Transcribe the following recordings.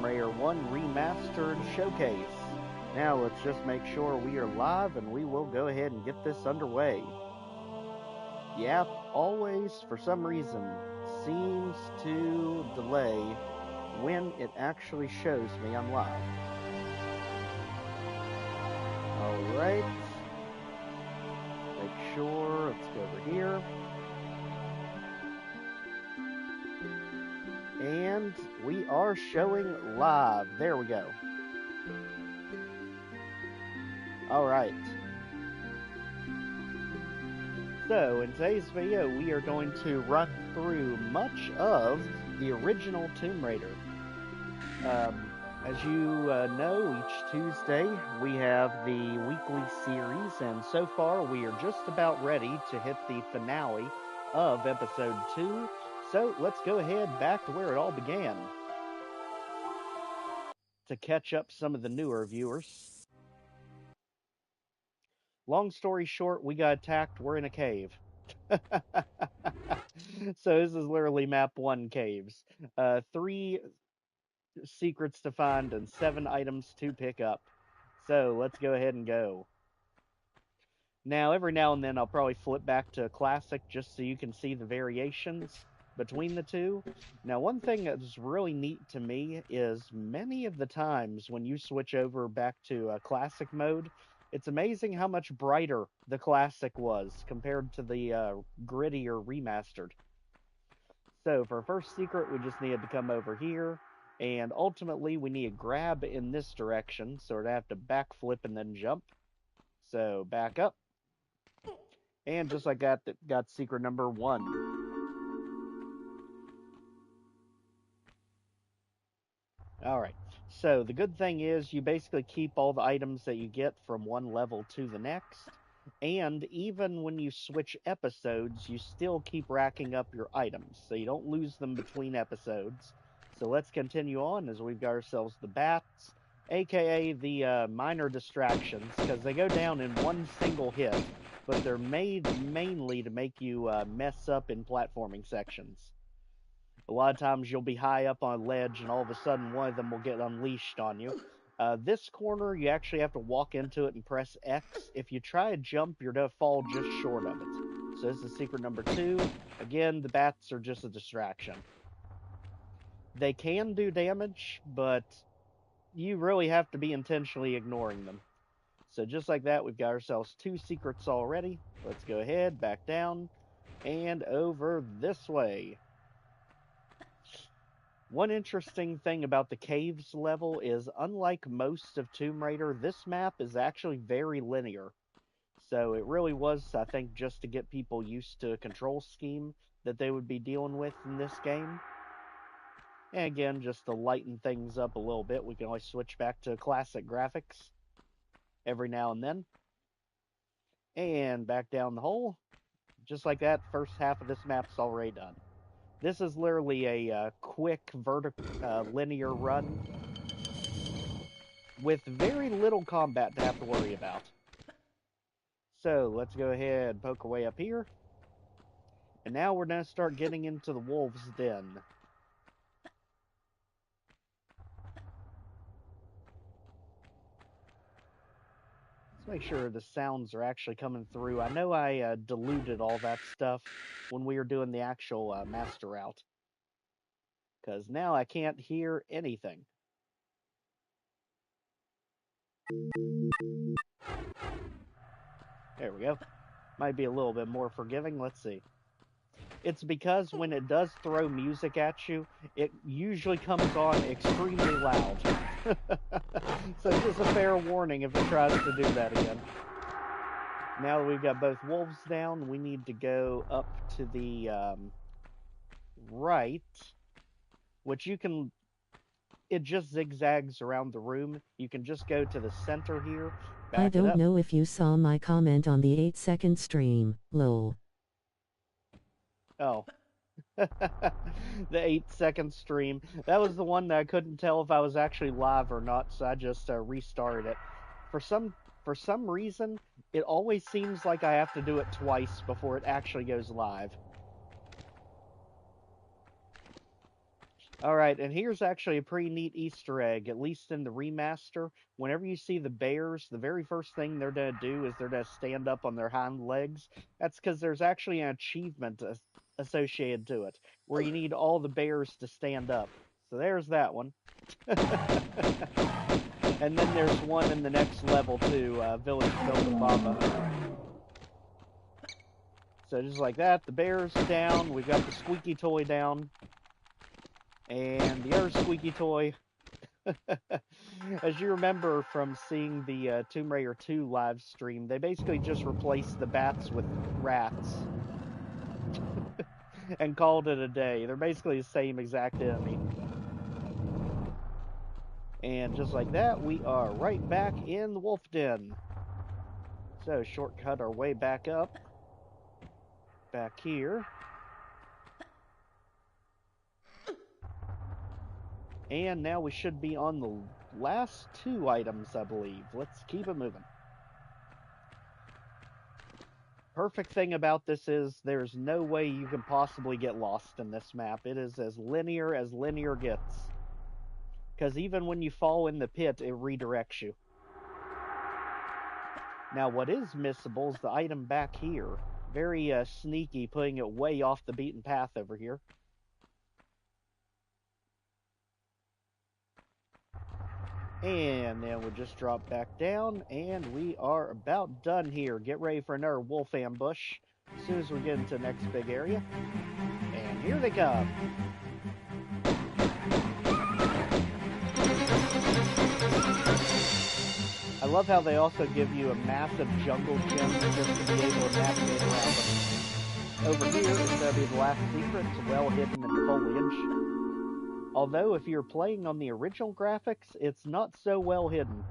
Raider 1 Remastered Showcase. Now let's just make sure we are live and we will go ahead and get this underway. The app always, for some reason, seems to delay when it actually shows me I'm live. Alright. Make sure, let's go over here. And we are showing live. There we go. Alright. So, in today's video, we are going to run through much of the original Tomb Raider. As you know, each Tuesday we have the weekly series, and so far we are just about ready to hit the finale of episode 2. So let's go ahead back to where it all began to catch up some of the newer viewers. Long story short, we got attacked. We're in a cave. So this is literally map 1 caves. 3 secrets to find and 7 items to pick up. So let's go ahead and go. Now, every now and then I'll probably flip back to Classic just so you can see the variations between the two. Now, one thing that's really neat to me is many of the times when you switch over back to Classic mode, it's amazing how much brighter the Classic was compared to the grittier Remastered. So for our first secret, we just needed to come over here, and ultimately we need to grab in this direction, so I'd have to backflip and then jump. So back up, and just like that, got secret number 1. Alright, so the good thing is you basically keep all the items that you get from one level to the next, and even when you switch episodes, you still keep racking up your items, so you don't lose them between episodes. So let's continue on as we've got ourselves the bats, aka the minor distractions, because they go down in one single hit, but they're made mainly to make you mess up in platforming sections. A lot of times you'll be high up on a ledge and all of a sudden one of them will get unleashed on you. This corner, you actually have to walk into it and press X. If you try to jump, you're going to fall just short of it. So this is secret number 2. Again, the bats are just a distraction. They can do damage, but you really have to be intentionally ignoring them. So just like that, we've got ourselves 2 secrets already. Let's go ahead, back down, and over this way. One interesting thing about the caves level is, unlike most of Tomb Raider, this map is actually very linear. So it really was, I think, just to get people used to a control scheme that they would be dealing with in this game. And again, just to lighten things up a little bit, we can always switch back to classic graphics every now and then. And back down the hole. Just like that, first half of this map's already done. This is literally a quick linear run with very little combat to have to worry about. So let's go ahead and poke our way up here. And now we're going to start getting into the wolves' den. Let's make sure the sounds are actually coming through. I know I diluted all that stuff when we were doing the actual master route, because now I can't hear anything. There we go. Might be a little bit more forgiving. Let's see. It's because when it does throw music at you, it usually comes on extremely loud. So just a fair warning if it tries to do that again. Now that we've got both wolves down, we need to go up to the right, which you can... It just zigzags around the room. You can just go to the center here. I don't know if you saw my comment on the 8-second stream, lol. Oh. The 8-second stream. That was the one that I couldn't tell if I was actually live or not, so I just restarted it. For some reason, it always seems like I have to do it twice before it actually goes live. Alright, and here's actually a pretty neat Easter egg, at least in the remaster. Whenever you see the bears, the very first thing they're going to do is they're going to stand up on their hind legs. That's because there's actually an achievement associated to it, where you need all the bears to stand up. So there's that one. And then there's one in the next level too, Village Vilcabamba. So just like that, the bear's down, we've got the squeaky toy down. And the other squeaky toy, as you remember from seeing the Tomb Raider 2 live stream, they basically just replaced the bats with rats and called it a day. They're basically the same exact enemy. And just like that, we are right back in the wolf den. So shortcut our way back up. Back here. And now we should be on the last two items, I believe. Let's keep it moving. Perfect thing about this is there's no way you can possibly get lost in this map. It is as linear gets. Because even when you fall in the pit, it redirects you. Now, what is missable is the item back here. Very sneaky, putting it way off the beaten path over here. And then we'll just drop back down, and we are about done here. Get ready for another wolf ambush as soon as we get into the next big area. And here they come. I love how they also give you a massive jungle gem just to be able to navigate around them. Over here is going to be the last secret. It's well hidden in the foliage. Although, if you're playing on the original graphics, it's not so well hidden.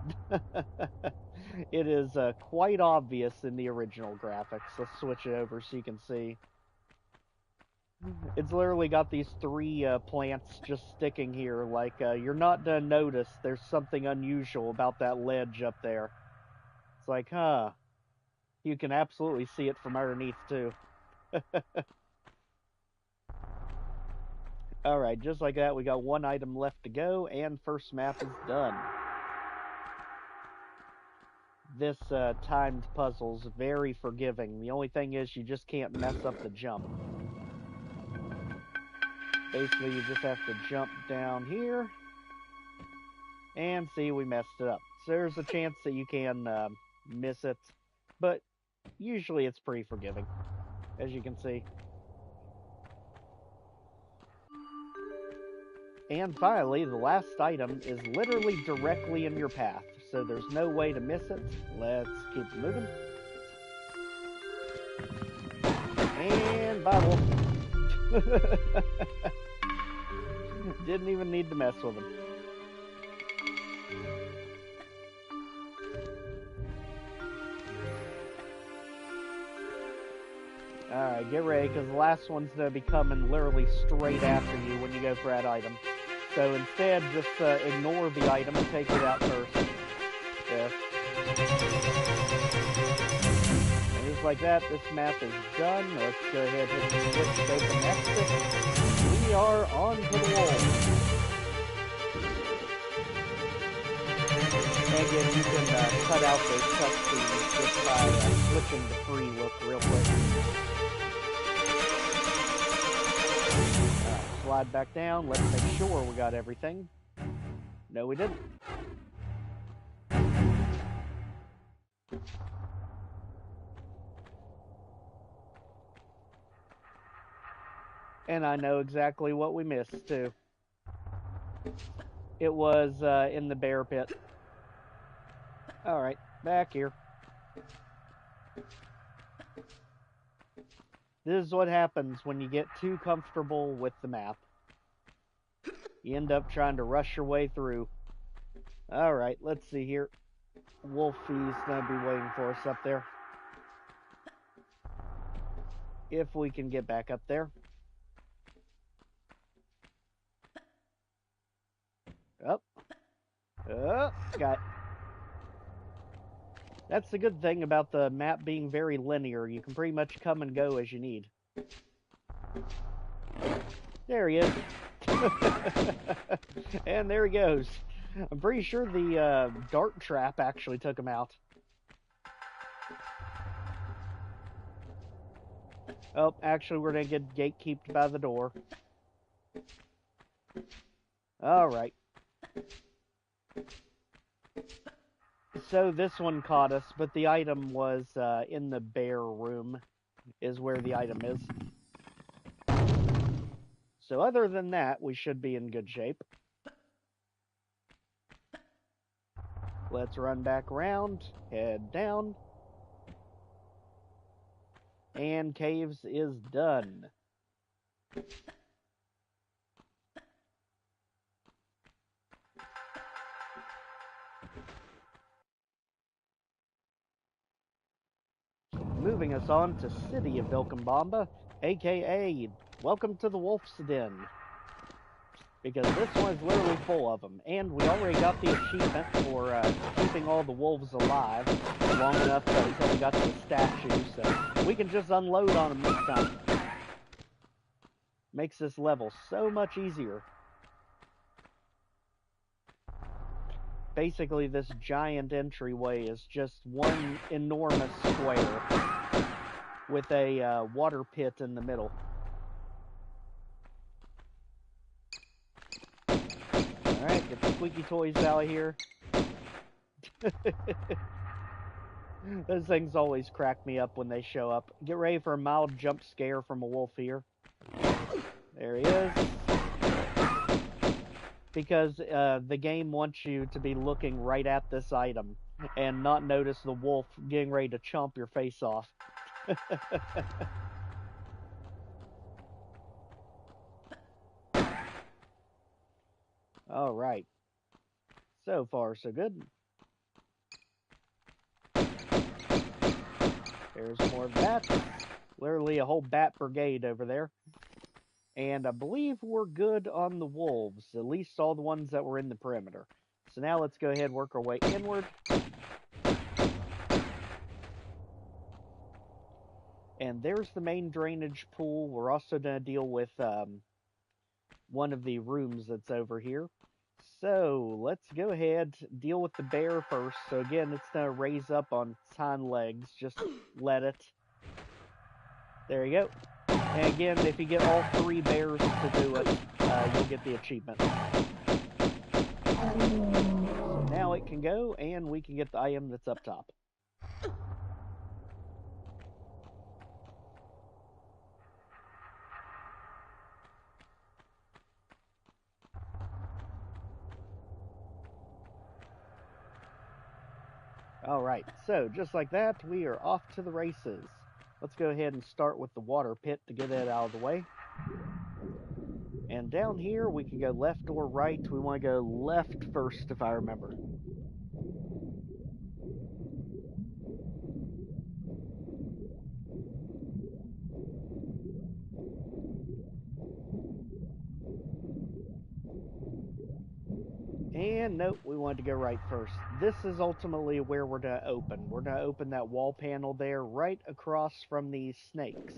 It is quite obvious in the original graphics. Let's switch it over so you can see. It's literally got these three plants just sticking here. Like, you're not going to notice there's something unusual about that ledge up there. It's like, huh. You can absolutely see it from underneath, too. Alright, just like that, we got one item left to go, and first map is done. This timed puzzle's very forgiving. The only thing is you just can't mess up the jump. Basically, you just have to jump down here, and see, we messed it up. So there's a chance that you can miss it, but usually it's pretty forgiving, as you can see. And finally, the last item is literally directly in your path, so there's no way to miss it. Let's keep moving. And bye, wolf. Didn't even need to mess with him. Alright, get ready, because the last one's going to be coming literally straight after you when you go for that item. So instead, just ignore the item and take it out first. There. And just like that, this map is done. Let's go ahead and hit the switch to open exit. We are on to the wall. And again, you can cut out those cutscenes just by switching to free look real quick. Slide back down. Let's make sure we got everything. No, we didn't. And I know exactly what we missed, too. It was in the bear pit. Alright, back here. This is what happens when you get too comfortable with the map. You end up trying to rush your way through. Alright, let's see here. Wolfie's gonna be waiting for us up there. If we can get back up there. Up. Got it. That's the good thing about the map being very linear. You can pretty much come and go as you need. There he is. And there he goes. I'm pretty sure the dart trap actually took him out. Oh, actually, we're going to get gatekeeped by the door. All right. So this one caught us, but the item was in the bear room, is where the item is. So other than that, we should be in good shape. Let's run back around, head down. And Caves is done. Moving us on to City of Vilcabamba, aka Welcome to the Wolf's Den. Because this one is literally full of them. And we already got the achievement for keeping all the wolves alive long enough until we got to the statue, so we can just unload on them this time. Makes this level so much easier. Basically, this giant entryway is just one enormous square with a water pit in the middle. Alright, get the squeaky toys out of here. Those things always crack me up when they show up. Get ready for a mild jump scare from a wolf here. There he is. Because the game wants you to be looking right at this item and not notice the wolf getting ready to chomp your face off. Alright. So far, so good. There's more bats. Literally a whole bat brigade over there. And I believe we're good on the wolves. At least all the ones that were in the perimeter. So now let's go ahead and work our way inward. And there's the main drainage pool. We're also going to deal with one of the rooms that's over here. So let's go ahead, deal with the bear first. So again, it's going to raise up on its hind legs. Just let it. There you go. And again, if you get all 3 bears to do it, you'll get the achievement. So now it can go, and we can get the item that's up top. Alright, so just like that, we are off to the races. Let's go ahead and start with the water pit to get it out of the way. And down here, we can go left or right. We want to go left first, if I remember. And nope, we wanted to go right first. This is ultimately where we're going to open. We're going to open that wall panel there right across from the snakes.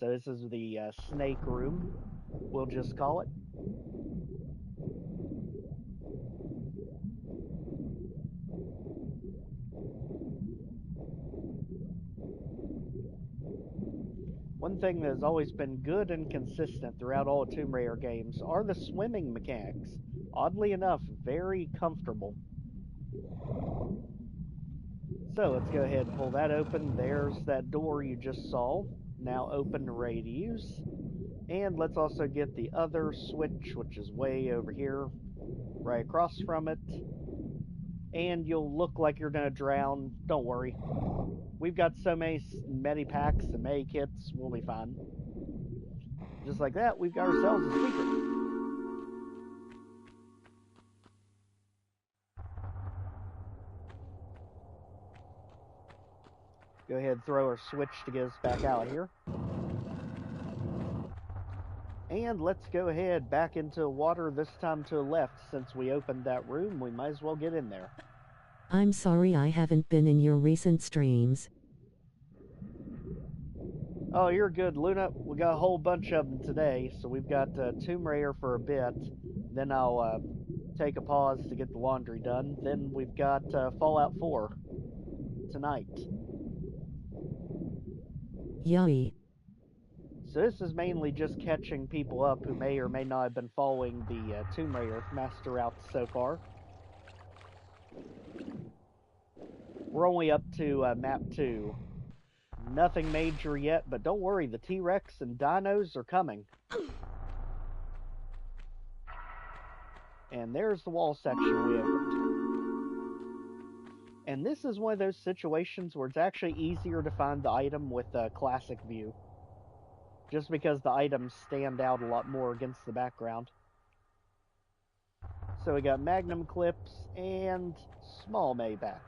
So this is the snake room, we'll just call it. One thing that has always been good and consistent throughout all Tomb Raider games are the swimming mechanics. Oddly enough, very comfortable. So let's go ahead and pull that open. There's that door you just saw, now open and ready to use. And let's also get the other switch, which is way over here, right across from it. And you'll look like you're going to drown. Don't worry. We've got so many medipacks and medikits, we'll be fine. Just like that, we've got ourselves a secret. Go ahead and throw our switch to get us back out of here. And let's go ahead back into the water, this time to the left. Since we opened that room, we might as well get in there. I'm sorry I haven't been in your recent streams. Oh, you're good, Luna. We got a whole bunch of them today, so we've got Tomb Raider for a bit. Then I'll take a pause to get the laundry done. Then we've got Fallout 4 tonight. Yowie. So this is mainly just catching people up who may or may not have been following the Tomb Raider master route so far. We're only up to map 2. Nothing major yet, but don't worry, the T-Rex and dinos are coming. And there's the wall section we opened. And this is one of those situations where it's actually easier to find the item with a classic view. Just because the items stand out a lot more against the background. So we got Magnum clips and small Maybach.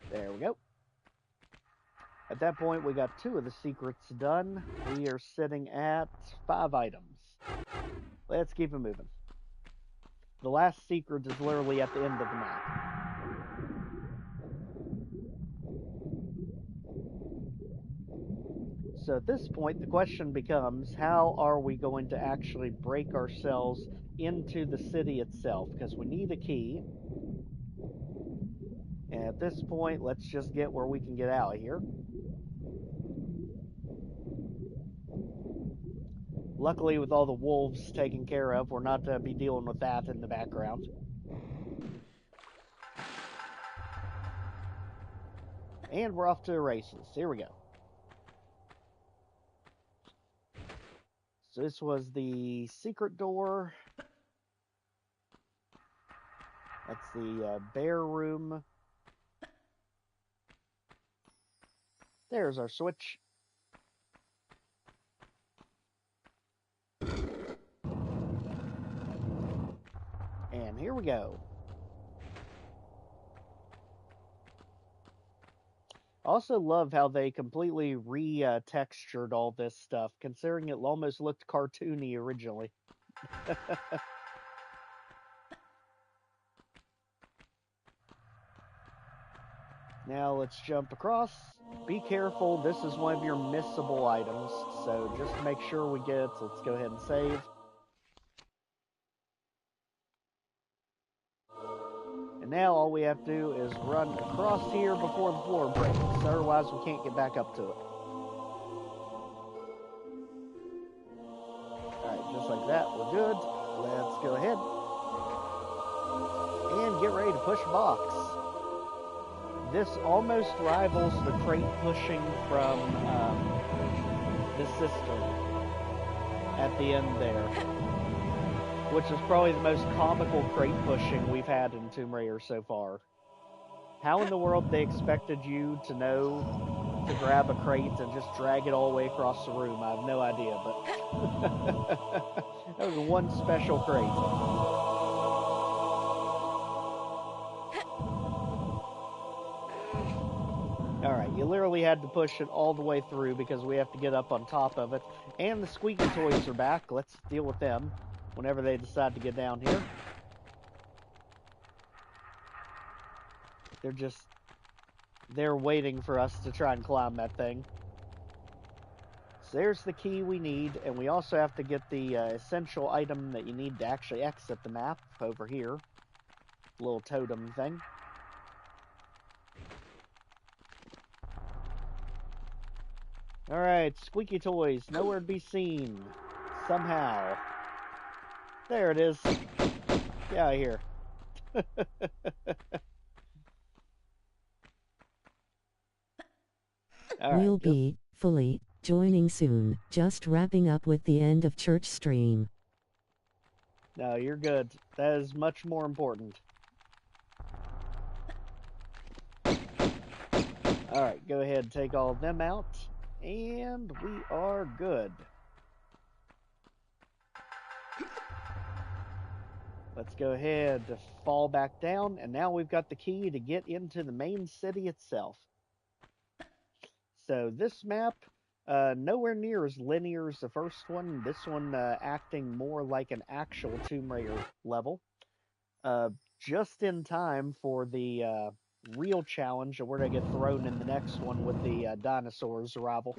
There we go. At that point, we got 2 of the secrets done. We are sitting at 5 items. Let's keep it moving. The last secret is literally at the end of the map. So at this point, the question becomes, how are we going to actually break ourselves into the city itself? Because we need a key. And at this point, let's just get where we can get out of here. Luckily, with all the wolves taken care of, we're not to be dealing with that in the background. And we're off to the races. Here we go. So this was the secret door. That's the bear room. There's our switch. And here we go. I also love how they completely re-textured all this stuff, considering it almost looked cartoony originally. Now let's jump across. Be careful, this is one of your missable items, so just to make sure we get it, let's go ahead and save. And now all we have to do is run across here before the floor breaks, otherwise we can't get back up to it. Alright, just like that, we're good. Let's go ahead and get ready to push a box. This almost rivals the crate pushing from the Cistern at the end there, which is probably the most comical crate pushing we've had in Tomb Raider so far. How in the world they expected you to know to grab a crate and just drag it all the way across the room, I have no idea, but that was one special crate. Alright, you literally had to push it all the way through because we have to get up on top of it. And the squeaky toys are back. Let's deal with them whenever they decide to get down here. They're waiting for us to try and climb that thing. So there's the key we need, and we also have to get the essential item that you need to actually exit the map over here. Little totem thing. Alright, squeaky toys, nowhere to be seen. Somehow. There it is. Get out of here. We'll be fully joining soon. Just wrapping up with the end of church stream. No, you're good. That is much more important. Alright, go ahead and take all of them out. And we are good. Let's go ahead to fall back down, and now we've got the key to get into the main city itself. So this map, nowhere near as linear as the first one. This one acting more like an actual Tomb Raider level. Just in time for the real challenge, and we're going to get thrown in the next one with the dinosaurs' arrival.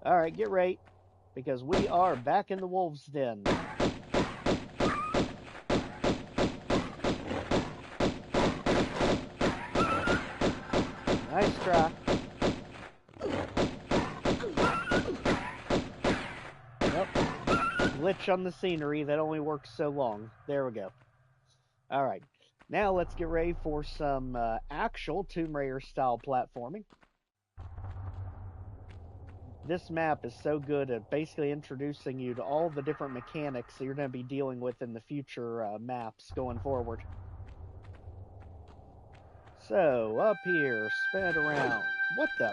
Alright, get ready, because we are back in the wolves' den. Nice try. Yep. Glitch on the scenery, that only works so long. There we go. Alright, now let's get ready for some actual Tomb Raider style platforming. This map is so good at basically introducing you to all the different mechanics that you're going to be dealing with in the future maps going forward. So, up here, spin it around. What the?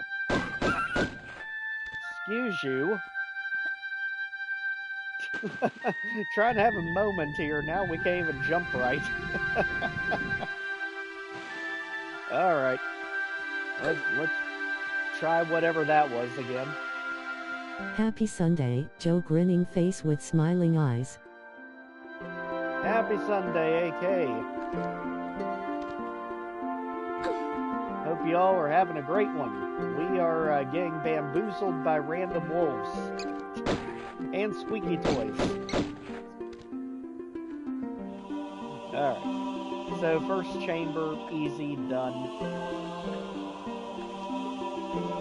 Excuse you. Trying to have a moment here. Now we can't even jump right. Alright. Let's try whatever that was again. Happy Sunday, Joe grinning face with smiling eyes. Happy Sunday, AK. Hope y'all are having a great one. We are getting bamboozled by random wolves. And squeaky toys. Alright. So, first chamber, easy, done.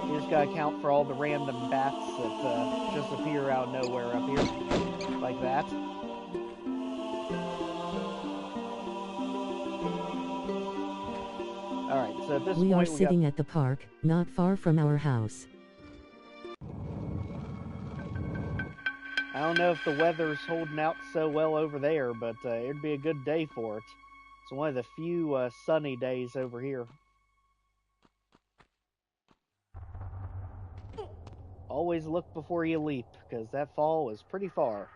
You just gotta count for all the random bats that just appear out of nowhere up here. Like that. Alright, so at this point we are sitting at the park, not far from our house. I don't know if the weather's holding out so well over there, but it'd be a good day for it. It's one of the few sunny days over here. Always look before you leap, because that fall is pretty far.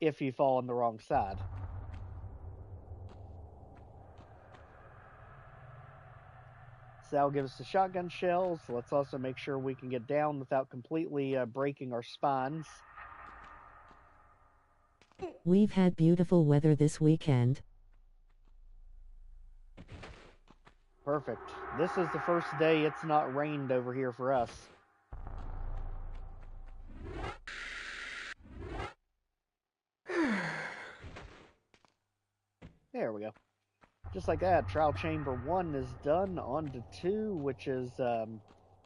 If you fall on the wrong side. So that'll give us the shotgun shells. Let's also make sure we can get down without completely breaking our spines. We've had beautiful weather this weekend. Perfect. This is the first day it's not rained over here for us. There we go. Just like that, trial chamber 1 is done. On to 2, which is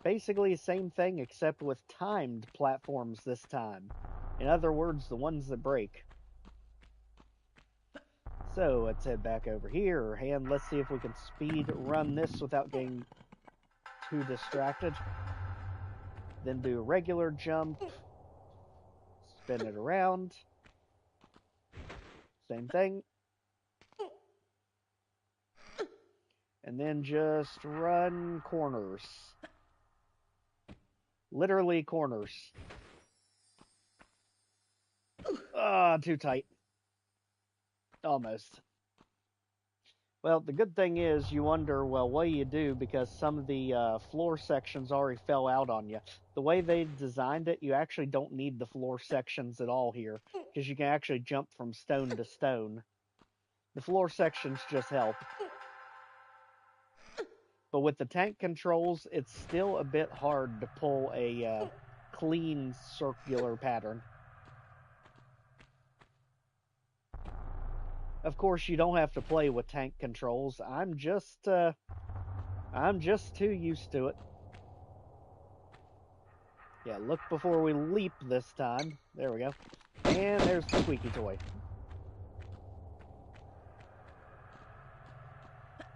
basically the same thing except with timed platforms this time. In other words, the ones that break. So let's head back over here, and let's see if we can speed run this without getting too distracted. Then do a regular jump. Spin it around. Same thing. And then just run corners. Literally corners. Ah, too tight. Almost. Well, the good thing is you wonder, well, what do you do? Because some of the floor sections already fell out on you. The way they designed it, you actually don't need the floor sections at all here. Because you can actually jump from stone to stone. The floor sections just help. But with the tank controls, it's still a bit hard to pull a clean circular pattern. Of course, you don't have to play with tank controls. I'm just too used to it. Yeah, look before we leap this time. There we go. And there's the squeaky toy.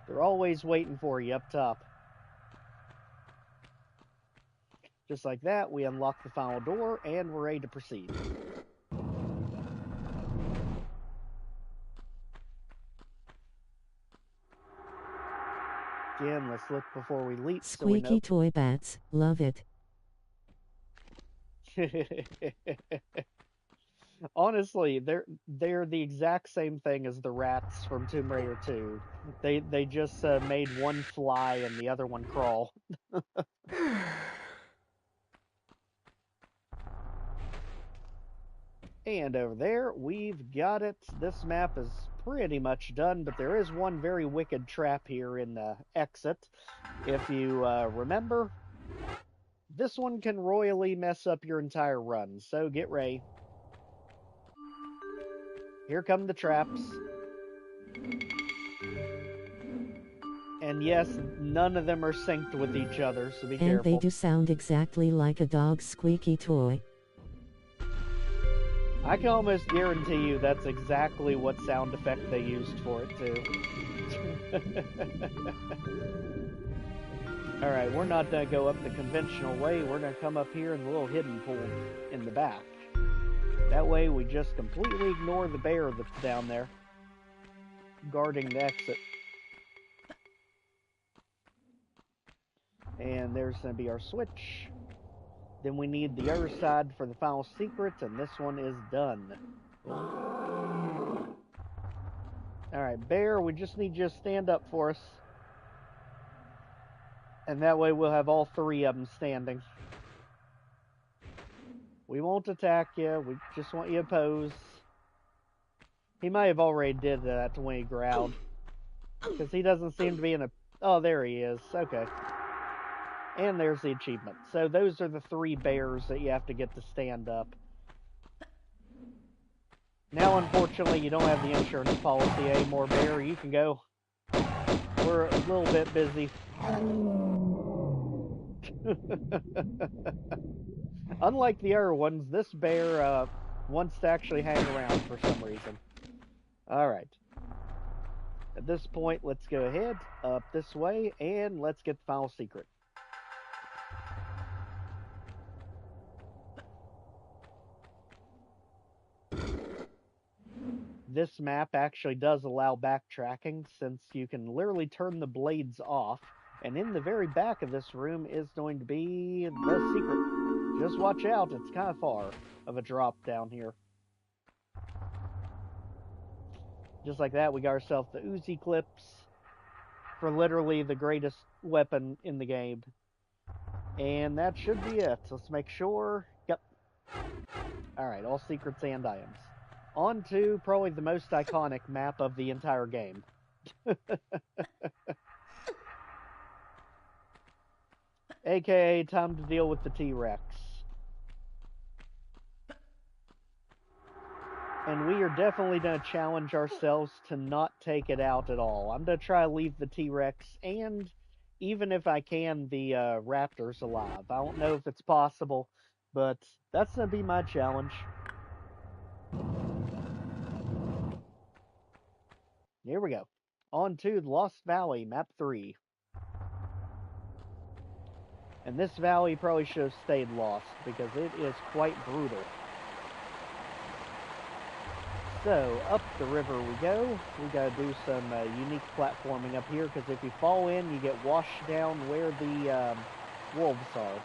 They're always waiting for you up top. Just like that, we unlock the final door, and we're ready to proceed. Again, let's look before we leap. Squeaky toy bats, love it. Honestly, they're the exact same thing as the rats from Tomb Raider 2. They just made one fly and the other one crawl. And over there, we've got it. This map is pretty much done, but there is one very wicked trap here in the exit. If you remember, this one can royally mess up your entire run, so get ready. Here come the traps. And yes, none of them are synced with each other, so be careful. And they do sound exactly like a dog's squeaky toy. I can almost guarantee you that's exactly what sound effect they used for it, too. Alright, we're not going to go up the conventional way. We're going to come up here in the little hidden pool in the back. That way we just completely ignore the bear that's down there, guarding the exit. And there's going to be our switch. Then we need the other side for the final secret, and this one is done. Alright, bear, we just need you to stand up for us. And that way we'll have all three of them standing. We won't attack you, we just want you to pose. He might have already did that when he growled. Because he doesn't seem to be in a... Oh, there he is. Okay. And there's the achievement. So those are the three bears that you have to get to stand up. Now, unfortunately, you don't have the insurance policy anymore, bear. You can go. We're a little bit busy. Unlike the other ones, this bear wants to actually hang around for some reason. Alright. At this point, let's go ahead up this way, and let's get the final secret. This map actually does allow backtracking, since you can literally turn the blades off, and in the very back of this room is going to be the secret. Just watch out, it's kind of far of a drop down here. Just like that, we got ourselves the Uzi clips for literally the greatest weapon in the game. And that should be it. Let's make sure. Yep. Alright, all secrets and items. On to probably the most iconic map of the entire game. AKA, time to deal with the T-Rex. And we are definitely going to challenge ourselves to not take it out at all. I'm going to try to leave the T-Rex and, even if I can, the raptors alive. I don't know if it's possible, but that's going to be my challenge. Here we go. On to the Lost Valley, map 3. And this valley probably should have stayed lost, because it is quite brutal. So, up the river we go. We gotta do some unique platforming up here, because if you fall in, you get washed down where the wolves are.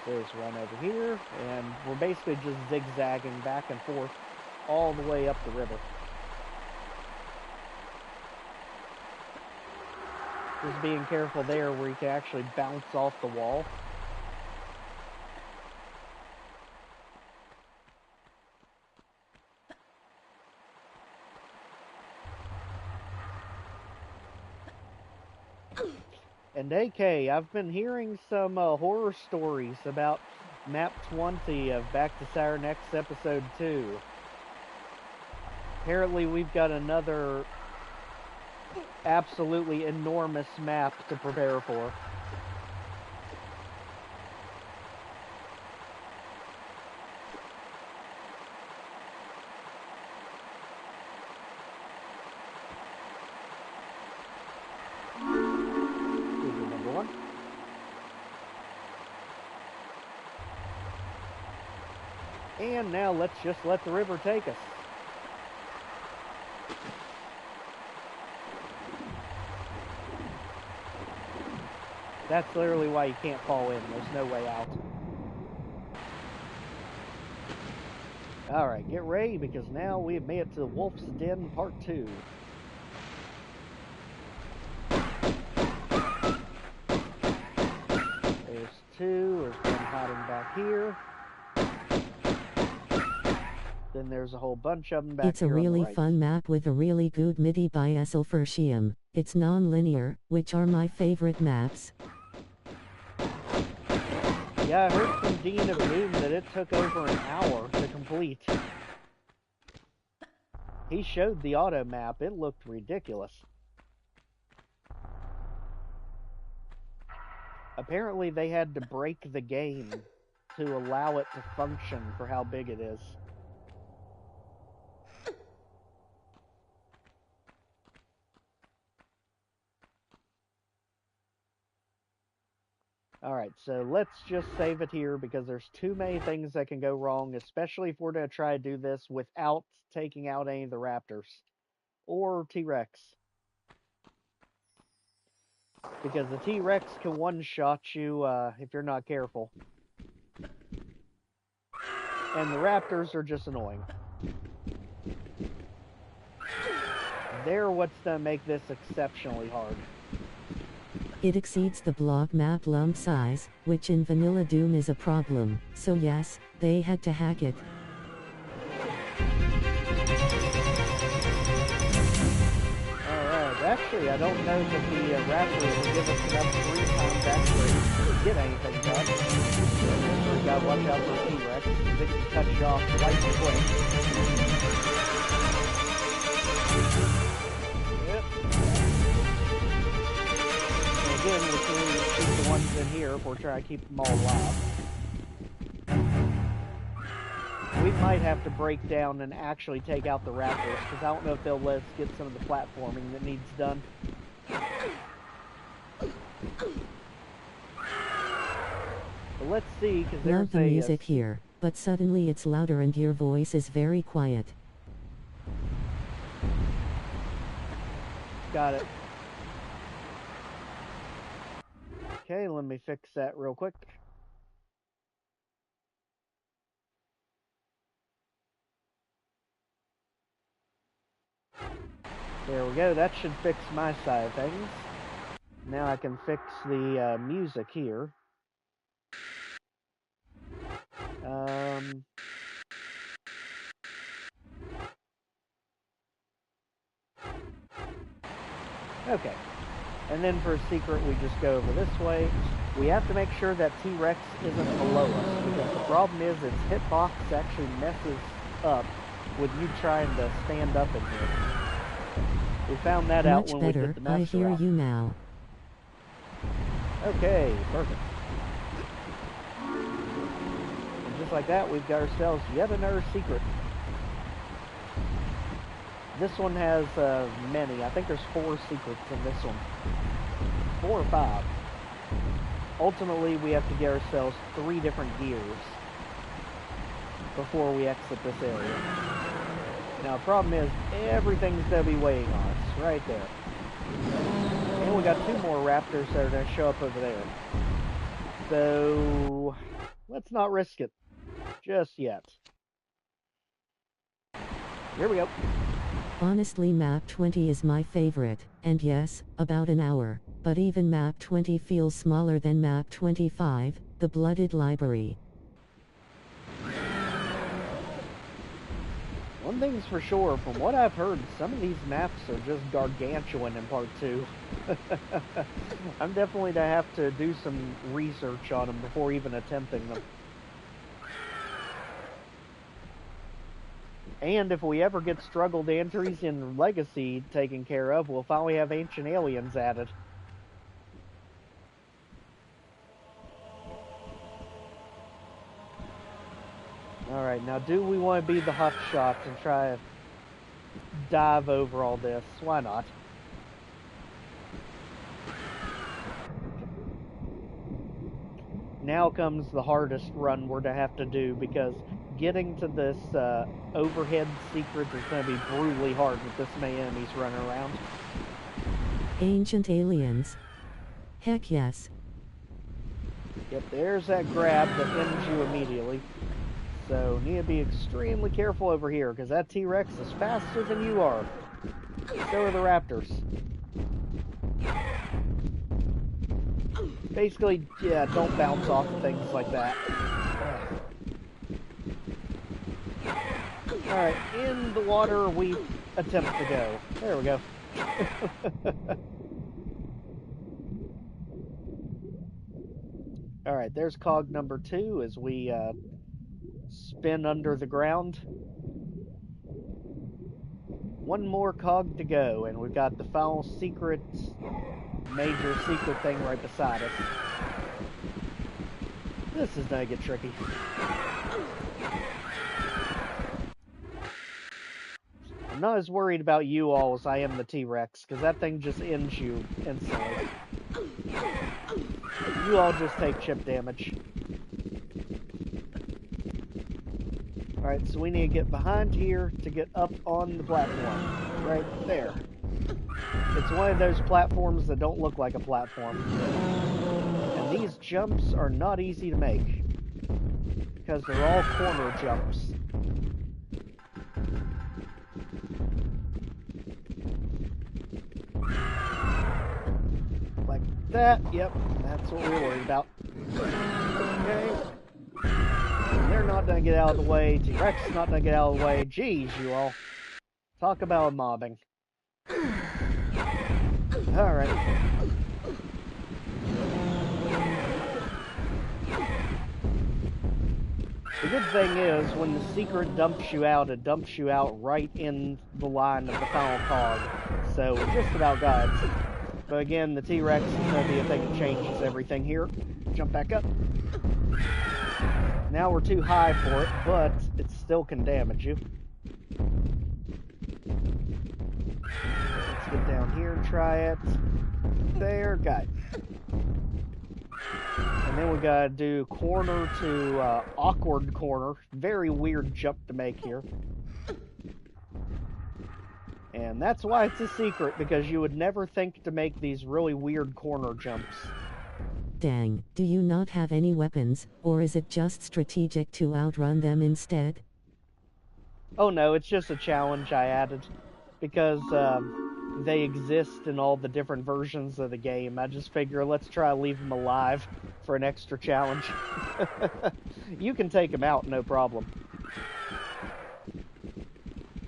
So just run over here, and we're basically just zigzagging back and forth all the way up the river. Just being careful there where you can actually bounce off the wall. And AK, I've been hearing some horror stories about Map 20 of Back to Saturn X Episode 2. Apparently we've got another absolutely enormous map to prepare for. And now let's just let the river take us. That's literally why you can't fall in. There's no way out. Alright, get ready, because now we have made it to the Wolf's Den Part 2. There's two. There's one hiding back here. Then there's a whole bunch of them back It's a here on the really right. fun map with a really good MIDI by Esselfertium. It's non-linear, which are my favorite maps. Yeah, I heard from Dean of Doom that it took over an hour to complete. He showed the auto map. It looked ridiculous. Apparently they had to break the game to allow it to function for how big it is. Alright, so let's just save it here because there's too many things that can go wrong, especially if we're going to try to do this without taking out any of the raptors. Or T-Rex. Because the T-Rex can one-shot you if you're not careful. And the raptors are just annoying. They're what's going to make this exceptionally hard. It exceeds the block map lump size, which in Vanilla Doom is a problem, so yes, they had to hack it. Alright, actually I don't know that the raptors will give us enough free time to actually get anything done. We gotta watch out for T-Rex, because it can cut you off twice quick. Yep. And again, we can only shoot the ones in here if we're trying to keep them all alive. We might have to break down and actually take out the raptors, because I don't know if they'll let us get some of the platforming that needs done. But let's see, because there's Love the music here, but suddenly it's louder and your voice is very quiet. Got it. Okay, let me fix that real quick. There we go, that should fix my side of things. Now I can fix the music here. Okay. And then for a secret, we just go over this way. We have to make sure that T-Rex isn't below us, because the problem is its hitbox actually messes up with you trying to stand up in here. We found that out when we did the master route. I hear you now. Okay, perfect. And just like that, we've got ourselves yet another secret. This one has many. I think there's 4 secrets in this one. 4 or 5. Ultimately, we have to get ourselves 3 different gears before we exit this area. Now, the problem is, everything's going to be waiting on us, right there. And we got 2 more raptors that are going to show up over there. So, let's not risk it just yet. Here we go. Honestly, map 20 is my favorite, and yes, about an hour, but even map 20 feels smaller than map 25, the Blooded Library. One thing's for sure, from what I've heard, some of these maps are just gargantuan in part 2. I'm definitely going to have to do some research on them before even attempting them. And if we ever get struggled entries in Legacy taken care of, we'll finally have Ancient Aliens added. Alright, now do we want to be the hotshot and try to dive over all this? Why not? Now comes the hardest run we're to have to do, because getting to this overhead secret is going to be brutally hard with this many enemies running around. Ancient Aliens. Heck yes. Yep, there's that grab that ends you immediately. So, need to be extremely careful over here, because that T-Rex is faster than you are. So are the raptors. Basically, yeah, don't bounce off of things like that. Alright, in the water we attempt to go. There we go. Alright, there's cog number 2 as we spin under the ground. One more cog to go, and we've got the foul secret, major secret thing right beside us. This is gonna get tricky. I'm not as worried about you all as I am the T-Rex, because that thing just ends you instantly. You all just take chip damage. Alright, so we need to get behind here to get up on the platform. Right there. It's one of those platforms that don't look like a platform. And these jumps are not easy to make, because they're all corner jumps. Like that, yep, that's what we're worried about. Okay. And they're not gonna get out of the way, T-Rex is not gonna get out of the way. Jeez, you all. Talk about mobbing. Alright. The good thing is, when the secret dumps you out, it dumps you out right in the line of the final cog. So, we just about got it. But again, the T-Rex is going to be a thing that changes everything here. Jump back up. Now we're too high for it, but it still can damage you. Let's get down here and try it. There, got it. And then we gotta do corner to awkward corner. Very weird jump to make here. And that's why it's a secret, because you would never think to make these really weird corner jumps. Dang, do you not have any weapons, or is it just strategic to outrun them instead? Oh no, it's just a challenge I added, because they exist in all the different versions of the game. I just figure let's try to leave them alive for an extra challenge. You can take them out, no problem.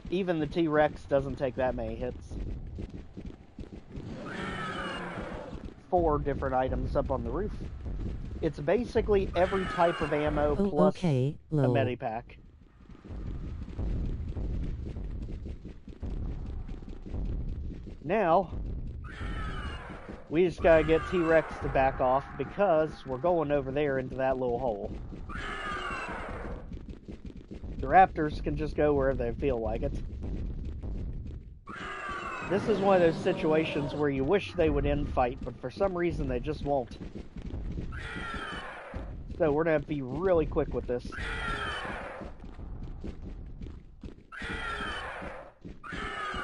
Even the T-Rex doesn't take that many hits. 4 different items up on the roof. It's basically every type of ammo plus a medipack. Now, we just gotta get T-Rex to back off, because we're going over there into that little hole. The raptors can just go wherever they feel like it. This is one of those situations where you wish they would end fight, but for some reason they just won't. So we're gonna have to be really quick with this.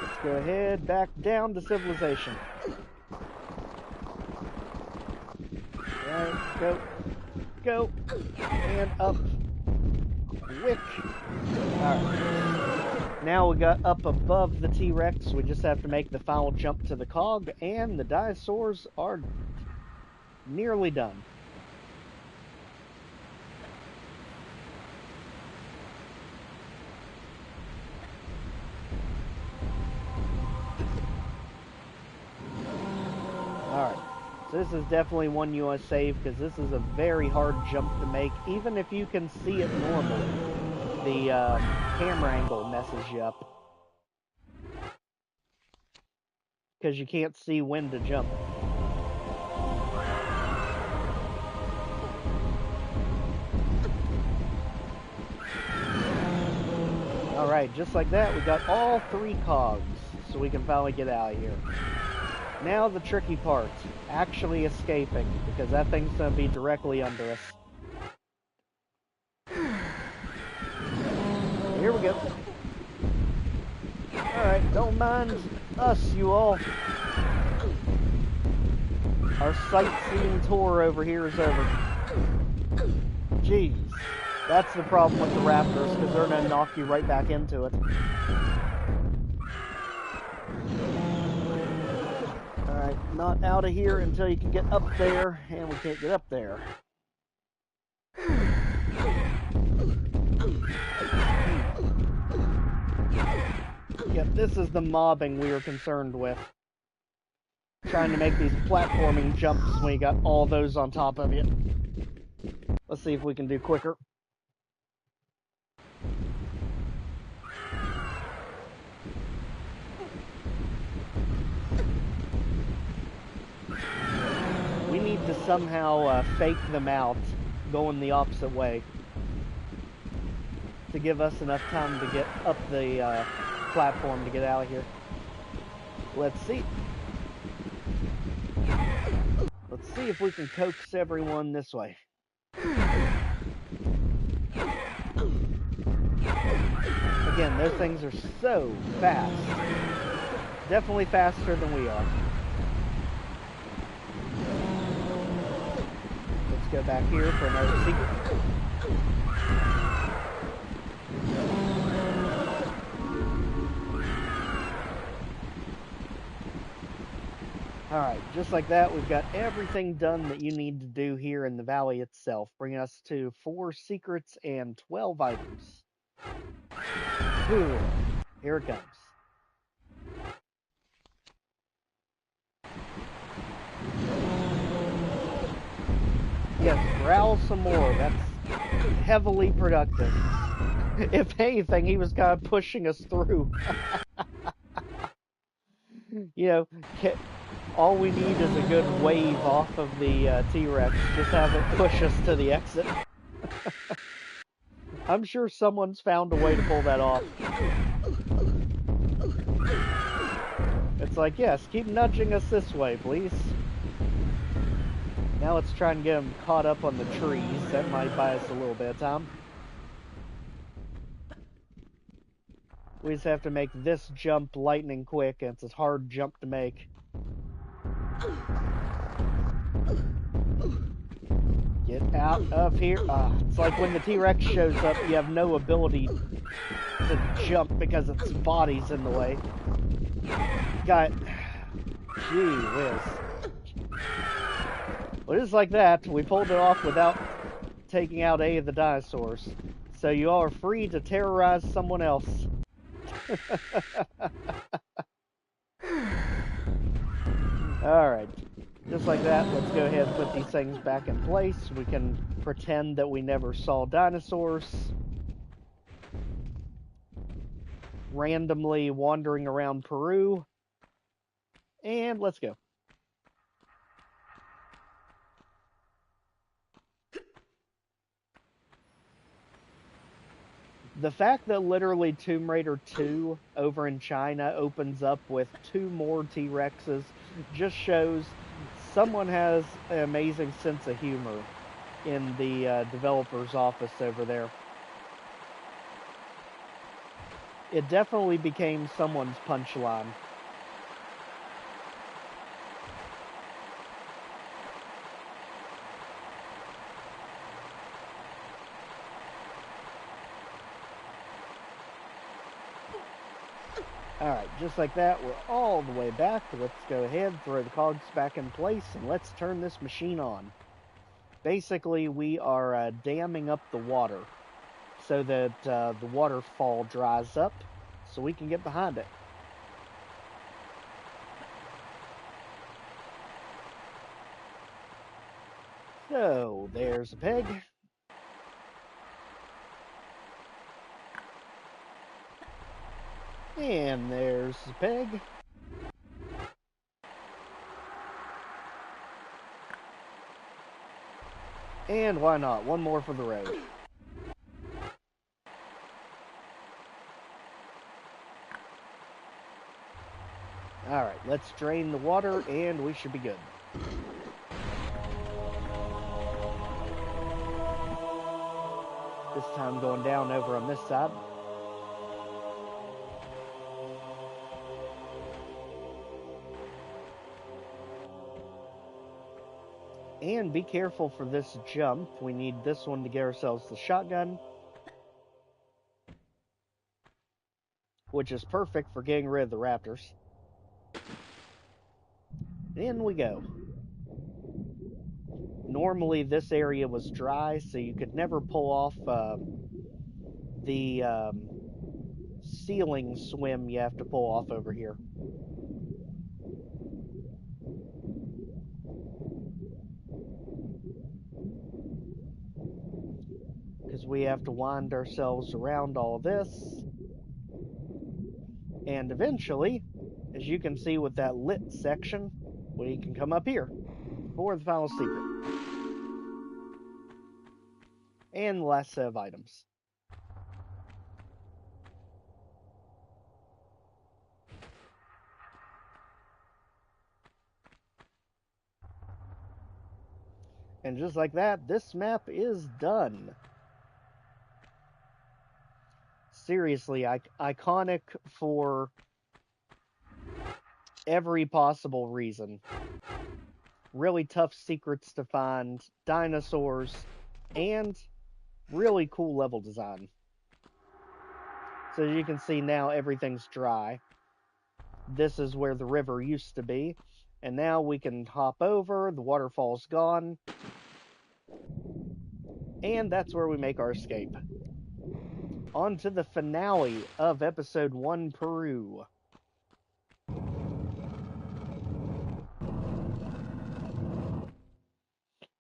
Let's go ahead, back down to civilization. Alright, go. Go. And up. Quick. Alright. Now we got up above the T-Rex. We just have to make the final jump to the cog, and the dinosaurs are nearly done. Alright. So this is definitely one you want to save, because this is a very hard jump to make, even if you can see it normally. The camera angle messes you up, because you can't see when to jump. Alright, just like that, we got all 3 cogs, so we can finally get out of here. Now the tricky part, actually escaping, because that thing's going to be directly under us. Here we go. Alright, don't mind us, you all. Our sightseeing tour over here is over. Jeez. That's the problem with the raptors, because they're going to knock you right back into it. Alright, not out of here until you can get up there, and we can't get up there. Yep, this is the mobbing we were concerned with. Trying to make these platforming jumps when you got all those on top of you. Let's see if we can do quicker. We need to somehow fake them out, going the opposite way, to give us enough time to get up the platform to get out of here. Let's see. Let's see if we can coax everyone this way. Again, those things are so fast. Definitely faster than we are. Let's go back here for another secret. Alright, just like that, we've got everything done that you need to do here in the valley itself, bringing us to 4 secrets and 12 items. Ooh, here it comes. Yes, growl some more. That's heavily productive. If anything, he was kind of pushing us through. You know, all we need is a good wave off of the T-Rex. Just have it push us to the exit. I'm sure someone's found a way to pull that off. It's like, yes, keep nudging us this way, please. Now let's try and get them caught up on the trees. That might buy us a little bit of time. We just have to make this jump lightning quick, and it's a hard jump to make. Get out of here. It's like when the T-Rex shows up, you have no ability to jump because its body's in the way. Got... Gee whiz. Well, just like that, we pulled it off without taking out any of the dinosaurs. So you all are free to terrorize someone else. Alright. Just like that, let's go ahead and put these things back in place. We can pretend that we never saw dinosaurs. Randomly wandering around Peru. And let's go. The fact that literally Tomb Raider 2 over in China opens up with 2 more T-Rexes just shows someone has an amazing sense of humor in the developer's office over there. It definitely became someone's punchline. Alright, just like that, we're all the way back. Let's go ahead, throw the cogs back in place, and let's turn this machine on. Basically, we are damming up the water so that the waterfall dries up so we can get behind it. So, there's a peg. And there's the peg. And why not? One more for the road. Alright, let's drain the water and we should be good. This time going down over on this side. And be careful for this jump. We need this one to get ourselves the shotgun. Which is perfect for getting rid of the raptors. In we go. Normally this area was dry, so you could never pull off the ceiling swim you have to pull off over here. Because we have to wind ourselves around all this. And eventually, as you can see with that lit section, we can come up here for the final secret. And the last set of items. And just like that, this map is done. Seriously, iconic for every possible reason. Really tough secrets to find, dinosaurs, and really cool level design. So as you can see now, everything's dry. This is where the river used to be. And now we can hop over, the waterfall's gone. And that's where we make our escape. On to the finale of Episode 1, Peru.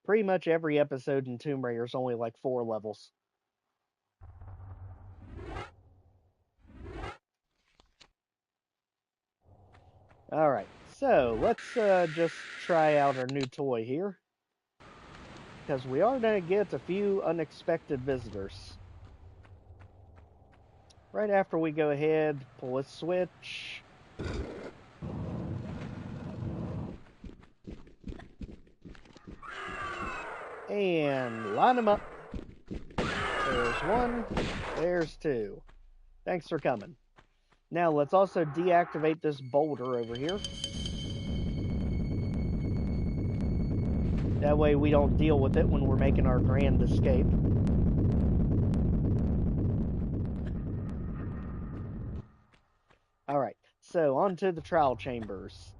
Pretty much every episode in Tomb Raider is only like 4 levels. Alright, so let's just try out our new toy here. Because we are going to get a few unexpected visitors. Right after we go ahead, pull a switch. And line them up. There's one, there's two. Thanks for coming. Now let's also deactivate this boulder over here. That way we don't deal with it when we're making our grand escape. Alright, so on to the trial chambers.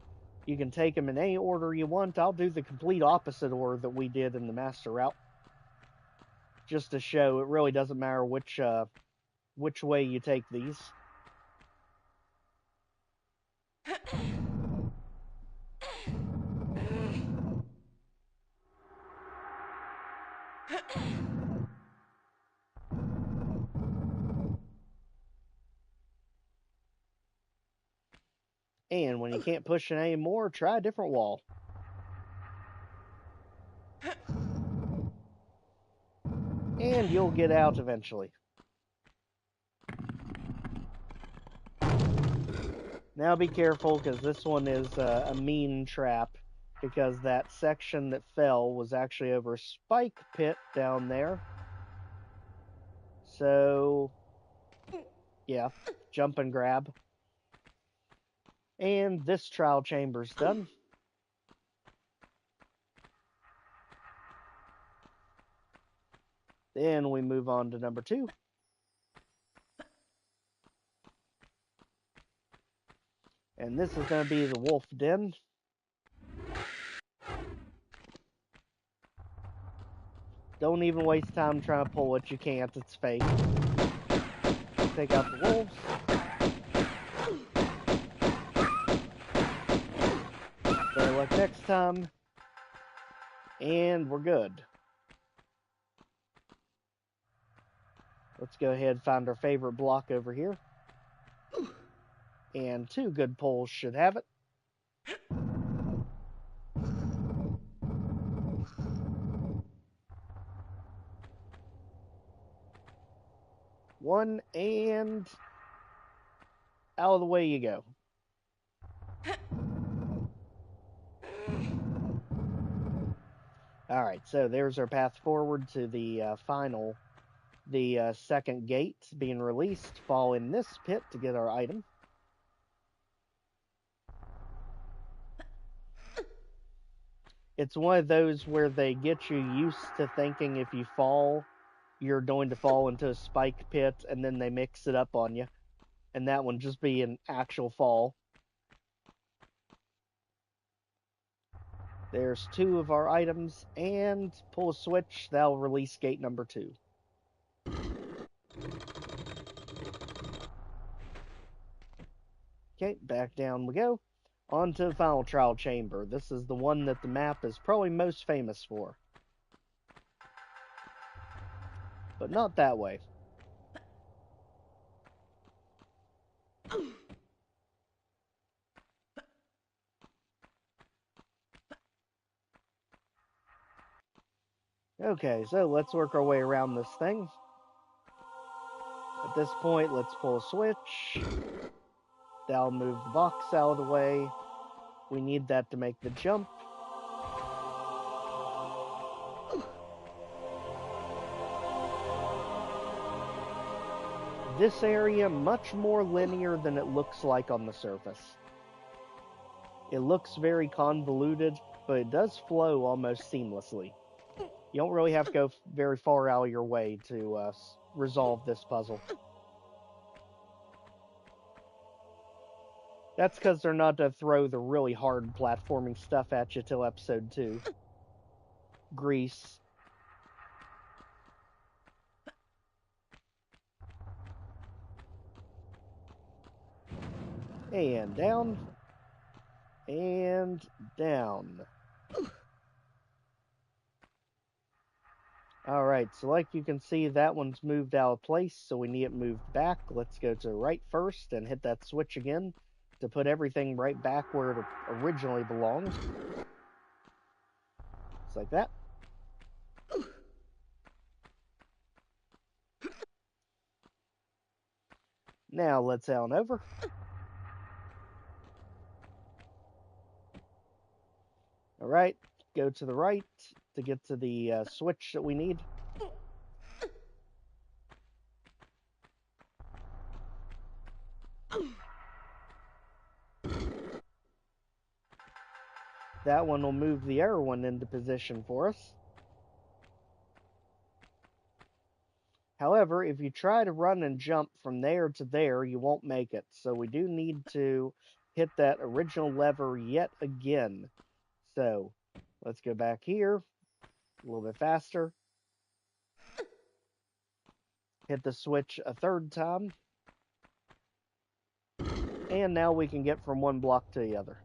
You can take them in any order you want. I'll do the complete opposite order that we did in the master route. Just to show it really doesn't matter which way you take these. And when you can't push it anymore, try a different wall. And you'll get out eventually. Now be careful, because this one is a mean trap, because that section that fell was actually over a spike pit down there. So, yeah, jump and grab. And this trial chamber's done. Then we move on to number 2. And this is going to be the wolf den. Don't even waste time trying to pull it. You can't. It's fake. Take out the wolves. Better luck next time. And we're good. Let's go ahead and find our favorite block over here. And 2 good pulls should have it. One, and out of the way you go. Alright, so there's our path forward to the second gate being released. Fall in this pit to get our item. It's one of those where they get you used to thinking if you fall, you're going to fall into a spike pit, and then they mix it up on you. And that one just be an actual fall. There's 2 of our items, and pull a switch, that'll release gate number 2. Okay, back down we go. On to the final trial chamber. This is the one that the map is probably most famous for. But not that way. Okay, so let's work our way around this thing. At this point, let's pull a switch. That'll move the box out of the way. We need that to make the jump. This area much more linear than it looks like on the surface. It looks very convoluted, but it does flow almost seamlessly. You don't really have to go very far out of your way to resolve this puzzle. That's because they're not to throw the really hard platforming stuff at you till episode 2. Greece. And down. And down. Alright, so like you can see, that one's moved out of place, so we need it moved back. Let's go to the right first and hit that switch again to put everything right back where it originally belonged. Just like that. Now let's head on over. Alright, go to the right to get to the switch that we need. That one will move the arrow one into position for us. However, if you try to run and jump from there to there, you won't make it. So we do need to hit that original lever yet again. So let's go back here a little bit faster. Hit the switch a third time. And now we can get from one block to the other.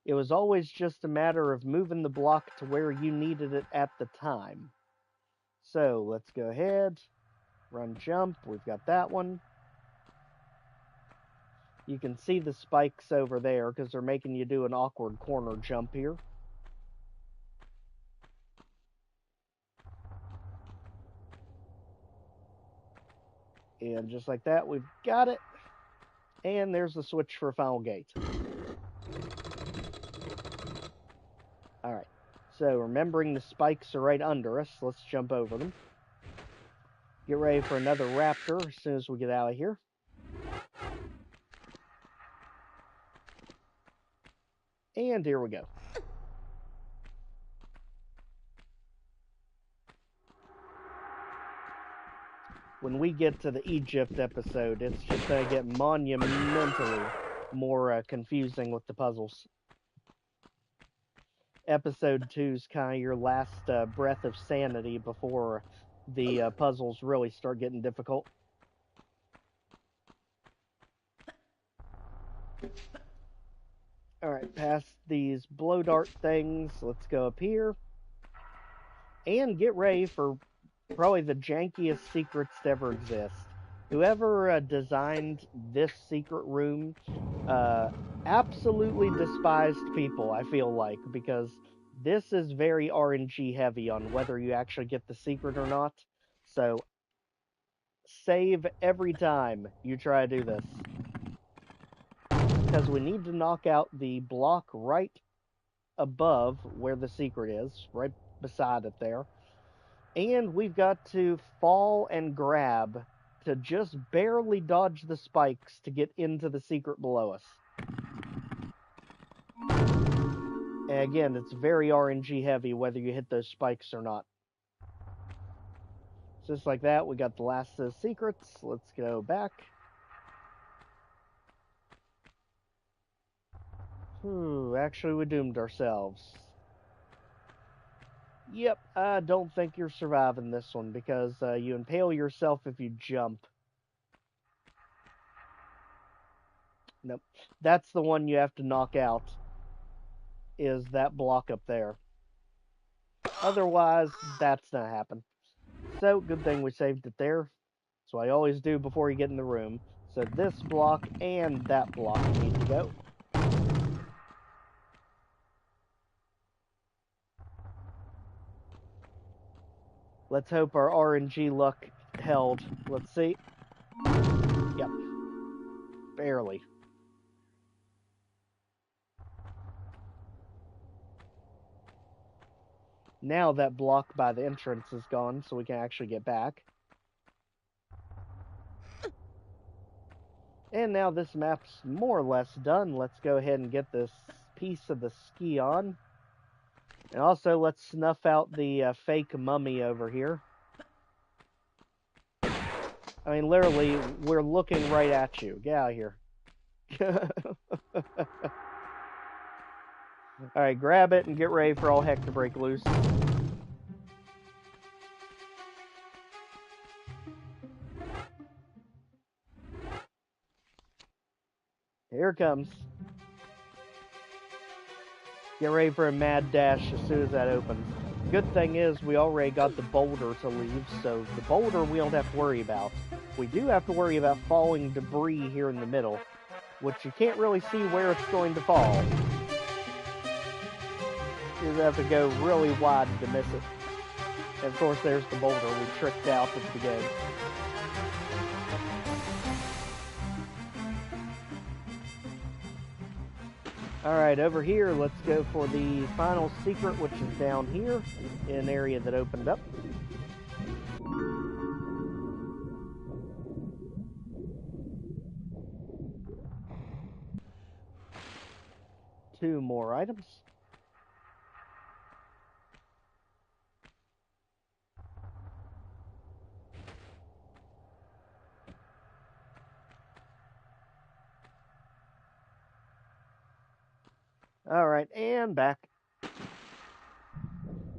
It was always just a matter of moving the block to where you needed it at the time. So let's go ahead, run jump, we've got that one. You can see the spikes over there because they're making you do an awkward corner jump here. And just like that, we've got it. And there's the switch for final gate. Alright, so remembering the spikes are right under us, let's jump over them. Get ready for another raptor as soon as we get out of here. And here we go. When we get to the Egypt episode, it's just going to get monumentally more confusing with the puzzles. Episode 2's kind of your last breath of sanity before the puzzles really start getting difficult. Alright, past these blow dart things, let's go up here. And get ready for probably the jankiest secrets to ever exist. Whoever designed this secret room absolutely despised people, I feel like, because this is very RNG heavy on whether you actually get the secret or not. So, save every time you try to do this. Because we need to knock out the block right above where the secret is, right beside it there. And we've got to fall and grab to just barely dodge the spikes to get into the secret below us. And again, it's very RNG heavy whether you hit those spikes or not. Just like that, we got the last of the secrets. Let's go back. Actually, we doomed ourselves. Yep, I don't think you're surviving this one because you impale yourself if you jump. Nope. That's the one you have to knock out, is that block up there. Otherwise, that's not happen. So, good thing we saved it there. That's what I always do before you get in the room. So this block and that block need to go. Let's hope our RNG luck held. Let's see. Yep. Barely. Now that block by the entrance is gone, so we can actually get back. And now this map's more or less done. Let's go ahead and get this piece of the ski on. And also, let's snuff out the fake mummy over here. I mean, literally, we're looking right at you. Get out of here. Alright, grab it and get ready for all heck to break loose. Here it comes. Get ready for a mad dash as soon as that opens. Good thing is we already got the boulder to leave, so the boulder we don't have to worry about. We do have to worry about falling debris here in the middle, which you can't really see where it's going to fall. You have to go really wide to miss it. And of course there's the boulder we tricked out at the beginning. Alright, over here, let's go for the final secret, which is down here, in an area that opened up. Two more items. Alright, and back.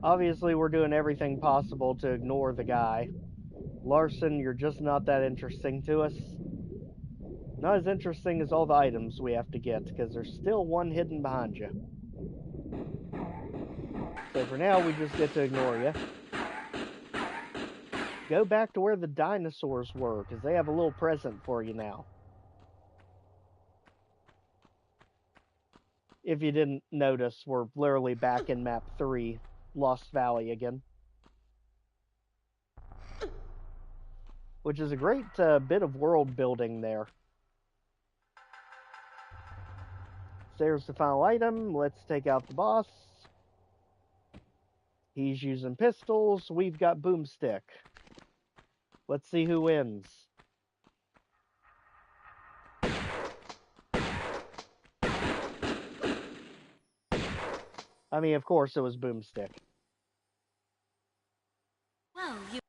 Obviously, we're doing everything possible to ignore the guy. Larson, you're just not that interesting to us. Not as interesting as all the items we have to get, because there's still one hidden behind you. So for now, we just get to ignore you. Go back to where the dinosaurs were, because they have a little present for you now. If you didn't notice, we're literally back in map 3, Lost Valley again. Which is a great bit of world building there. There's the final item. Let's take out the boss. He's using pistols. We've got boomstick. Let's see who wins. I mean, of course it was boomstick. Well, you...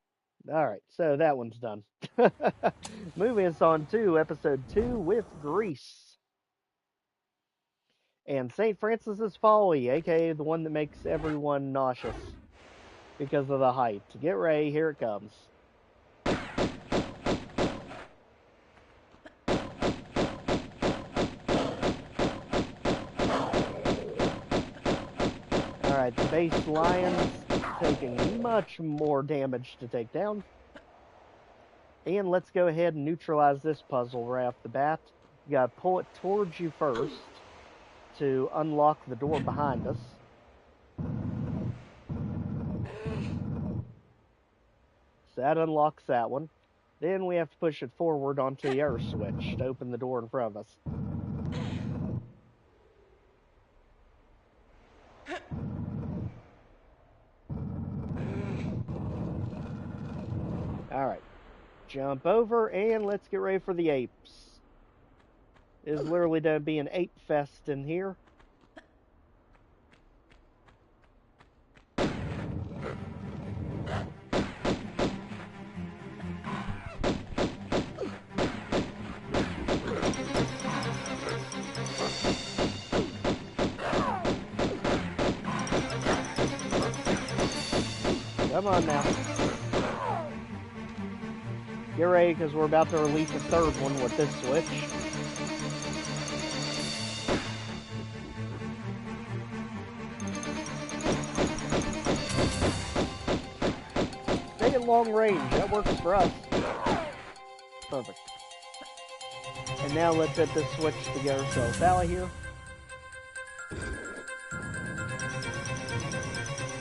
Alright, so that one's done. Moving us on to episode 2 with Greece. And St. Francis's Folly, aka the one that makes everyone nauseous because of the height. Get ready, here it comes. Alright, the base lion's taking much more damage to take down. And let's go ahead and neutralize this puzzle right off the bat. You gotta pull it towards you first to unlock the door behind us. So that unlocks that one. Then we have to push it forward onto the air switch to open the door in front of us. Alright. Jump over, and let's get ready for the apes. It's literally going to be an ape fest in here. Come on now. Get ready, because we're about to release a third one with this switch. Stay at long range. That works for us. Perfect. And now let's hit this switch to get ourselves out of here.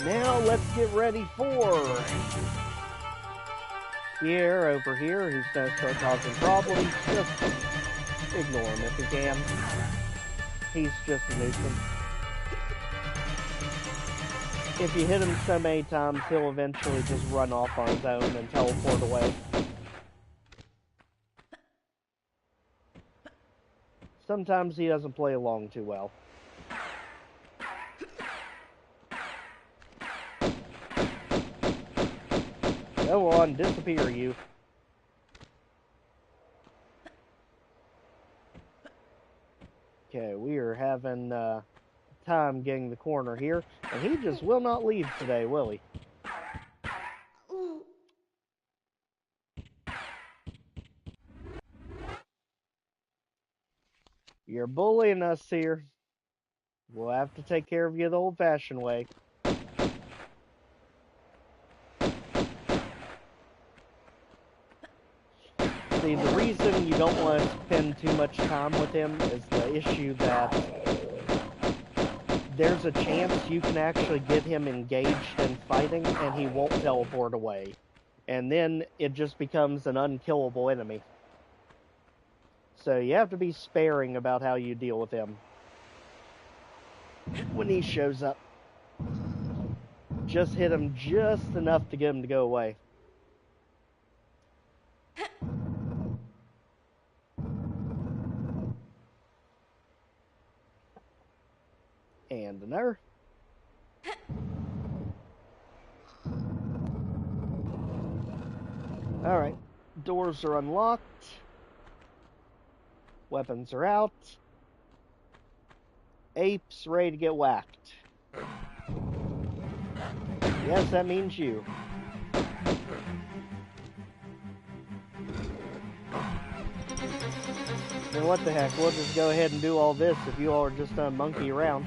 Now let's get ready for Pierre over here, who's going to start causing problems. Just ignore him if you can. He's just a nuisance. If you hit him so many times, he'll eventually just run off on his own and teleport away. Sometimes he doesn't play along too well. Go on, disappear, you. Okay, we are having time getting the corner here, and he just will not leave today, will he? You're bullying us here. We'll have to take care of you the old-fashioned way. See, the reason you don't want to spend too much time with him is the issue that there's a chance you can actually get him engaged in fighting and he won't teleport away. And then it just becomes an unkillable enemy. So you have to be sparing about how you deal with him when he shows up. Just hit him just enough to get him to go away. And another. Alright, doors are unlocked. Weapons are out. Apes ready to get whacked. Yes, that means you. Then what the heck, we'll just go ahead and do all this if you all are just gonna monkey around.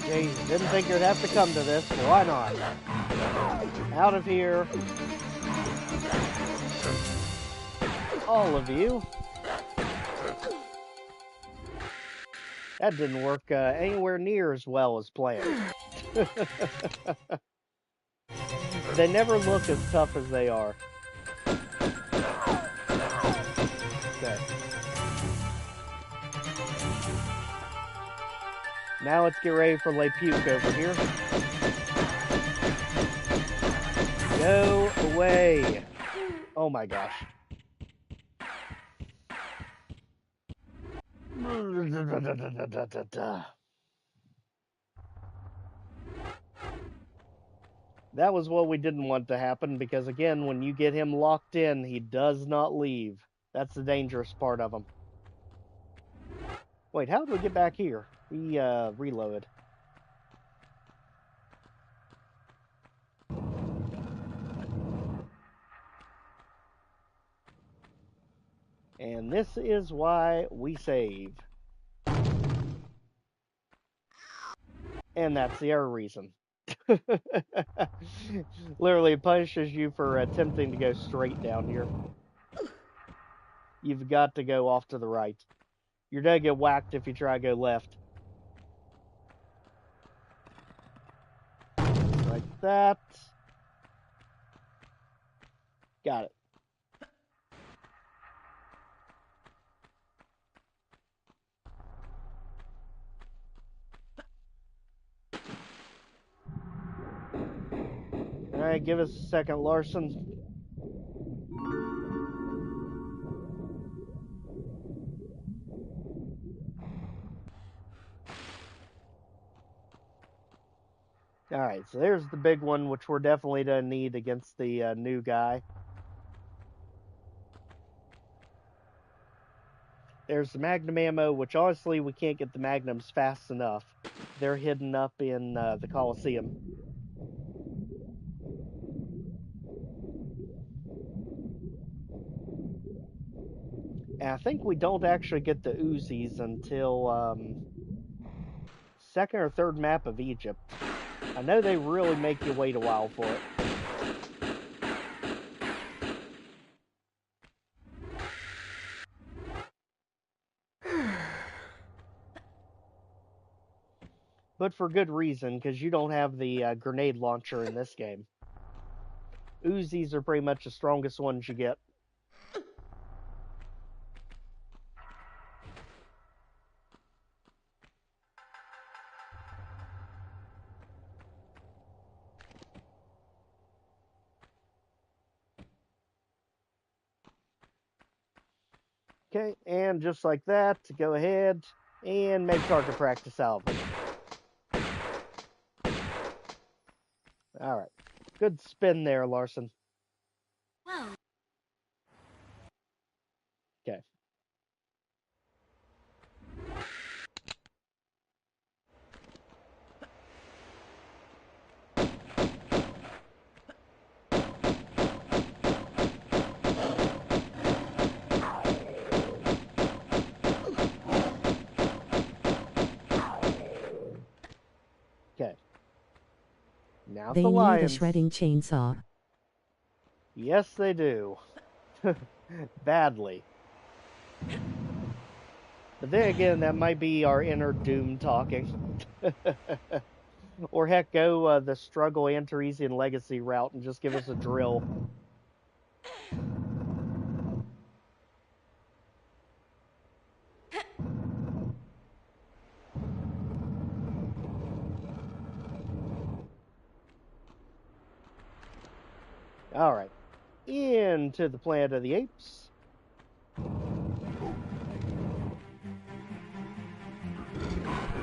Jeez, didn't think you'd have to come to this, but why not? Out of here. All of you. That didn't work anywhere near as well as planned. They never look as tough as they are. Okay. Now let's get ready for Le Puke over here. Go away. Oh my gosh. That was what we didn't want to happen, because again, when you get him locked in, he does not leave. That's the dangerous part of him. Wait, how did we get back here? We reloaded. And this is why we save. And that's the other reason. Literally punishes you for attempting to go straight down here. You've got to go off to the right. You're gonna get whacked if you try to go left. Like that. Got it. Alright, give us a second, Larson. Alright, so there's the big one, which we're definitely going to need against the new guy. There's the Magnum ammo, which honestly we can't get the Magnums fast enough. They're hidden up in the Colosseum. And I think we don't actually get the Uzis until second or third map of Egypt. I know they really make you wait a while for it. But for good reason, because you don't have the grenade launcher in this game. Uzis are pretty much the strongest ones you get. Okay, and just like that, go ahead and make target practice salvage. Alright. Good spin there, Larson. Wow. Okay. Okay. Now They the need lions. a shredding chainsaw. Yes, they do. Badly. But then again, that might be our inner Doom talking. Or heck, go the struggle, Antaresian legacy route and just give us a drill. Alright. Into the Planet of the Apes.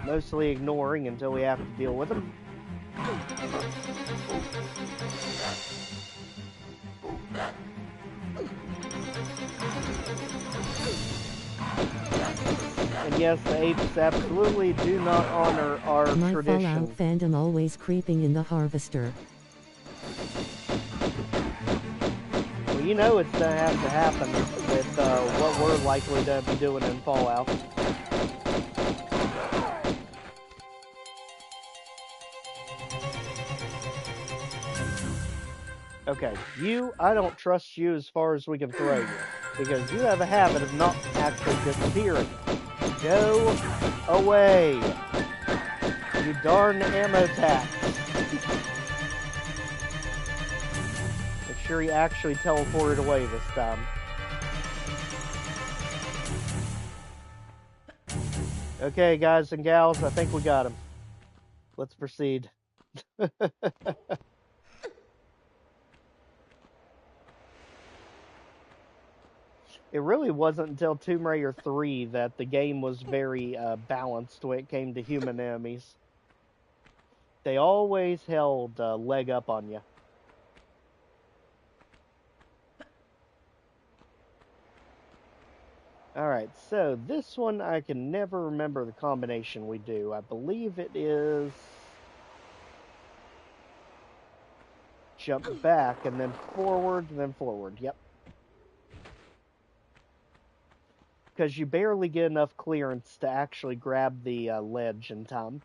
Mostly ignoring until we have to deal with them. And yes, the apes absolutely do not honor our My tradition. Fallout fandom always creeping in the harvester. Well, you know it's going to have to happen with what we're likely to be doing in Fallout. Okay, I don't trust you as far as we can throw you, because you have a habit of not actually disappearing. Go away, you darn ammo tax. Make sure you actually teleported away this time. Okay, guys and gals, I think we got him. Let's proceed. It really wasn't until Tomb Raider 3 that the game was very balanced when it came to human enemies. They always held a leg up on you. Alright, so this one I can never remember the combination we do. I believe it is jump back and then forward and then forward. Yep. Because you barely get enough clearance to actually grab the ledge in time.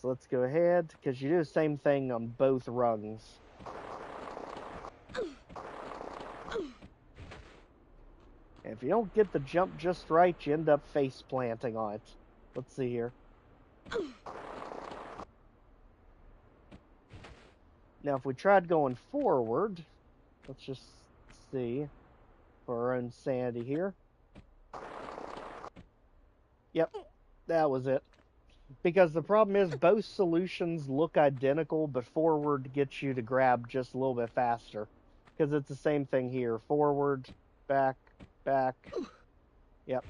So let's go ahead, because you do the same thing on both rungs. And if you don't get the jump just right, you end up face planting on it. Let's see here. Now, if we tried going forward, let's just see for our own sanity here. Yep, that was it. Because the problem is both solutions look identical, but forward gets you to grab just a little bit faster. Because it's the same thing here. Forward, back, back. Yep.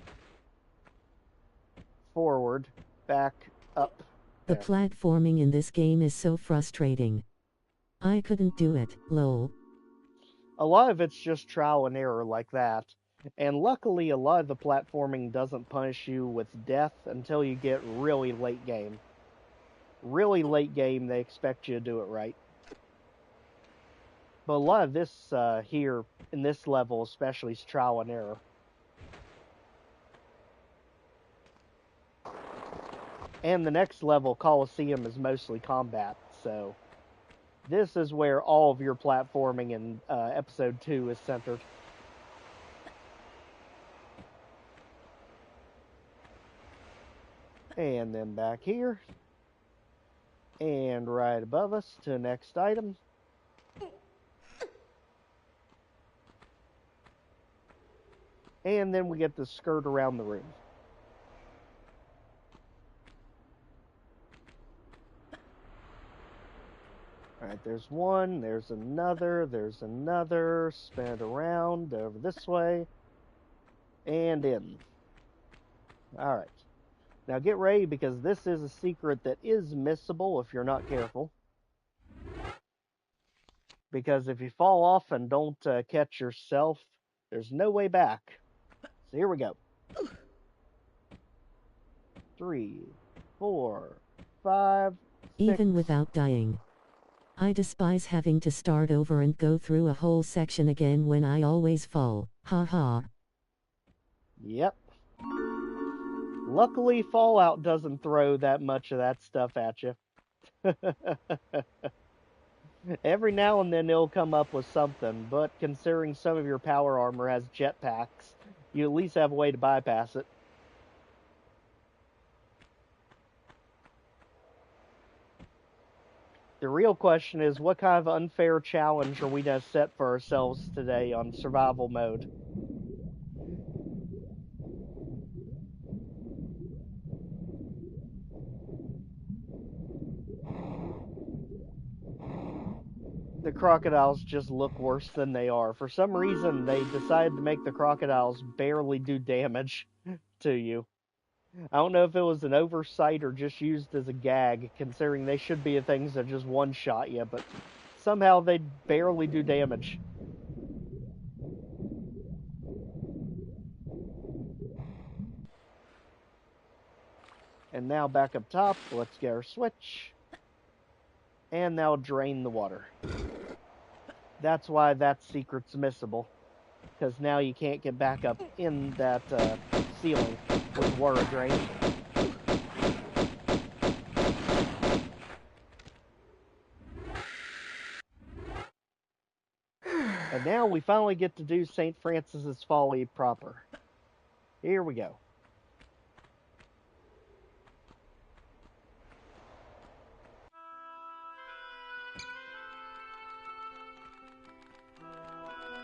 Forward, back, up. The There. platforming in this game is so frustrating. I couldn't do it, lol. A lot of it's just trial and error like that. And luckily, a lot of the platforming doesn't punish you with death until you get really late game. Really late game, they expect you to do it right. But a lot of this here, in this level especially, is trial and error. And the next level, Colosseum, is mostly combat, so this is where all of your platforming in Episode 2 is centered. And then back here. And right above us to the next item. And then we get to skirt around the room. Alright, there's one, there's another, spin it around, over this way, and in. Alright. Now get ready, because this is a secret that is missable if you're not careful. Because if you fall off and don't catch yourself, there's no way back. So here we go. 3, 4, 5, 6. Even without dying. I despise having to start over and go through a whole section again when I always fall. Haha. Yep. Luckily, Fallout doesn't throw that much of that stuff at you. Every now and then it'll come up with something, but considering some of your power armor has jetpacks, you at least have a way to bypass it. The real question is, what kind of unfair challenge are we going to set for ourselves today on survival mode? The crocodiles just look worse than they are. For some reason, they decided to make the crocodiles barely do damage to you. I don't know if it was an oversight or just used as a gag, considering they should be the things that just one-shot you, but somehow they barely do damage. And now back up top, let's get our switch. And now drain the water. That's why that secret's missable, because now you can't get back up in that ceiling with water drain. And now we finally get to do St. Francis's Folly proper. Here we go.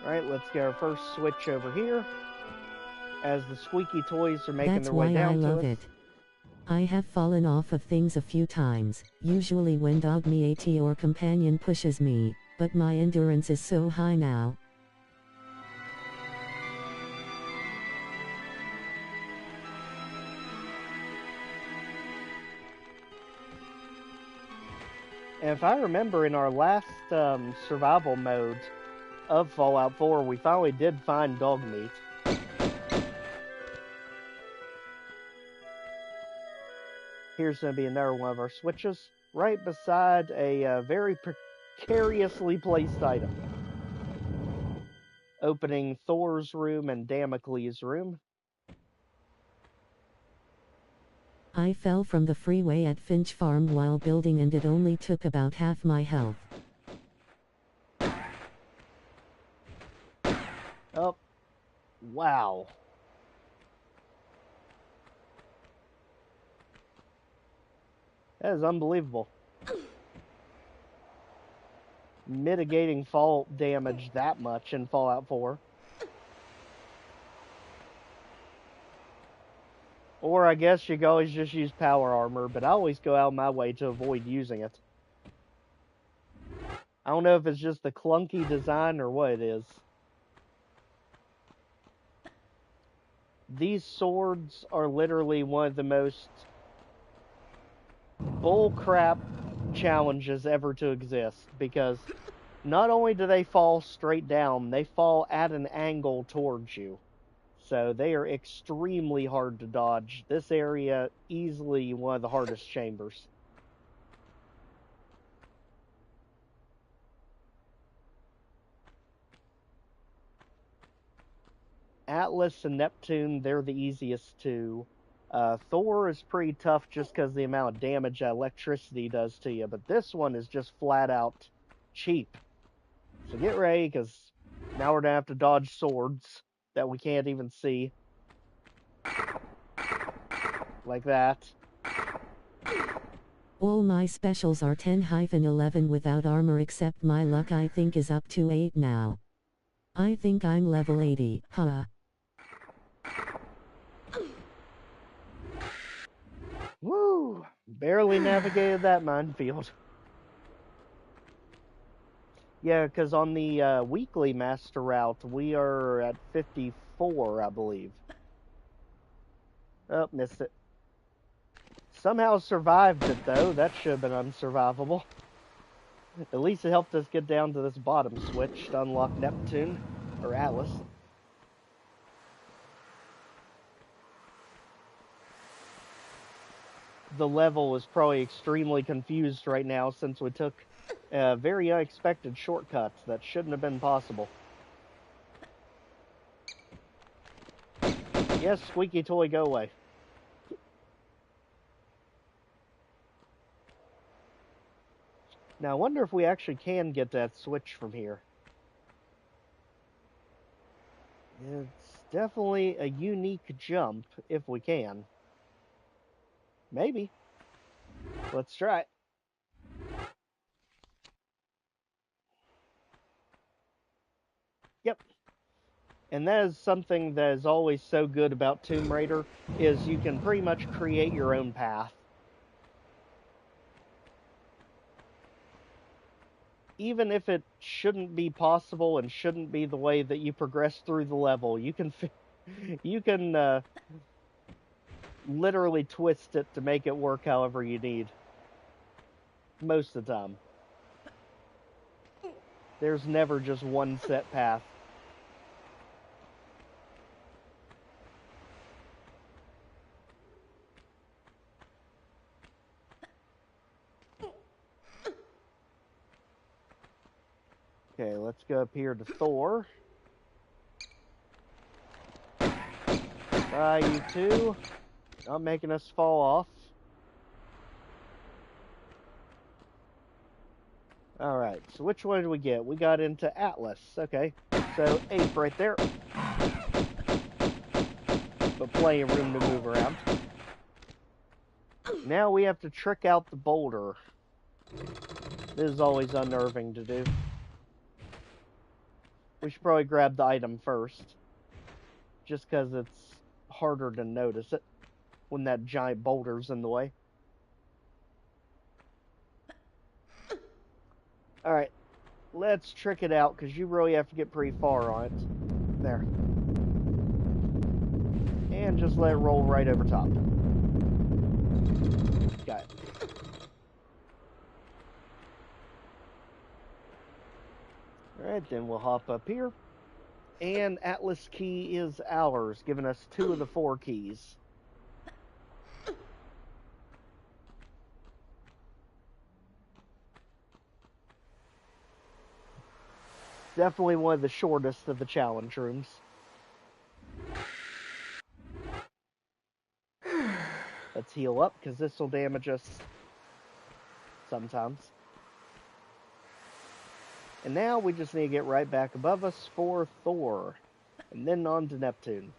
Alright, let's get our first switch over here, as the squeaky toys are making their way down to us. That's why I love it. I have fallen off of things a few times, usually when dog meat or companion pushes me, but my endurance is so high now. And if I remember, in our last survival mode of Fallout 4, we finally did find dog meat. Here's going to be another one of our switches, right beside a very precariously placed item. Opening Thor's room and Damocles' room. I fell from the freeway at Finch Farm while building, and it only took about half my health. Oh, wow. That is unbelievable. Mitigating fall damage that much in Fallout 4. Or I guess you could always just use power armor, but I always go out of my way to avoid using it. I don't know if it's just the clunky design or what it is. These swords are literally one of the most bullcrap challenges ever to exist, because not only do they fall straight down, they fall at an angle towards you. So they are extremely hard to dodge. This area, easily one of the hardest chambers. Atlas and Neptune, they're the easiest two. Thor is pretty tough just because the amount of damage that electricity does to you, but this one is just flat out cheap. So get ready, because now we're going to have to dodge swords that we can't even see. Like that. All my specials are 10-11 without armor, except my luck I think is up to 8 now. I think I'm level 80, huh? Woo! Barely navigated that minefield. Yeah, because on the weekly master route, we are at 54, I believe. Oh, missed it. Somehow survived it, though. That should have been unsurvivable. At least it helped us get down to this bottom switch to unlock Neptune, or Atlas. The level is probably extremely confused right now since we took very unexpected shortcuts that shouldn't have been possible. Yes, squeaky toy, go away. Now, I wonder if we actually can get that switch from here. It's definitely a unique jump, if we can. Maybe. Let's try it. Yep. And that is something that is always so good about Tomb Raider, is you can pretty much create your own path. Even if it shouldn't be possible and shouldn't be the way that you progress through the level, you can literally twist it to make it work however you need. Most of the time. There's never just one set path. Okay, let's go up here to Thor. Bye, you two. Not making us fall off. Alright, so which one did we get? We got into Atlas. Okay, so 8 right there. But plenty of room to move around. Now we have to trick out the boulder. This is always unnerving to do. We should probably grab the item first. Just because it's harder to notice it when that giant boulder's in the way. Alright, let's trick it out, because you really have to get pretty far on it. There. And just let it roll right over top. Got it. Alright, then we'll hop up here. And Atlas key is ours, giving us 2 of the 4 keys. Definitely one of the shortest of the challenge rooms. Let's heal up, because this will damage us sometimes. And now we just need to get right back above us for Thor. And then on to Neptune.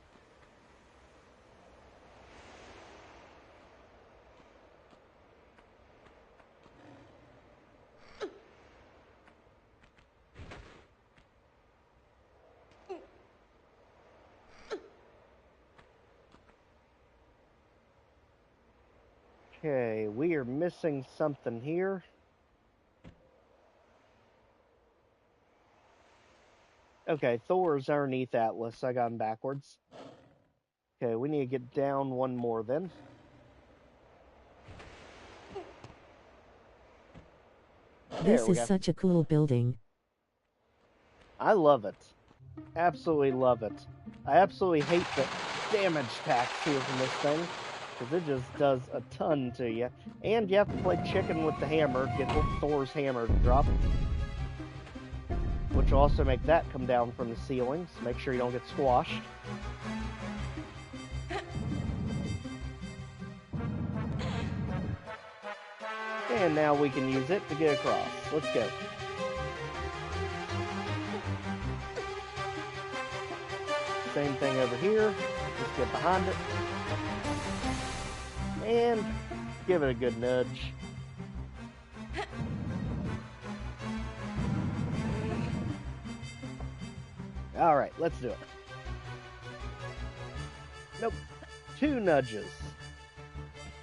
Okay, we are missing something here. Okay, Thor's underneath Atlas. I got him backwards. Okay, we need to get down one more then. This is such a cool building. I love it. Absolutely love it. I absolutely hate the damage tax here from this thing, because it just does a ton to you. And you have to play chicken with the hammer, get Thor's hammer to drop, which will also make that come down from the ceilings. Make sure you don't get squashed. And now we can use it to get across. Let's go. Same thing over here. Just get behind it. And give it a good nudge. Alright, let's do it. Nope. 2 nudges.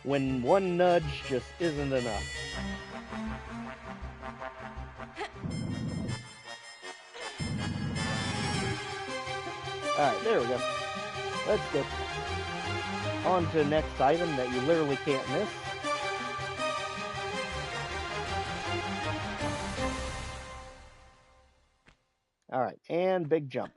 When 1 nudge just isn't enough. Alright, there we go. Let's go. On to the next item that you literally can't miss. Alright, and big jump.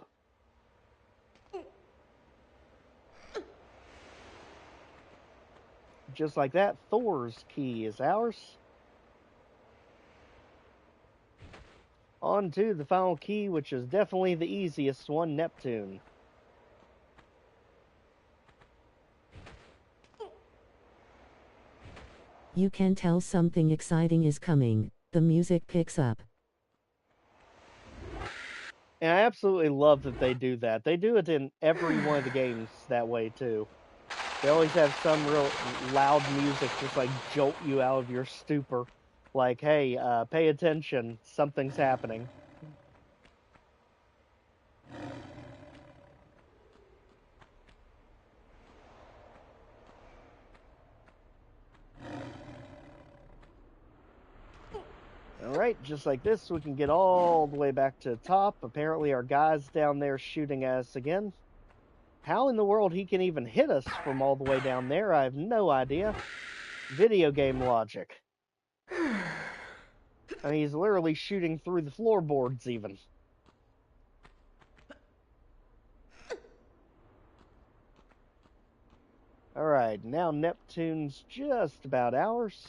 Just like that, Thor's key is ours. On to the final key, which is definitely the easiest one, Neptune. You can tell something exciting is coming. The music picks up. And I absolutely love that they do that. They do it in every one of the games that way, too. They always have some real loud music just like jolt you out of your stupor. Like, hey, pay attention, something's happening. Alright, just like this, we can get all the way back to the top. Apparently our guy's down there shooting at us again. How in the world he can even hit us from all the way down there, I have no idea. Video game logic. I mean, he's literally shooting through the floorboards even. Alright, now Neptune's just about ours.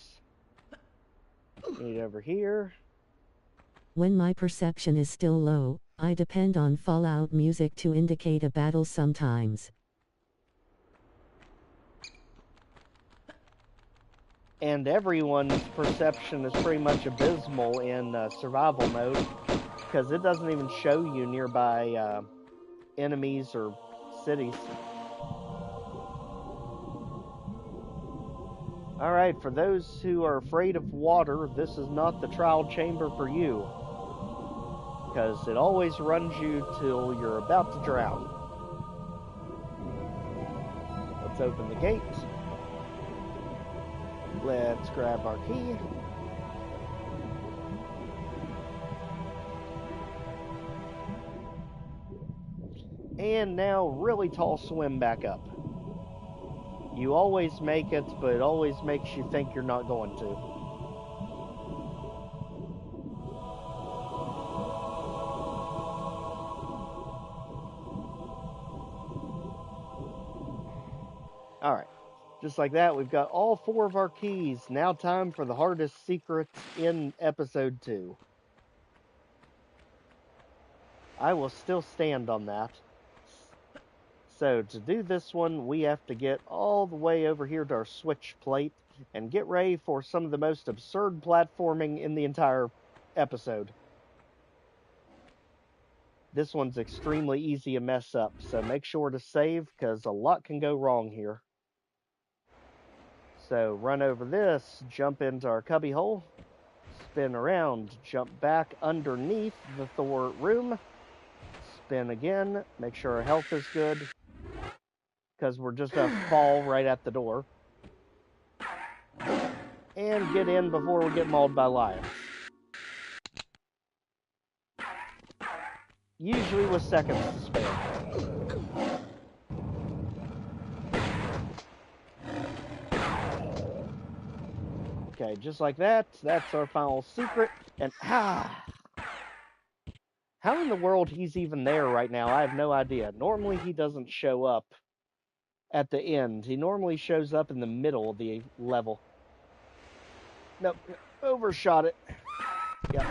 Meet over here. When my perception is still low, I depend on Fallout music to indicate a battle sometimes. And everyone's perception is pretty much abysmal in survival mode, because it doesn't even show you nearby enemies or cities. Alright, for those who are afraid of water, this is not the trial chamber for you, because it always runs you till you're about to drown. Let's open the gate. Let's grab our key. And now, really tall swim back up. You always make it, but it always makes you think you're not going to. Alright, just like that, we've got all 4 of our keys. Now time for the hardest secrets in episode 2. I will still stand on that. So to do this one, we have to get all the way over here to our switch plate and get ready for some of the most absurd platforming in the entire episode. This one's extremely easy to mess up, so make sure to save, because a lot can go wrong here. So run over this, jump into our cubby hole, spin around, jump back underneath the Thor room, spin again, make sure our health is good, because we're just gonna fall right at the door. And get in before we get mauled by lions. Usually with seconds to spare. Okay, just like that. That's our final secret. And How in the world he's even there right now, I have no idea. Normally he doesn't show up at the end. He normally shows up in the middle of the level. Nope, overshot it. Yep.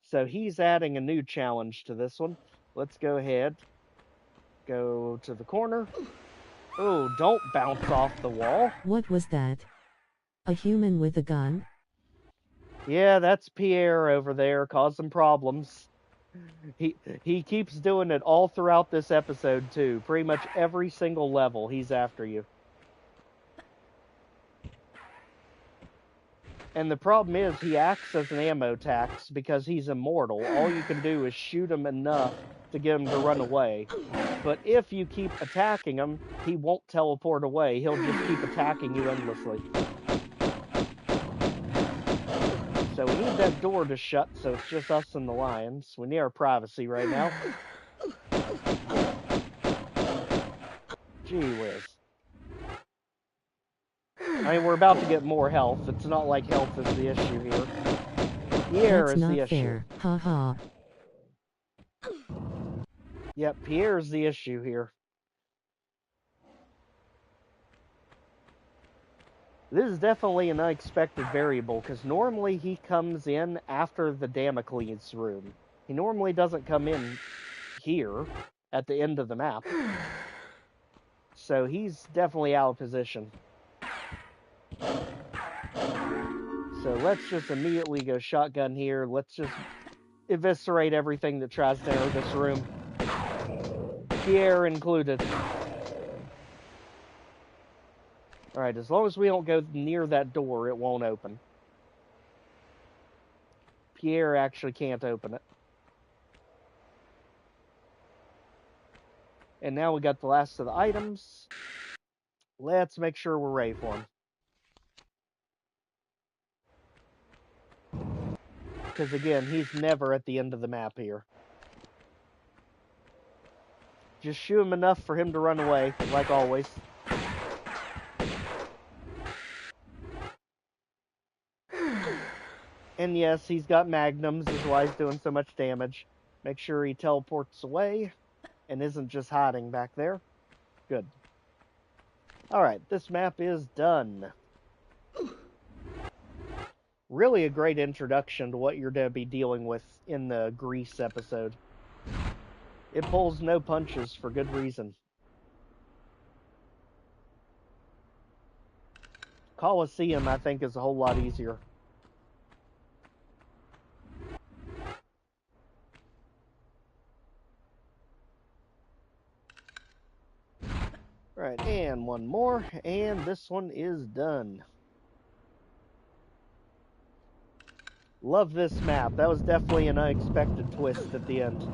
So he's adding a new challenge to this one. Let's go ahead. Go to the corner. Oh, don't bounce off the wall. What was that? A human with a gun? Yeah, that's Pierre over there causing problems. He keeps doing it all throughout this episode too. Pretty much every single level he's after you. And the problem is he acts as an ammo tax because he's immortal. All you can do is shoot him enough to get him to run away. But if you keep attacking him, he won't teleport away. He'll just keep attacking you endlessly. So we need that door to shut so it's just us and the lions. We need our privacy right now. Gee whiz. I mean, we're about to get more health. It's not like health is the issue here. Pierre is the issue. Fair. Ha ha. Yep, Pierre's the issue here. This is definitely an unexpected variable, because normally he comes in after the Damocles room. He normally doesn't come in here, at the end of the map. So he's definitely out of position. So let's just immediately go shotgun here. Let's just eviscerate everything that tries to enter this room. Pierre included. Alright, as long as we don't go near that door, it won't open. Pierre actually can't open it. And now we got the last of the items. Let's make sure we're ready for him. Because again, he's never at the end of the map here. Just shoot him enough for him to run away, like always. And yes, he's got magnums, is why he's doing so much damage. Make sure he teleports away and isn't just hiding back there. Good. Alright, this map is done. Really a great introduction to what you're going to be dealing with in the Greece episode. It pulls no punches for good reason. Colosseum, I think, is a whole lot easier. Right, and one more, and this one is done. Love this map. That was definitely an unexpected twist at the end.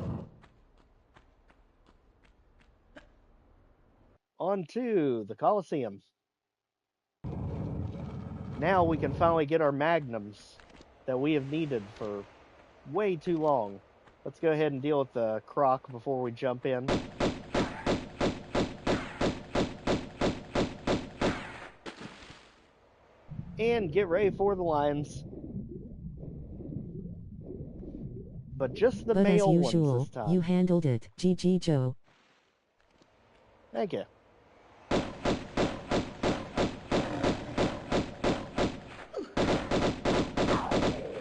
On to the Colosseum. Now we can finally get our magnums that we have needed for way too long. Let's go ahead and deal with the croc before we jump in. And get ready for the lions. But just the male as usual, ones this time. You handled it, GG Joe. Thank you.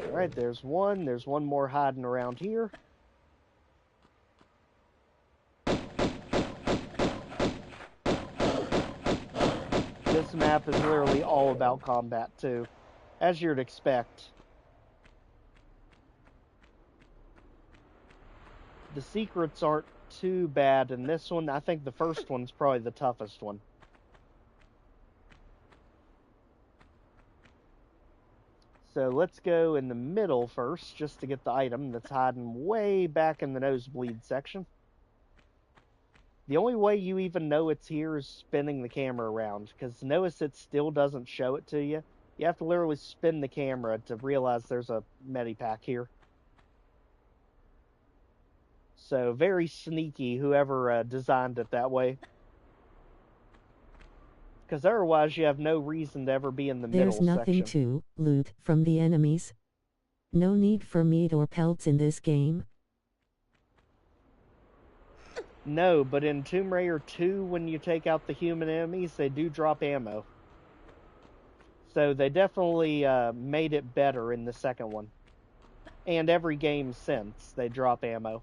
Alright, there's one. There's one more hiding around here. This map is literally all about combat, too. As you'd expect. The secrets aren't too bad in this one. I think the first one's probably the toughest one. So let's go in the middle first, just to get the item that's hiding way back in the nosebleed section. The only way you even know it's here is spinning the camera around, because notice it still doesn't show it to you. You have to literally spin the camera to realize there's a medipack here. So very sneaky, whoever designed it that way. Because otherwise you have no reason to ever be in the middle section. There's nothing to loot from the enemies. No need for meat or pelts in this game? No, but in Tomb Raider 2, when you take out the human enemies, they do drop ammo. So they definitely made it better in the second one. And every game since, they drop ammo.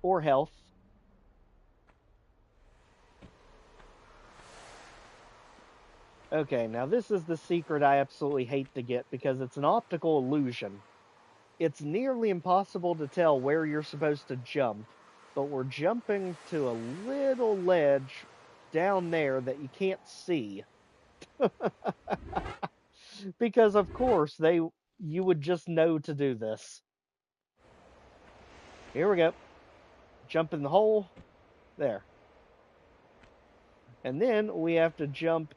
Or health. Okay, now this is the secret I absolutely hate to get because it's an optical illusion. It's nearly impossible to tell where you're supposed to jump, but we're jumping to a little ledge down there that you can't see. Because of course you would just know to do this. Here we go. Jump in the hole. There. And then we have to jump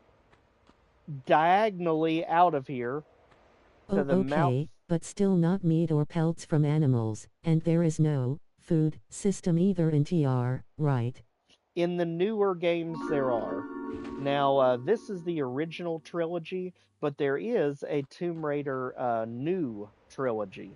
diagonally out of here to the mouth. Okay, but still not meat or pelts from animals, and there is no food system either in TR, right? In the newer games, there are. Now, this is the original trilogy, but there is a Tomb Raider new trilogy.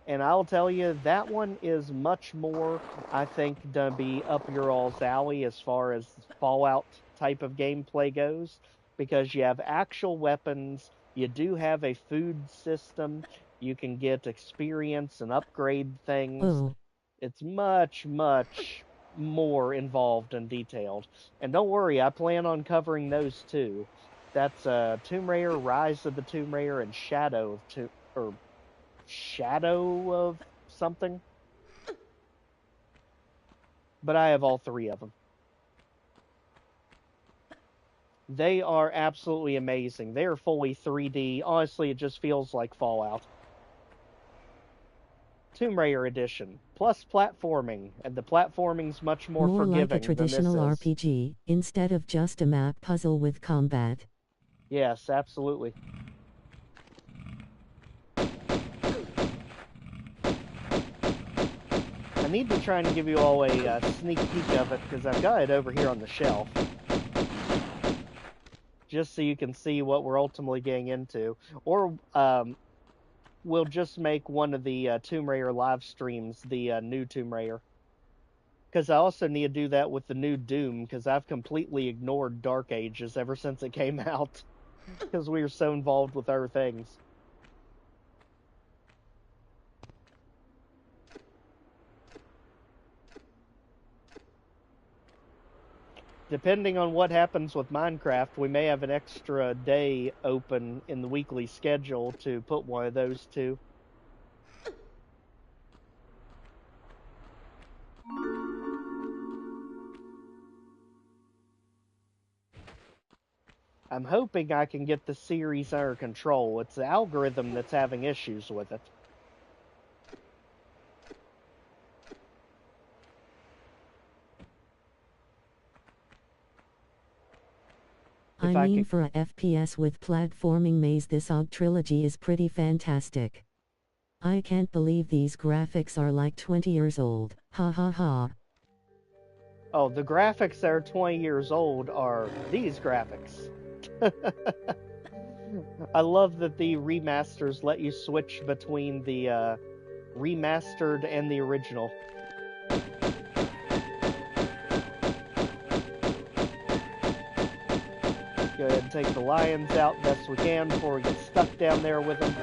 And I'll tell you, that one is much more, I think, to be up your all's alley as far as Fallout type of gameplay goes, because you have actual weapons, you do have a food system, you can get experience and upgrade things. Oh. It's much, much more involved and detailed. And don't worry, I plan on covering those too. That's Tomb Raider, Rise of the Tomb Raider, and Shadow of something. But I have all three of them. They are absolutely amazing. They are fully 3D. Honestly, it just feels like Fallout. Tomb Raider Edition, plus platforming, and the platforming's much more forgiving like a traditional than this RPG, instead of just a map puzzle with combat. Yes, absolutely. I need to try and give you all a sneak peek of it, because I've got it over here on the shelf. Just so you can see what we're ultimately getting into. Or, we'll just make one of the Tomb Raider live streams the new Tomb Raider. Because I also need to do that with the new Doom, because I've completely ignored Dark Ages ever since it came out. Because we were so involved with other things. Depending on what happens with Minecraft, we may have an extra day open in the weekly schedule to put one of those to. I'm hoping I can get the series under control. It's the algorithm that's having issues with it. I mean, for a FPS with platforming maze, this OG trilogy is pretty fantastic. I can't believe these graphics are like 20 years old. Ha ha ha. Oh, the graphics that are 20 years old are these graphics. I love that the remasters let you switch between the remastered and the original. Go ahead and take the lions out best we can before we get stuck down there with them.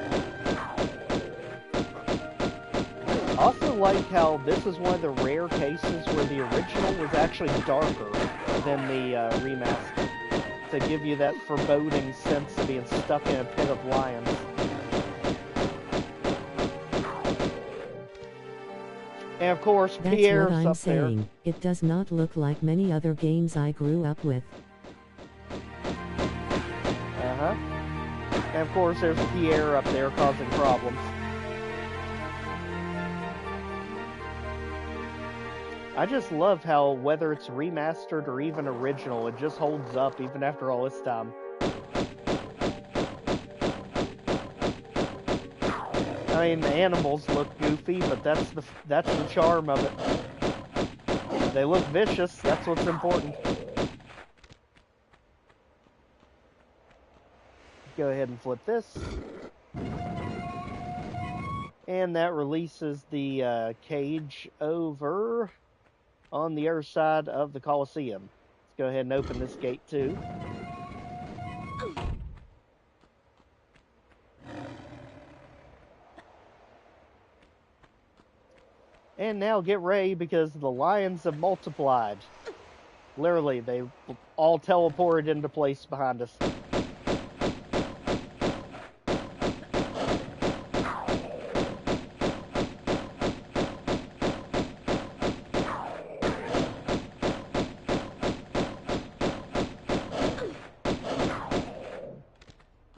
I also like how this is one of the rare cases where the original was actually darker than the remaster, to give you that foreboding sense of being stuck in a pit of lions. And of course, That's Pierre's what I'm up saying. there. It does not look like many other games I grew up with. And of course, there's Pierre up there causing problems. I just love how, whether it's remastered or even original, it just holds up even after all this time. I mean, the animals look goofy, but that's the charm of it. They look vicious, that's what's important. Go ahead and flip this. And that releases the cage over on the other side of the Colosseum. Let's go ahead and open this gate too. And now get ready because the lions have multiplied. Literally, they all teleported into place behind us.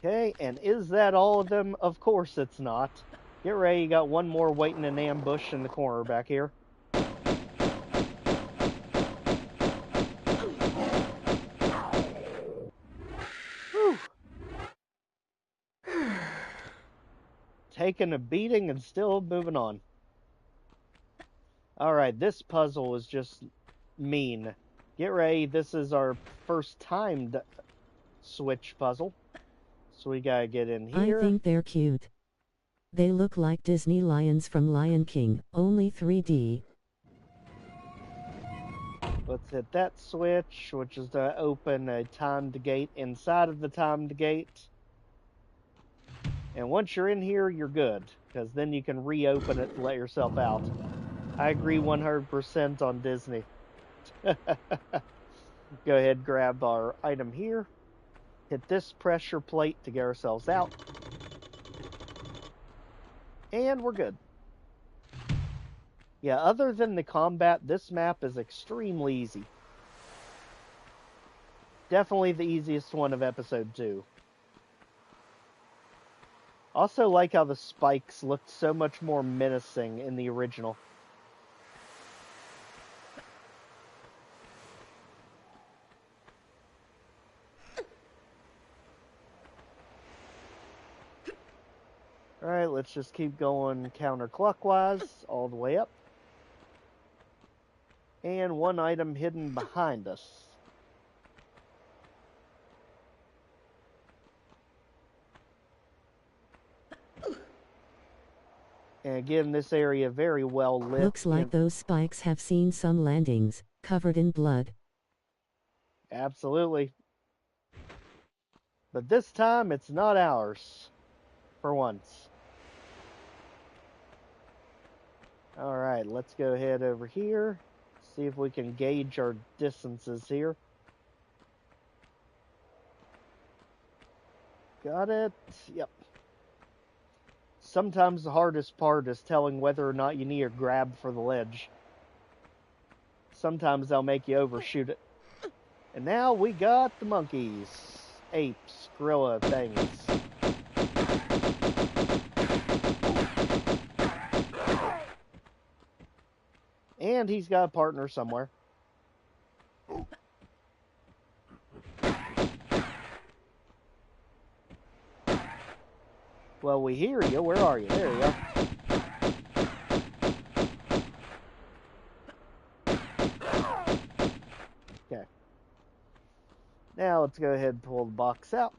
Okay, and is that all of them? Of course it's not. Get ready, you got one more waiting in ambush in the corner back here. Whew. Taking a beating and still moving on. Alright, this puzzle is just mean. Get ready, this is our first timed switch puzzle. So we gotta get in here. I think they're cute. They look like Disney lions from Lion King, only 3D. Let's hit that switch, which is to open a timed gate inside of the timed gate. And once you're in here, you're good, because then you can reopen it to let yourself out. I agree 100% on Disney. Go ahead, grab our item here. Hit this pressure plate to get ourselves out. And we're good. Yeah, other than the combat, this map is extremely easy. Definitely the easiest one of episode 2. Also like how the spikes looked so much more menacing in the original. Alright, let's just keep going counterclockwise all the way up. And one item hidden behind us. And again, this area very well lit. Looks like those spikes have seen some landings, covered in blood. Absolutely. But this time, it's not ours. For once. Alright, let's go ahead over here. See if we can gauge our distances here. Got it? Yep. Sometimes the hardest part is telling whether or not you need a grab for the ledge. Sometimes they'll make you overshoot it. And now we got the monkeys, apes, gorilla things. And he's got a partner somewhere. Well, we hear you. Where are you? There you are. Okay. Now let's go ahead and pull the box out.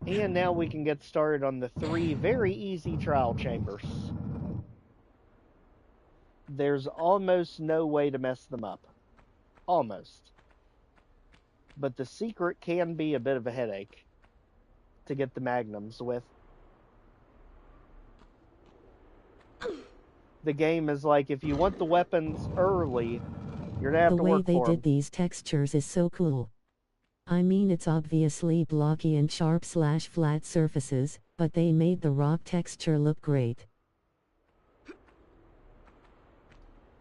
And now we can get started on the 3 very easy trial chambers. There's almost no way to mess them up. Almost. But the secret can be a bit of a headache to get the magnums with. The game is like, if you want the weapons early, you're gonna have to work for them. The way they did these textures is so cool. I mean, it's obviously blocky and sharp/flat surfaces, but they made the rock texture look great.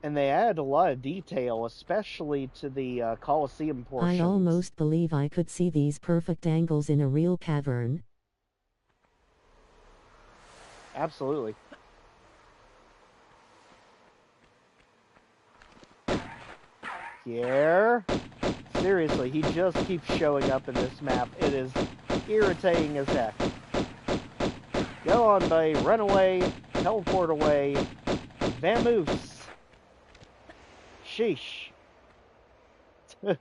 And they add a lot of detail, especially to the Colosseum portions. I almost believe I could see these perfect angles in a real cavern. Absolutely. Here. Seriously, he just keeps showing up in this map. It is irritating as heck. Go on, buddy. Run away. Teleport away. Vamoose. Sheesh. I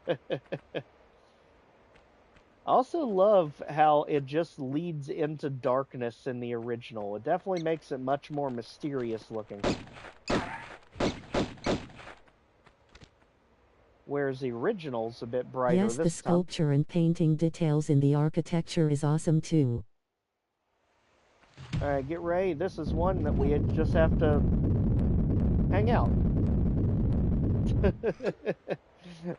also love how it just leads into darkness in the original. It definitely makes it much more mysterious looking. Whereas the original's a bit brighter Yes, the this time. sculpture and painting details in the architecture is awesome too. Alright, get ready. This is one that we just have to hang out.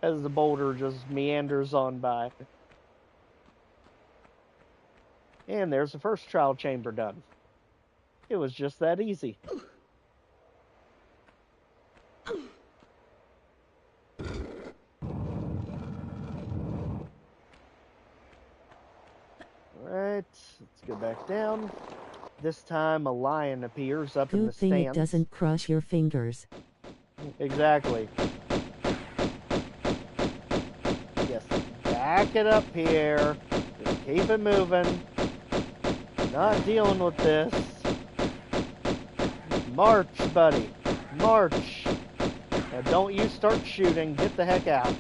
As the boulder just meanders on by. And there's the first trial chamber done. It was just that easy. Alright, let's go back down. This time a lion appears up in the Good thing it stands. doesn't crush your fingers. Exactly. Yes, back it up here. Just keep it moving. Not dealing with this. March, buddy. March. Now don't you start shooting. Get the heck out.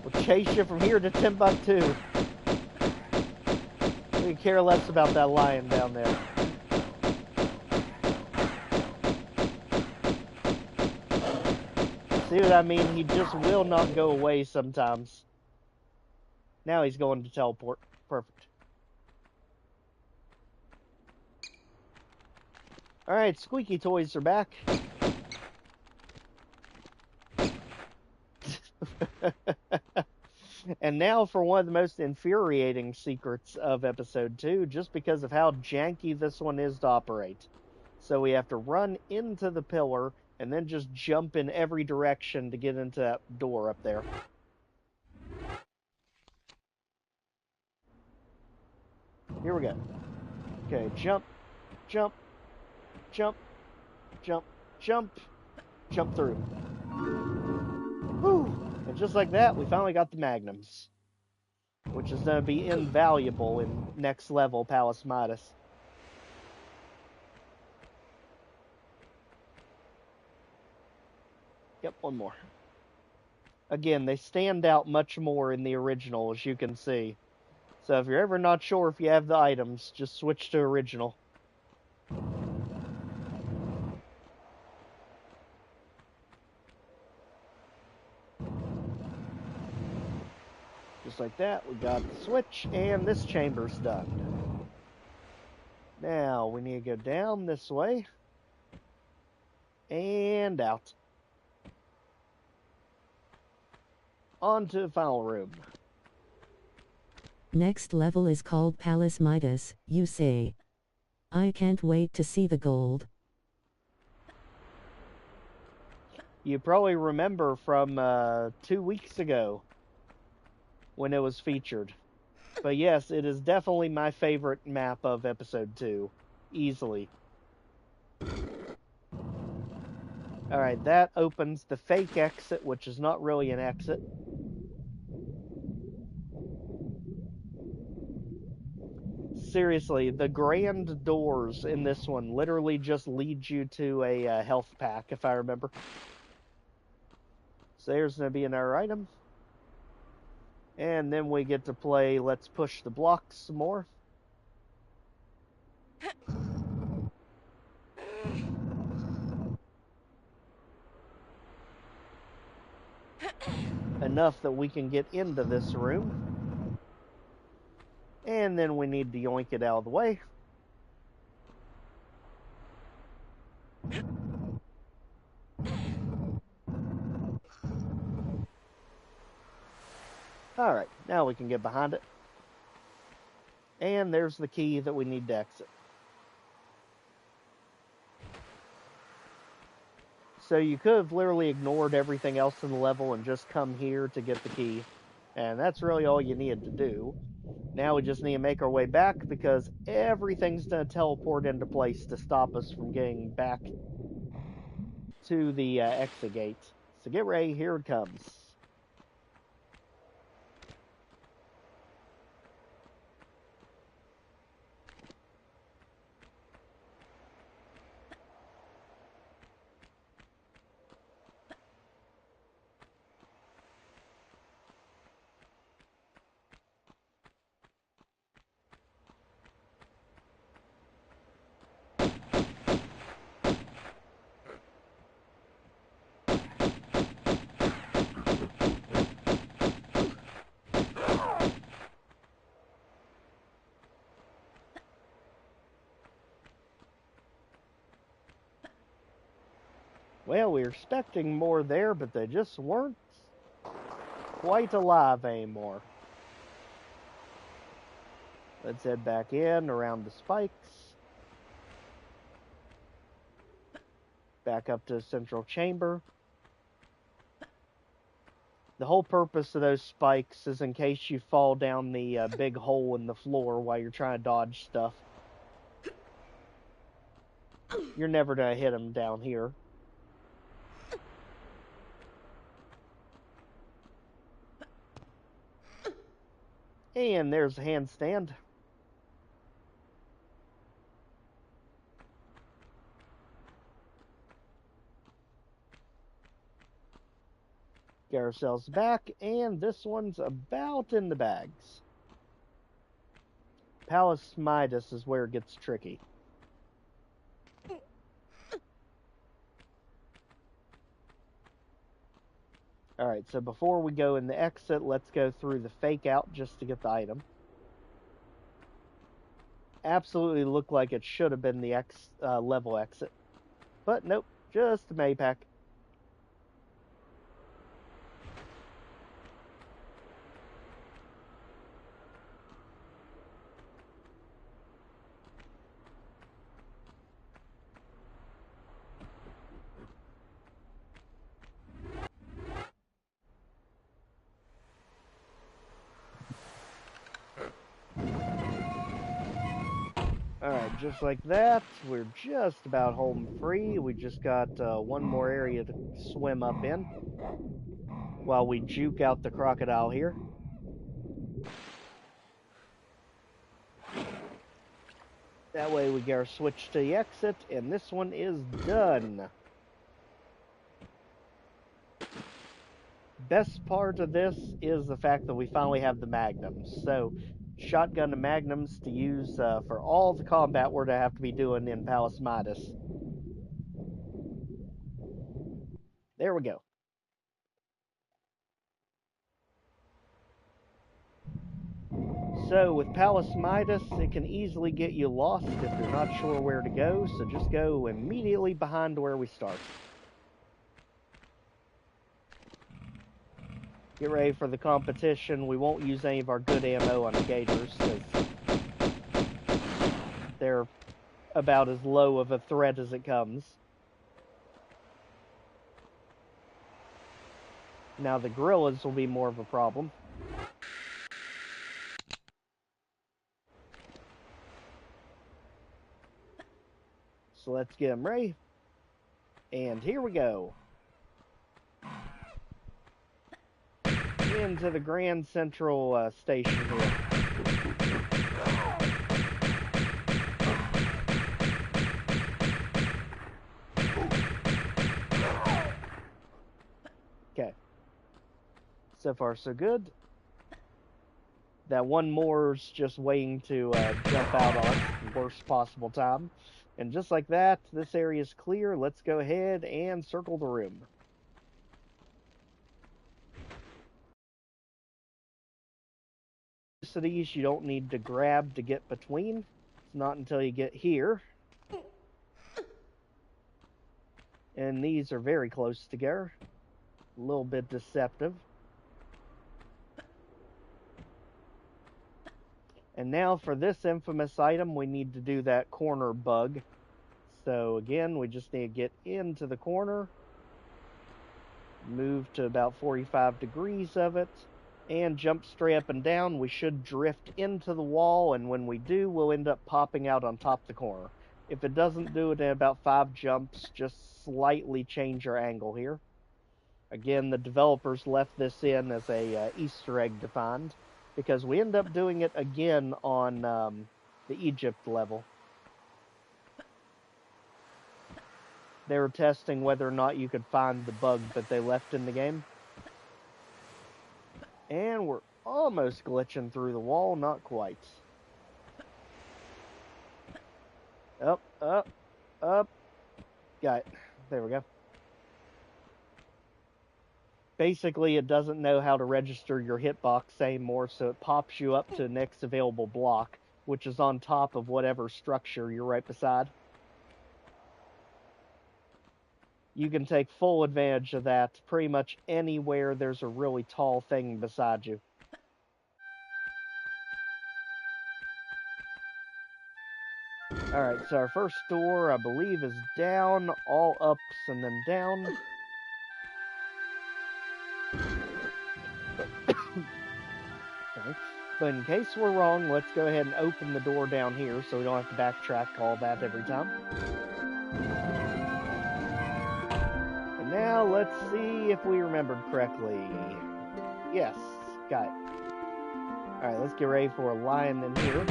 We'll chase you from here to Timbuktu. We could care less about that lion down there. See what I mean? He just will not go away sometimes. Now he's going to teleport. Perfect. Alright, squeaky toys are back. And now for one of the most infuriating secrets of episode 2, just because of how janky this one is to operate. So we have to run into the pillar and then just jump in every direction to get into that door up there. Here we go. Okay, jump, jump, jump, jump, jump, jump through. Whew. And just like that, we finally got the magnums, which is going to be invaluable in next level Palace Midas. Yep, one more. Again, they stand out much more in the original, as you can see. So if you're ever not sure if you have the items, just switch to original. Just like that, we got the switch, and this chamber's done. Now, we need to go down this way. And out. On to the final room. Next level is called Palace Midas, you say. I can't wait to see the gold. You probably remember from 2 weeks ago when it was featured. But yes, it is definitely my favorite map of episode 2. Easily. Alright, that opens the fake exit, which is not really an exit. Seriously, the grand doors in this one literally just lead you to a health pack, if I remember. So there's going to be another item. And then we get to play Let's Push the Blocks some more. Enough that we can get into this room. And then we need to yoink it out of the way. Alright, now we can get behind it. And there's the key that we need to exit. So you could have literally ignored everything else in the level and just come here to get the key. And that's really all you needed to do. Now we just need to make our way back because everything's going to teleport into place to stop us from getting back to the exit gate. So get ready, here it comes. Well, we were expecting more there, but they just weren't quite alive anymore. Let's head back in around the spikes. Back up to the central chamber. The whole purpose of those spikes is in case you fall down the big hole in the floor while you're trying to dodge stuff. You're never going to hit them down here. And there's a handstand. Get ourselves back, and this one's about in the bags. Palace Midas is where it gets tricky. Alright, so before we go in the exit, let's go through the fake out just to get the item. Absolutely looked like it should have been the level exit. But nope, just a Maypack. Alright, just like that, we're just about home free. We just got one more area to swim up in while we juke out the crocodile here. That way we get our switch to the exit, and this one is done. Best part of this is the fact that we finally have the magnums. So, shotgun and magnums to use for all the combat we're going to have to be doing in Palace Midas. There we go. So, with Palace Midas, it can easily get you lost if you're not sure where to go, so just go immediately behind where we start. Get ready for the competition. We won't use any of our good ammo on the gators, because they're about as low of a threat as it comes. Now the gorillas will be more of a problem. So let's get them ready. And here we go. Into the Grand Central Station here. Okay. So far, so good. That one more's just waiting to jump out on the worst possible time. And just like that, this area is clear. Let's go ahead and circle the room. Most of these you don't need to grab to get between. It's not until you get here. And these are very close together. A little bit deceptive. And now for this infamous item, we need to do that corner bug. So again, we just need to get into the corner, move to about 45 degrees of it, and jump straight up and down. We should drift into the wall, and when we do, we'll end up popping out on top of the corner. If it doesn't do it in about 5 jumps, just slightly change your angle here. Again, the developers left this in as a Easter egg to find, because we end up doing it again on the Egypt level. They were testing whether or not you could find the bug that they left in the game. And we're almost glitching through the wall, not quite. Up, up, up. Got it. There we go. Basically, it doesn't know how to register your hitbox anymore, so it pops you up to the next available block, which is on top of whatever structure you're right beside. you can take full advantage of that pretty much anywhere there's a really tall thing beside you. Alright, so our first door, I believe, is down, all ups and then down. Okay. But in case we're wrong, let's go ahead and open the door down here so we don't have to backtrack all that every time. And now let's see if we remembered correctly. Yes, got it. Alright, let's get ready for a lion in here.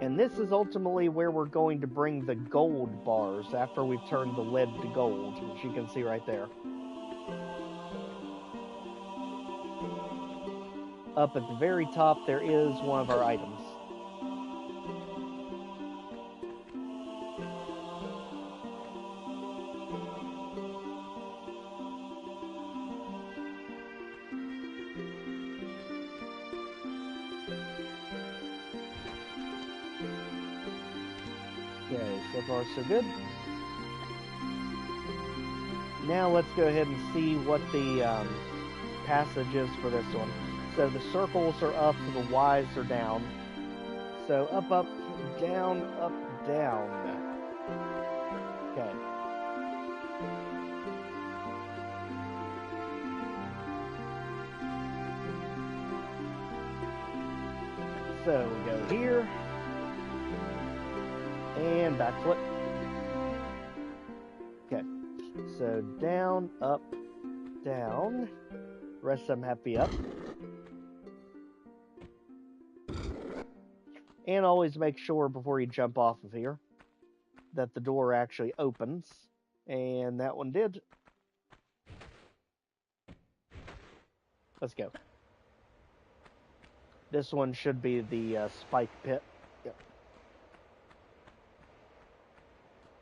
And this is ultimately where we're going to bring the gold bars after we've turned the lead to gold, as you can see right there. Up at the very top, there is one of our items. Okay, so far so good. Now let's go ahead and see what the passage is for this one. So the circles are up, the Y's are down. So up, up, down, down. Okay. So we go here. And backflip. Okay. So down, up, down. Rest of them have to be up. And always make sure before you jump off of here that the door actually opens. And that one did. Let's go. This one should be the spike pit. Yep.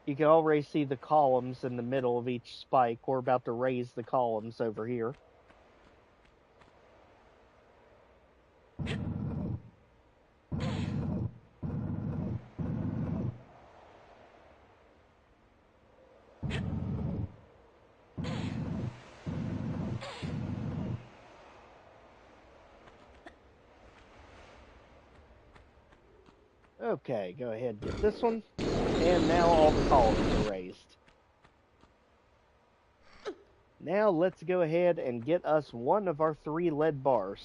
You can already see the columns in the middle of each spike. We're about to raise the columns over here. Okay, go ahead and get this one. And now all the columns are raised. Now let's go ahead and get us one of our 3 lead bars.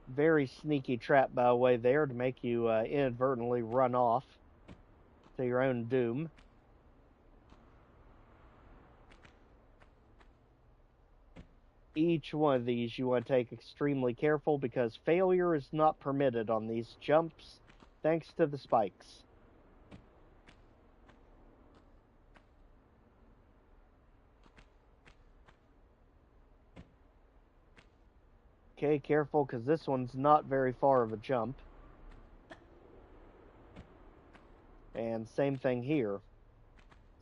Very sneaky trap, by the way, there to make you inadvertently run off to your own doom. Each one of these you want to take extremely careful because failure is not permitted on these jumps thanks to the spikes. Okay, careful because this one's not very far of a jump. And same thing here.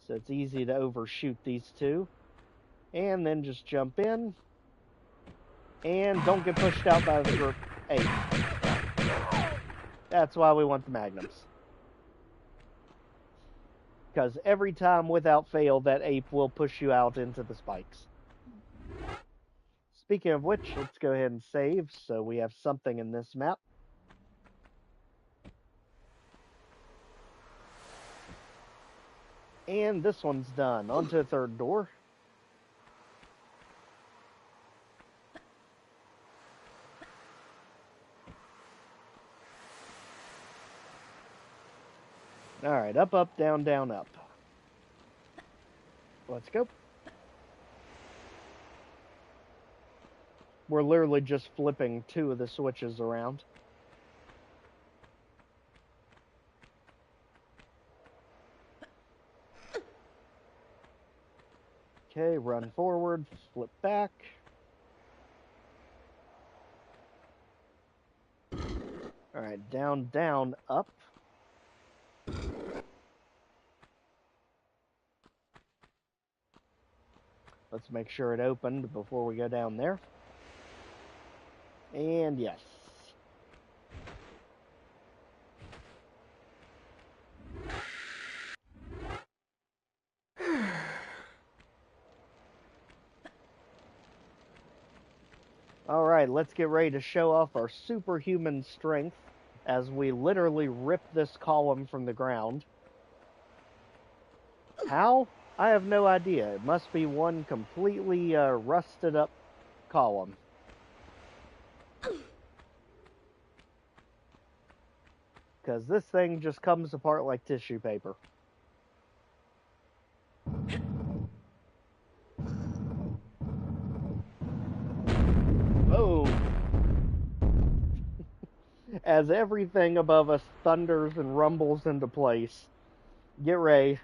So it's easy to overshoot these two. And then just jump in. And don't get pushed out by the group 8. That's why we want the magnums. Because every time without fail, that ape will push you out into the spikes. Speaking of which, let's go ahead and save so we have something in this map. And this one's done. On to the 3rd door. Alright, up, up, down, down, up. Let's go. We're literally just flipping 2 of the switches around. Okay, run forward, flip back. Alright, down, down, up. Let's make sure it opened before we go down there. And yes. Alright, let's get ready to show off our superhuman strength as we literally rip this column from the ground. How? I have no idea. It must be one completely rusted up column. Because this thing just comes apart like tissue paper. Oh! As everything above us thunders and rumbles into place. Get ready.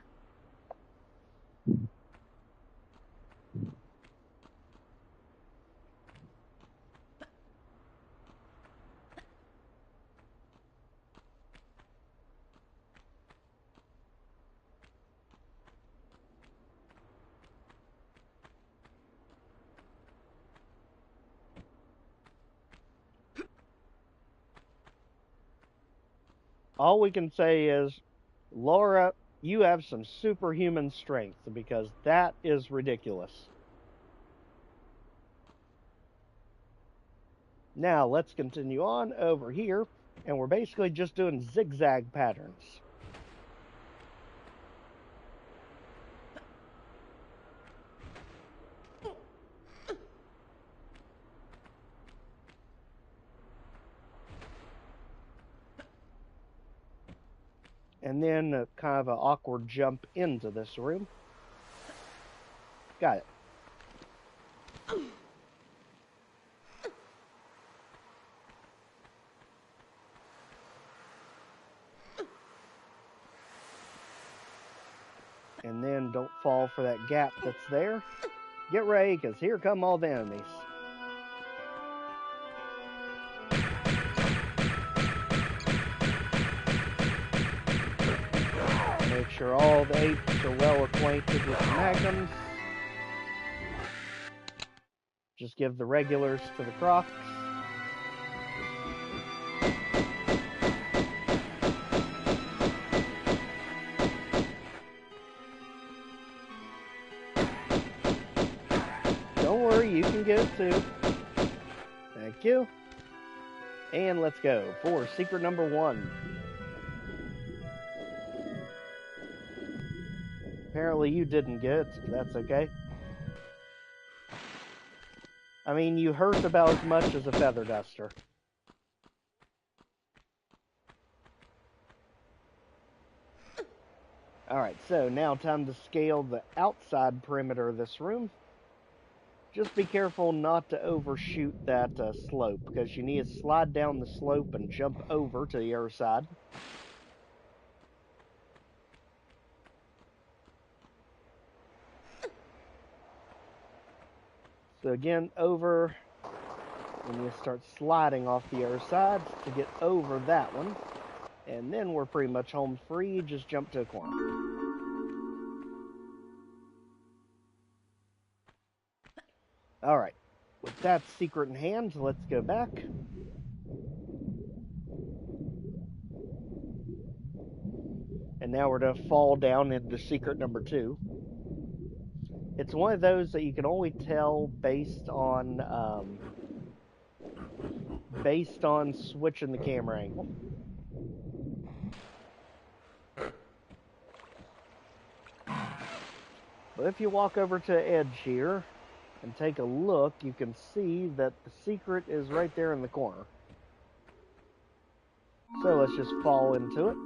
All we can say is, Lara, you have some superhuman strength, because that is ridiculous. Now, let's continue on over here, and we're basically just doing zigzag patterns. And then kind of an awkward jump into this room. Got it. And then don't fall for that gap that's there. Get ready, because here come all the enemies. Make sure all the apes are well acquainted with the magnums. Just give the regulars to the Crofts. Don't worry, you can get it too. Thank you. And let's go for secret number 1. Apparently you didn't get it, but that's okay. I mean, you hurt about as much as a feather duster. Alright, so now time to scale the outside perimeter of this room. Just be careful not to overshoot that slope, because you need to slide down the slope and jump over to the other side. So again, over, and you start sliding off the other side to get over that one. And then we're pretty much home free, just jump to a corner. Alright, with that secret in hand, let's go back. And now we're going to fall down into secret number 2. It's one of those that you can only tell based on switching the camera angle. But if you walk over to the edge here and take a look, you can see that the secret is right there in the corner. So let's just fall into it.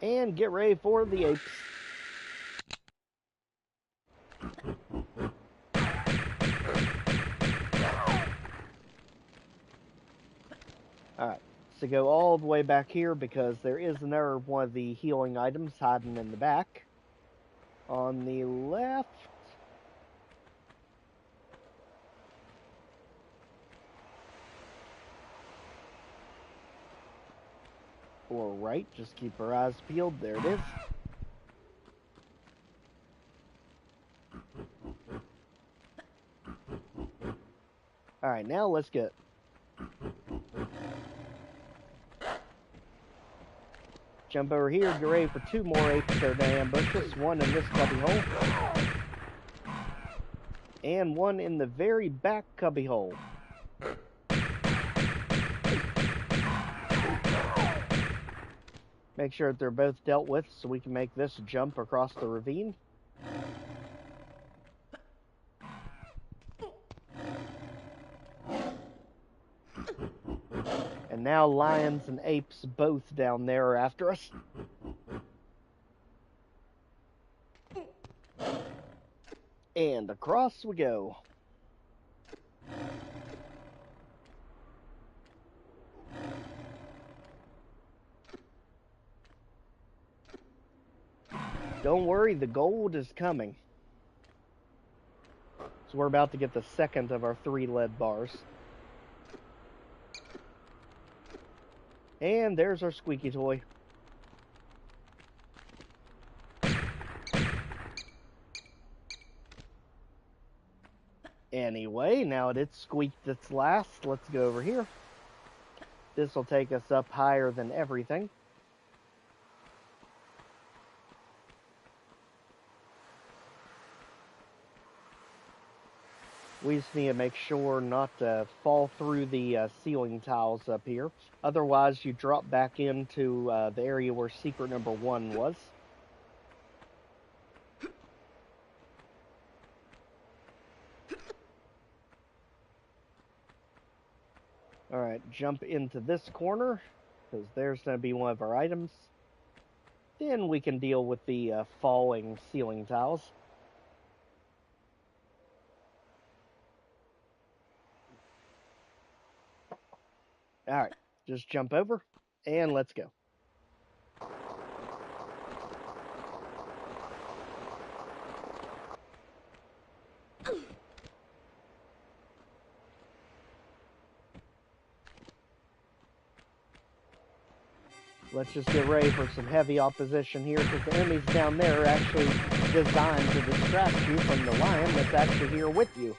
And get ready for the apes. Alright, so go all the way back here because there is another one of the healing items hiding in the back. On the left. or right. Just keep our eyes peeled. There it is. Alright, now let's get... Jump over here, get ready for 2 more apes there to ambush us. 1 in this cubbyhole. And 1 in the very back cubbyhole. Make sure that they're both dealt with so we can make this jump across the ravine. And now lions and apes both down there are after us. And across we go. Don't worry, the gold is coming. So we're about to get the second of our 3 lead bars. And there's our squeaky toy. Anyway, now that it's squeaked its last, let's go over here. This will take us up higher than everything. We just need to make sure not to fall through the ceiling tiles up here. Otherwise, you drop back into the area where secret number 1 was. Alright, jump into this corner, because there's going to be one of our items. Then we can deal with the falling ceiling tiles. Alright, just jump over, and let's go. Let's just get ready for some heavy opposition here, because the enemies down there are actually designed to distract you from the lion that's actually here with you.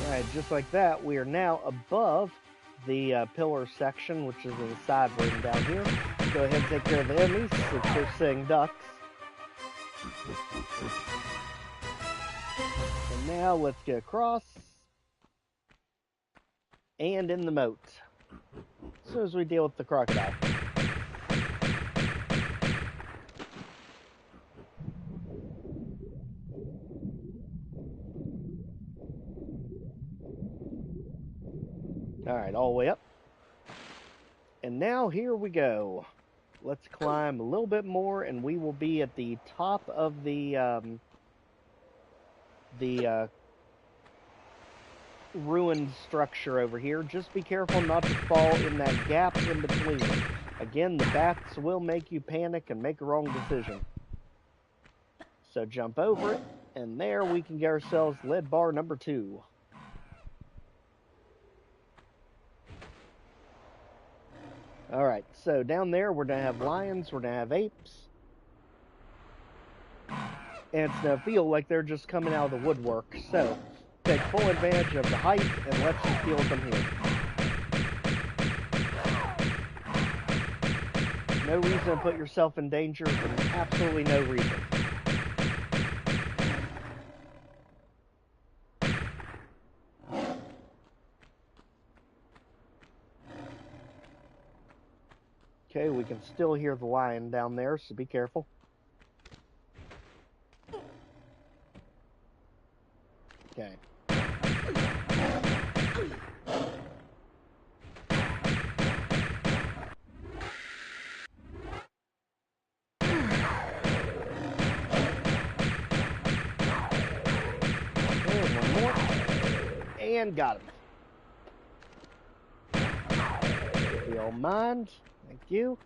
Alright, just like that, we are now above the pillar section, which is in the side room down here. Go ahead and take care of the enemies, since they're seeing ducks. And now let's get across. And in the moat. As soon as we deal with the crocodile. Alright, all the way up. And now here we go. Let's climb a little bit more and we will be at the top of the ruined structure over here. Just be careful not to fall in that gap in between. Again, the bats will make you panic and make a wrong decision. So jump over it, and there we can get ourselves lead bar number 2. Alright, so down there we're going to have lions, we're going to have apes. And it's going to feel like they're just coming out of the woodwork. So, take full advantage of the height and let's just deal with them here. No reason to put yourself in danger for absolutely no reason. Okay, we can still hear the lion down there, so be careful. Okay. And got him. If you don't mind. Thank you.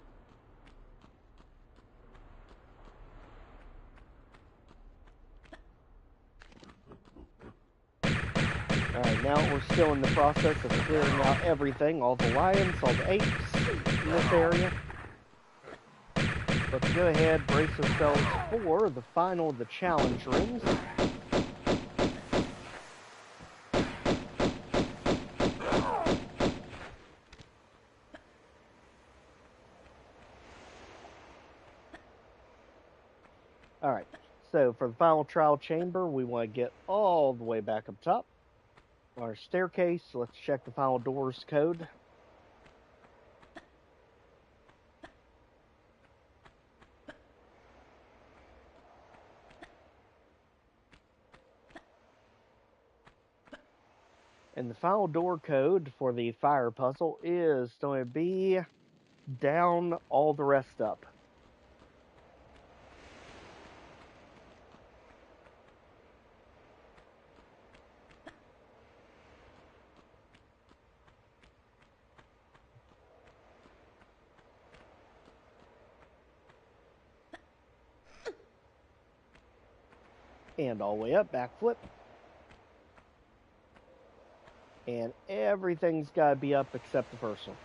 Alright, now we're still in the process of clearing out everything. All the lions, all the apes in this area. Let's go ahead, brace ourselves for the final of the challenge rooms. Alright, so for the final trial chamber, we want to get all the way back up top. Our staircase, let's check the final doors code. And the final door code for the fire puzzle is going to be down, all the rest up. And all the way up, backflip. And everything's got to be up except the first one.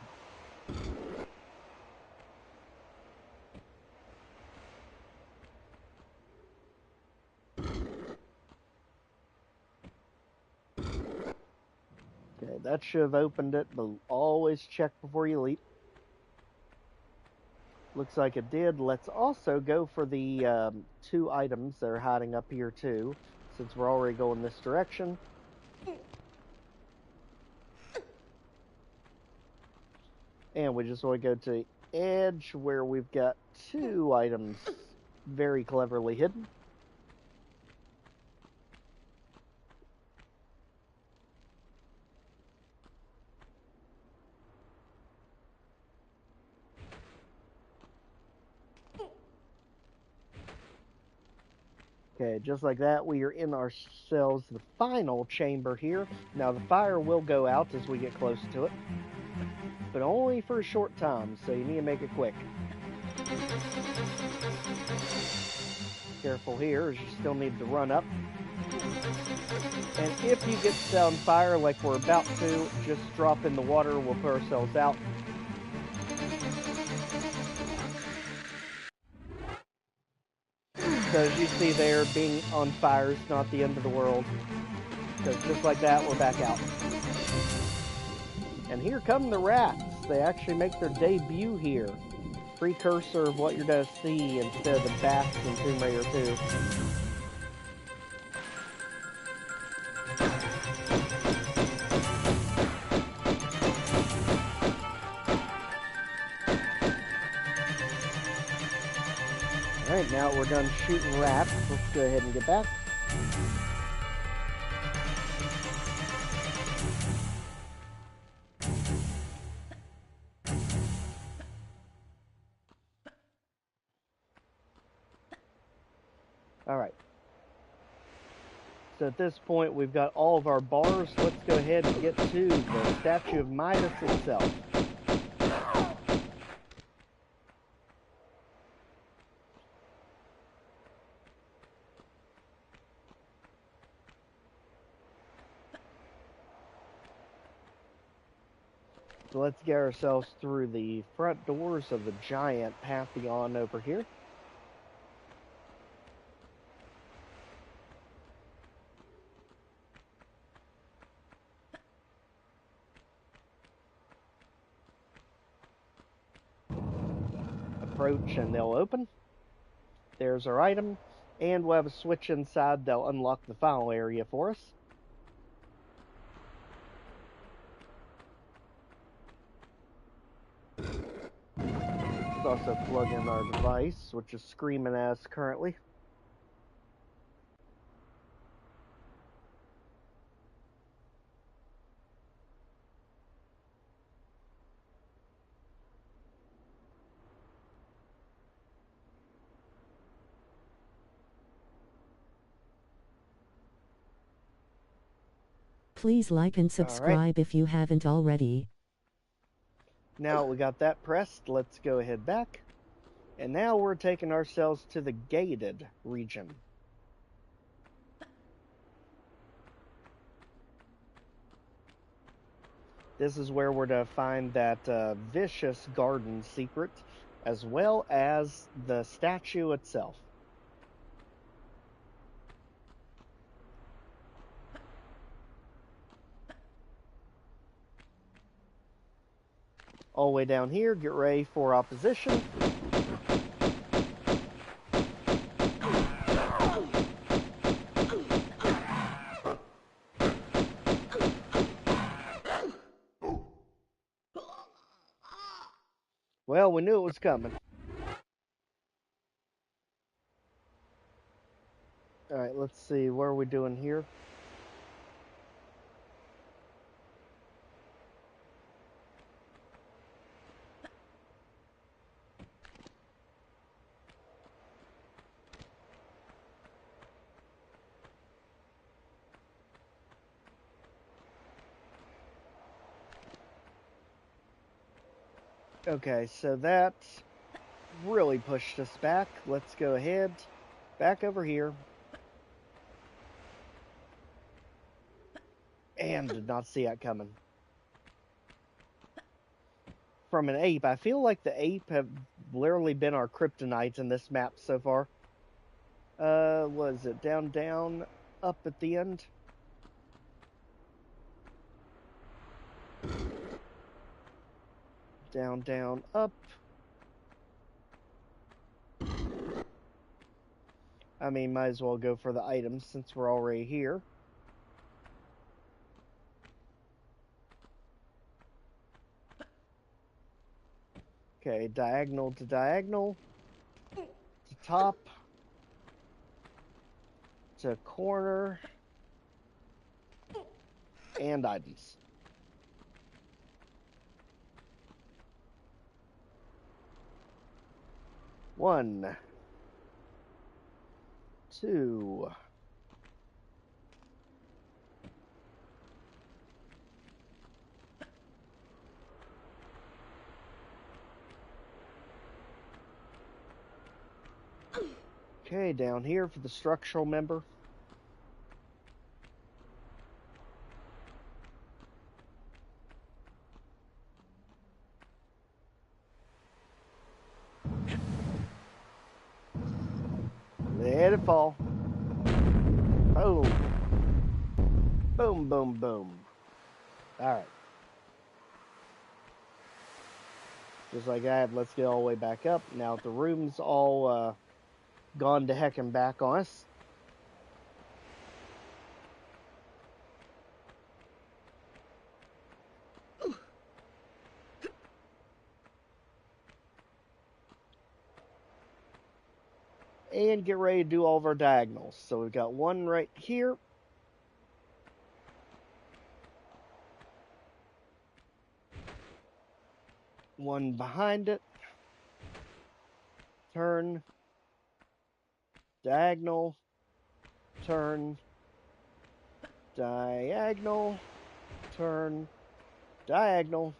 Okay, that should have opened it, but always check before you leap. Looks like it did. Let's also go for the 2 items that are hiding up here too, since we're already going this direction. And we just want to go to the edge where we've got 2 items very cleverly hidden. Okay, just like that, we are in ourselves the final chamber here. Now, the fire will go out as we get close to it, but only for a short time, so you need to make it quick. Careful here, as you still need to run up. And if you get set on fire like we're about to, just drop in the water, we'll put ourselves out. So as you see there, being on fire is not the end of the world. So just like that, we're back out. And here come the rats. They actually make their debut here. Precursor of what you're going to see instead of the bats in Tomb Raider 2. Alright, now we're done shooting rats. Let's go ahead and get back. Alright. So at this point, we've got all of our bars. Let's go ahead and get to the statue of Midas itself. So let's get ourselves through the front doors of the giant Pantheon over here. Approach and they'll open. There's our item. And we'll have a switch inside that'll unlock the final area for us. Let's also plug in our device, which is screaming at us currently. Please like and subscribe if you haven't already. Now we got that pressed, let's go ahead back. And now we're taking ourselves to the gated region. This is where we're to find that vicious garden secret, as well as the statue itself. All the way down here, get ready for opposition. Well, we knew it was coming. Alright, let's see, what are we doing here? Okay, so that really pushed us back. Let's go ahead, back over here. And did not see that coming. From an ape, I feel like the ape have literally been our kryptonite in this map so far. Was it down, down, up at the end? Down, down, up. I mean, might as well go for the items since we're already here. Okay, diagonal to diagonal. To top. To corner. And items. One. Two. Okay, down here for the structural member. Let it fall. Boom. Boom, boom, boom. Alright. Just like that, let's get all the way back up. Now the room's all gone to heck and back on us. And get ready to do all of our diagonals. So we've got one right here. One behind it. Turn. Diagonal. Turn. Diagonal. Turn. Diagonal.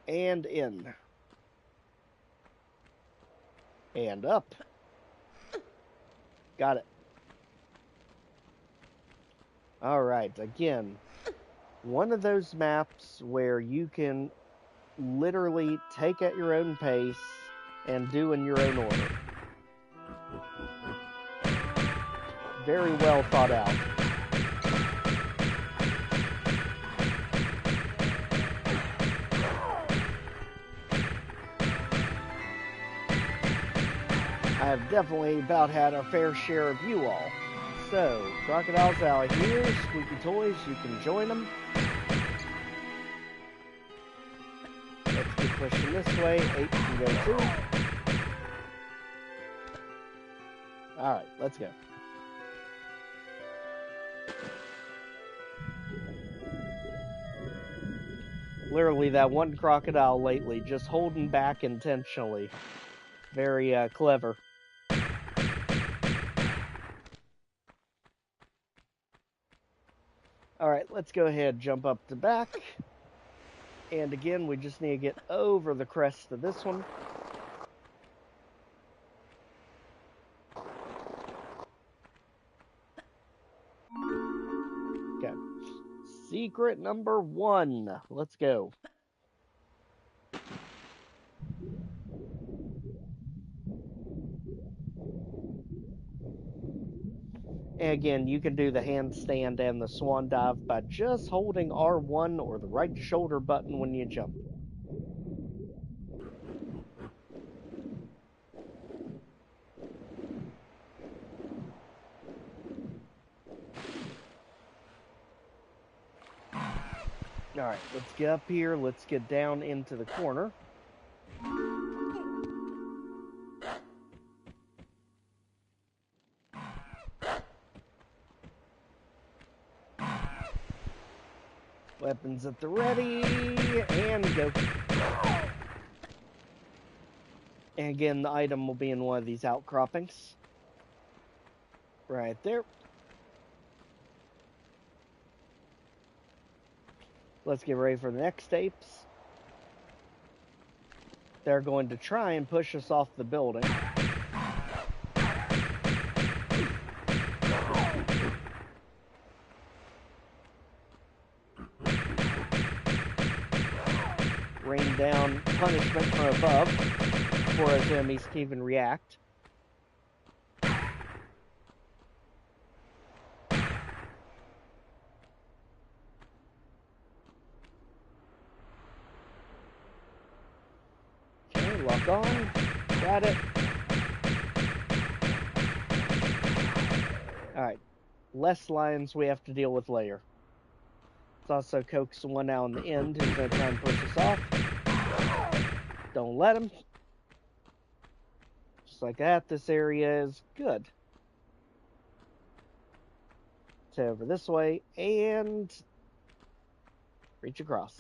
And in. And up. Got it. Alright, again, one of those maps where you can literally take at your own pace and do in your own order. Very well thought out. I have definitely about had our fair share of you all. So, Crocodiles out here, Squeaky Toys, you can join them. Let's keep pushing this way, 8 can go too. Alright, let's go. Literally that one crocodile lately, just holding back intentionally. Very clever. Alright, let's go ahead, jump up the back. And again, we just need to get over the crest of this one. Okay. Secret number 1. Let's go. And again, you can do the handstand and the swan dive by just holding R1 or the right shoulder button when you jump. Alright, let's get up here. Let's get down into the corner. Weapons at the ready, and go. And again, the item will be in one of these outcroppings. Right there. Let's get ready for the next apes. They're going to try and push us off the building. Rain down punishment from above before those enemies can even react. Okay, lock on. Got it. Alright. Less lions we have to deal with later. Let's also coax the one out on the end who's going to try and push us off. Don't let him. Just like that, this area is good. So over this way, and reach across.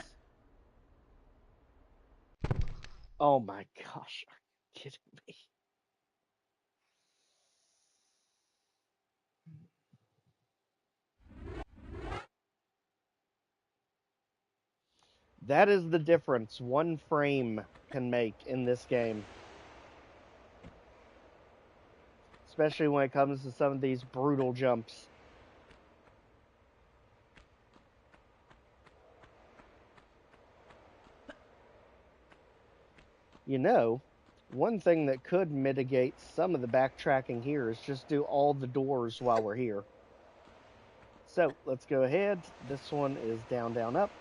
Oh my gosh, are you kidding me? That is the difference one frame can make in this game. Especially when it comes to some of these brutal jumps. You know, one thing that could mitigate some of the backtracking here is just do all the doors while we're here. So, let's go ahead. This one is down, down, up.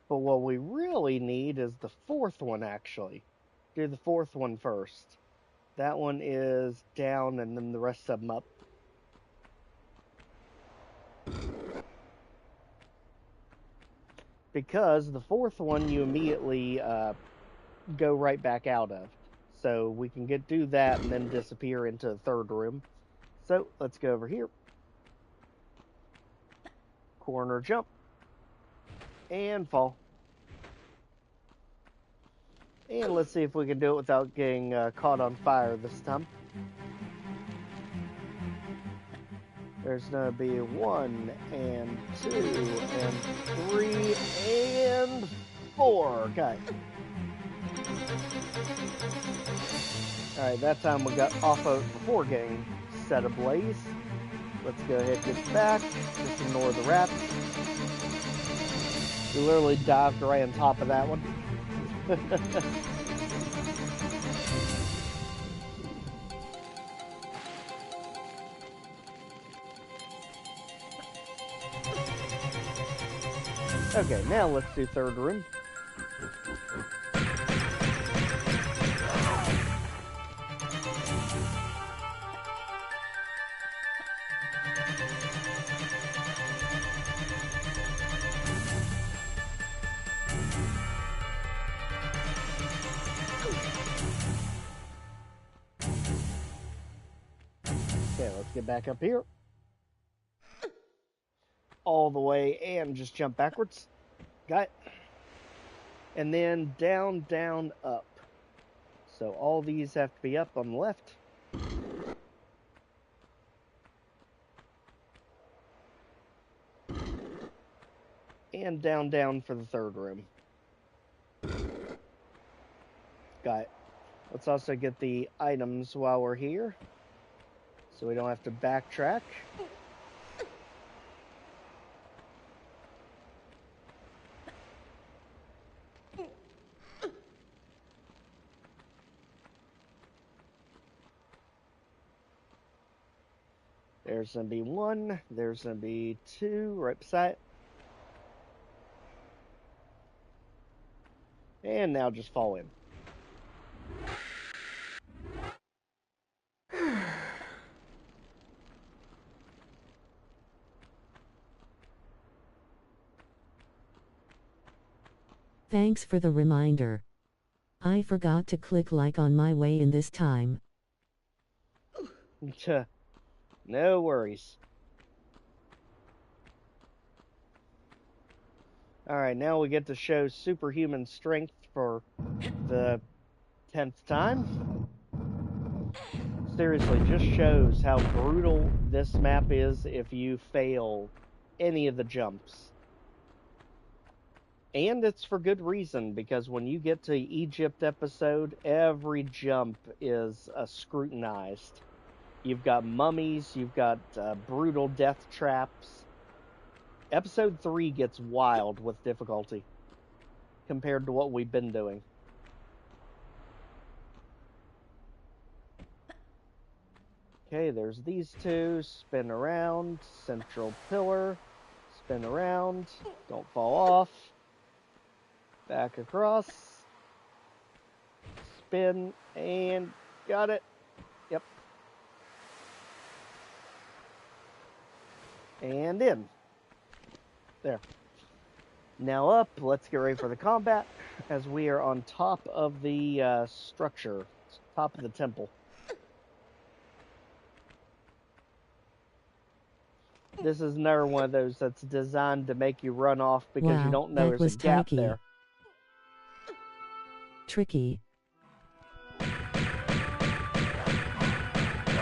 But what we really need is the fourth one, actually. Do the fourth one first. That one is down, and then the rest of them up. Because the fourth one you immediately go right back out of. So we can do that and then disappear into the third room. So let's go over here. Corner jump. And fall. And let's see if we can do it without getting caught on fire this time. There's going to be 1 and 2 and 3 and 4. Okay. Alright, that time we got off of it before getting set ablaze. Let's go ahead and get back. Just ignore the rats. We literally dived right on top of that one. Okay, now let's do third room. Okay, let's get back up here. All the way and just jump backwards. Got it. And then down, down, up. So all these have to be up on the left. And down for the third room. Got it. Let's also get the items while we're here, so we don't have to backtrack. There's going to be one. There's going to be two right beside it. And now just fall in. Thanks for the reminder. I forgot to click like on my way in this time. No worries. Alright, now we get to show superhuman strength for the 10th time. Seriously, just shows how brutal this map is if you fail any of the jumps. And it's for good reason, because when you get to Egypt episode, every jump is scrutinized. You've got mummies, you've got brutal death traps. Episode 3 gets wild with difficulty compared to what we've been doing. Okay, there's these two. Spin around. Central pillar. Spin around. Don't fall off. Back across. Spin. And got it. Yep. And in. There. Now up. Let's get ready for the combat, as we are on top of the structure. Top of the temple. This is another one of those that's designed to make you run off because you don't know there's a gap there. Tricky.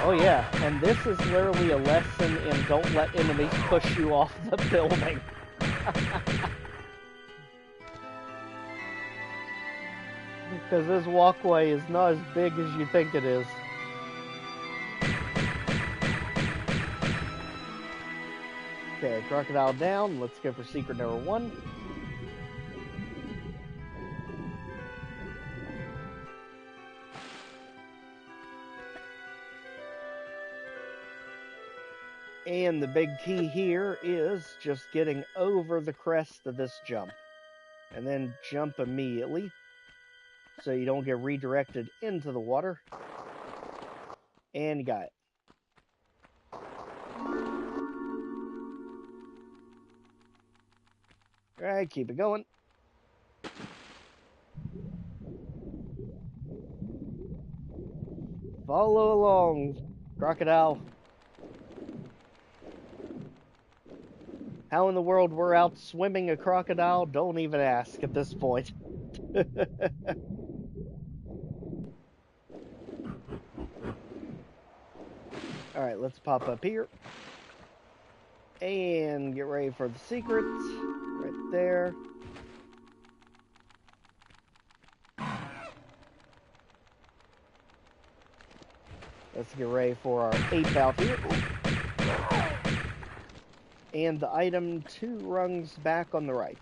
Oh yeah, and this is literally a lesson in don't let enemies push you off the building. Because this walkway is not as big as you think it is. Okay, crocodile down. Let's go for secret number 1. And the big key here is just getting over the crest of this jump. And then jump immediately, so you don't get redirected into the water. And you got it. Alright, keep it going. Follow along, crocodile. How in the world we're out swimming a crocodile? Don't even ask at this point. Alright, let's pop up here. And get ready for the secrets. Right there. Let's get ready for our ape out here. And the item 2 rungs back on the right.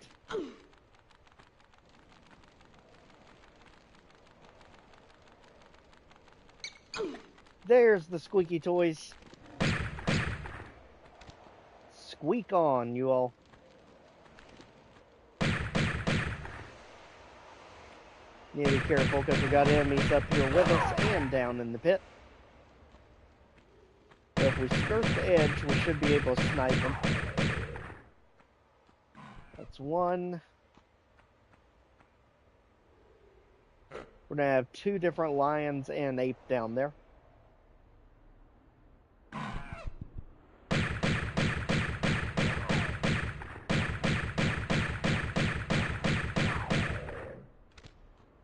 There's the squeaky toys. Squeak on, you all. Need to be careful because we got enemies up here with us and down in the pit. So if we skirt the edge, we should be able to snipe them. That's one. We're going to have 2 different lions and ape down there.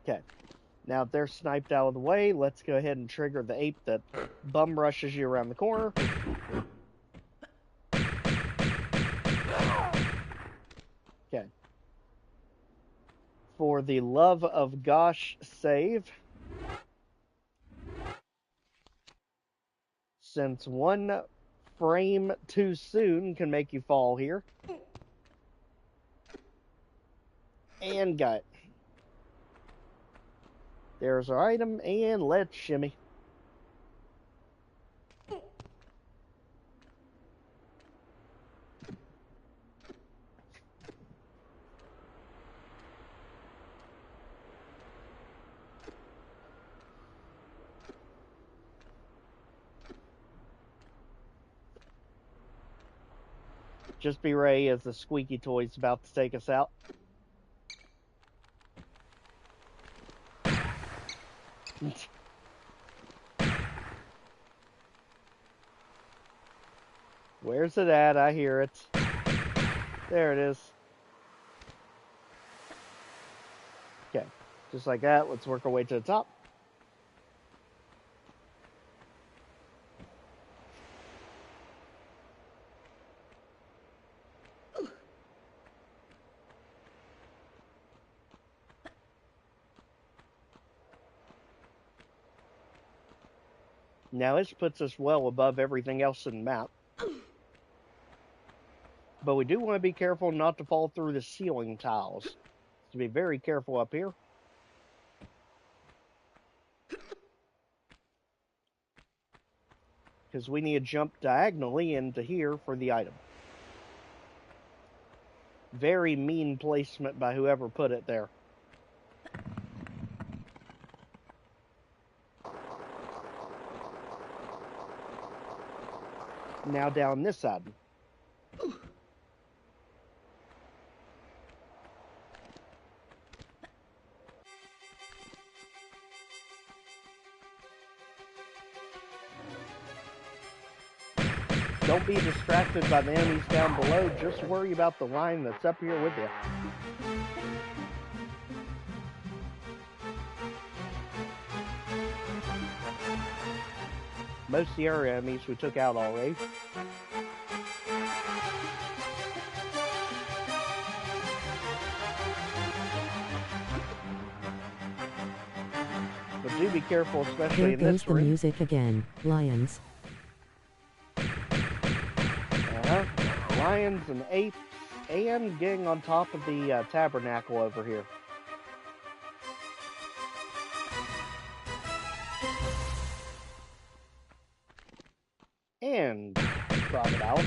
Okay. Now if they're sniped out of the way, let's go ahead and trigger the ape that bum rushes you around the corner. Okay. for the love of gosh, save. Since one frame too soon can make you fall here. And got it. There's our item, and let's shimmy. Just be ready as the squeaky toy's about to take us out. Where's it at? I hear it. There it is. Okay, just like that, let's work our way to the top. Now this puts us well above everything else in the map. But we do want to be careful not to fall through the ceiling tiles. So be very careful up here. Because we need to jump diagonally into here for the item. Very mean placement by whoever put it there. Now down this side. Don't be distracted by the enemies down below. Just worry about the line that's up here with you. Most of the area enemies we took out already. But do be careful, especially in this room. There goes the music again. Lions. Lions and apes, and getting on top of the tabernacle over here. And crocodiles.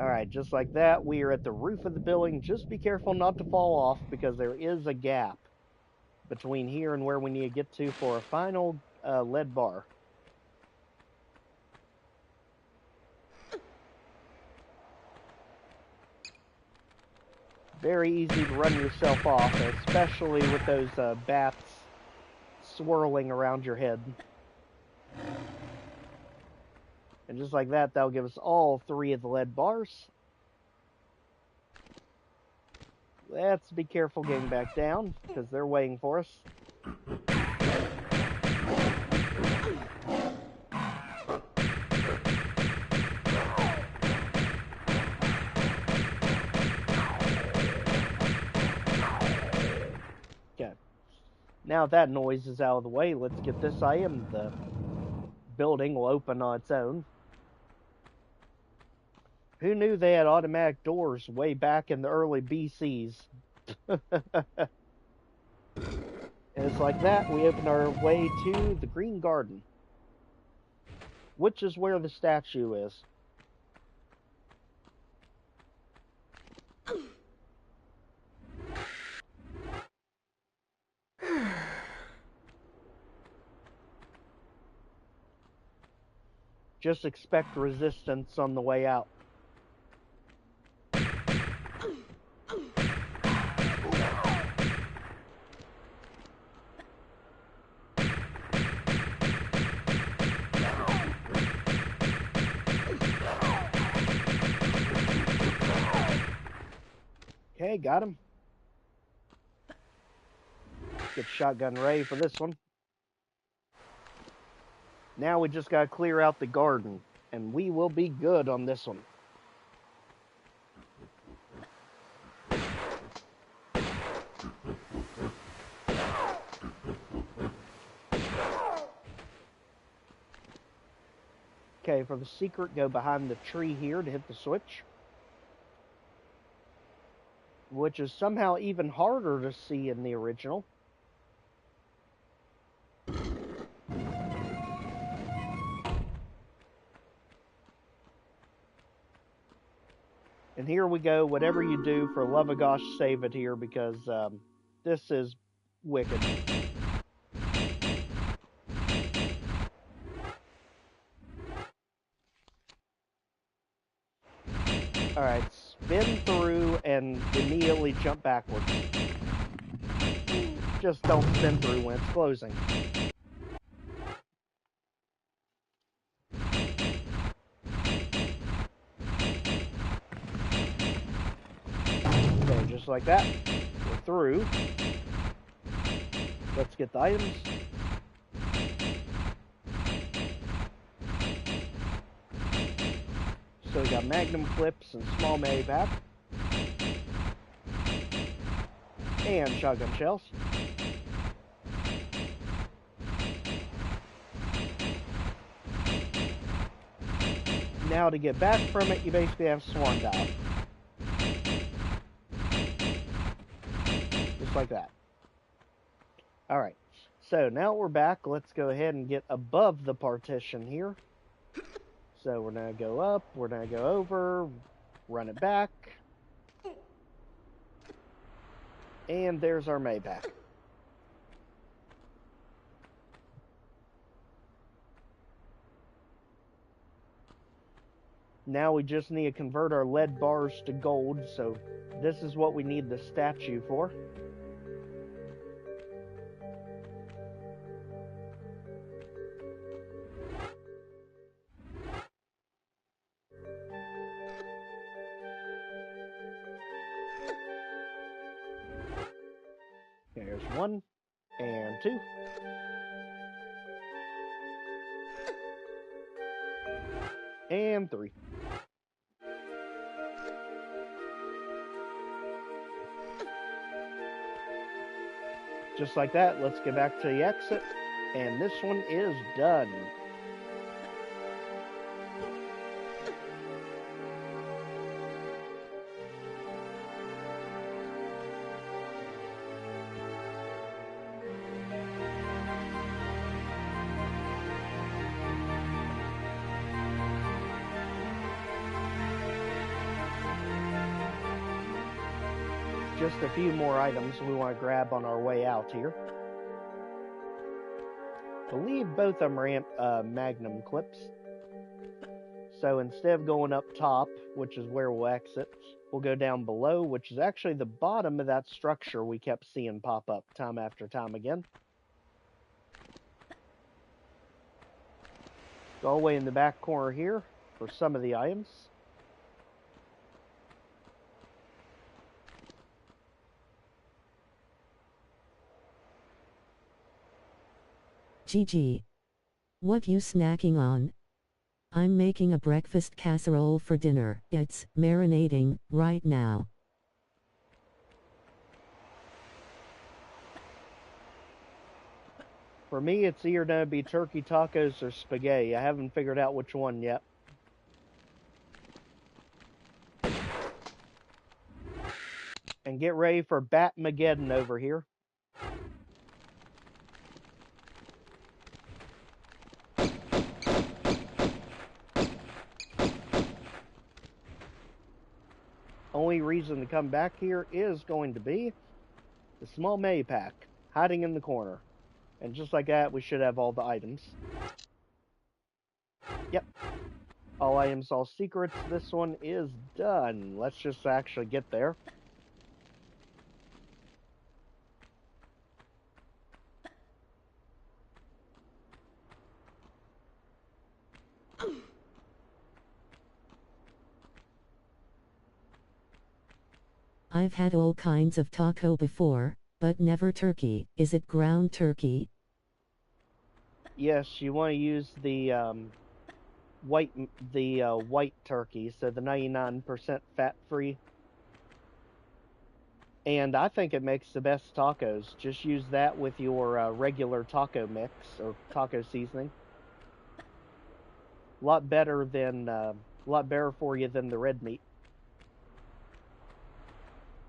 Alright, just like that, we are at the roof of the building. Just be careful not to fall off, because there is a gap between here and where we need to get to for a final lead bar. Very easy to run yourself off, especially with those bats swirling around your head. And just like that, that'll give us all 3 of the lead bars. Let's be careful getting back down, because they're waiting for us. Okay. Now that noise is out of the way, let's get this item. The building will open on its own. Who knew they had automatic doors way back in the early BCs? And it's like that, we open our way to the Green Garden, which is where the statue is. Just expect resistance on the way out. Okay, got him. Get shotgun ready for this one. Now we just gotta clear out the garden, and we will be good on this one. Okay, for the secret, go behind the tree here to hit the switch. Which is somehow even harder to see in the original. And here we go. Whatever you do, for love of gosh, save it here, because this is wicked. Alright, spin through and immediately jump backwards. Just don't spin through when it's closing. Okay, just like that. We're through. Let's get the items. So we got magnum clips and small Mary pack. And shotgun shells. Now to get back from it, you basically have swan dive. Just like that. Alright, so now we're back. Let's go ahead and get above the partition here. So we're going to go up, we're going to go over, run it back. And there's our Maybach. Now we just need to convert our lead bars to gold, so this is what we need the statue for. There's 1 and 2. And 3. Just like that, let's get back to the exit. And this one is done. Just a few more items we want to grab on our way out here. I believe both of them are magnum clips. So instead of going up top, which is where we'll exit, we'll go down below, which is actually the bottom of that structure we kept seeing pop up time after time again. Go all the way in the back corner here for some of the items. GG. What you snacking on? I'm making a breakfast casserole for dinner. It's marinating right now. For me, it's either going to be turkey tacos or spaghetti. I haven't figured out which one yet. And get ready for Batmageddon over here. Only reason to come back here is going to be the small May pack hiding in the corner. And just like that, we should have all the items. Yep. All items, all secrets. This one is done. Let's just actually get there. I've had all kinds of taco before, but never turkey. Is it ground turkey? Yes, you want to use the white turkey, so the 99% fat-free. And I think it makes the best tacos. Just use that with your regular taco mix or taco seasoning. lot better than lot better for you than the red meat.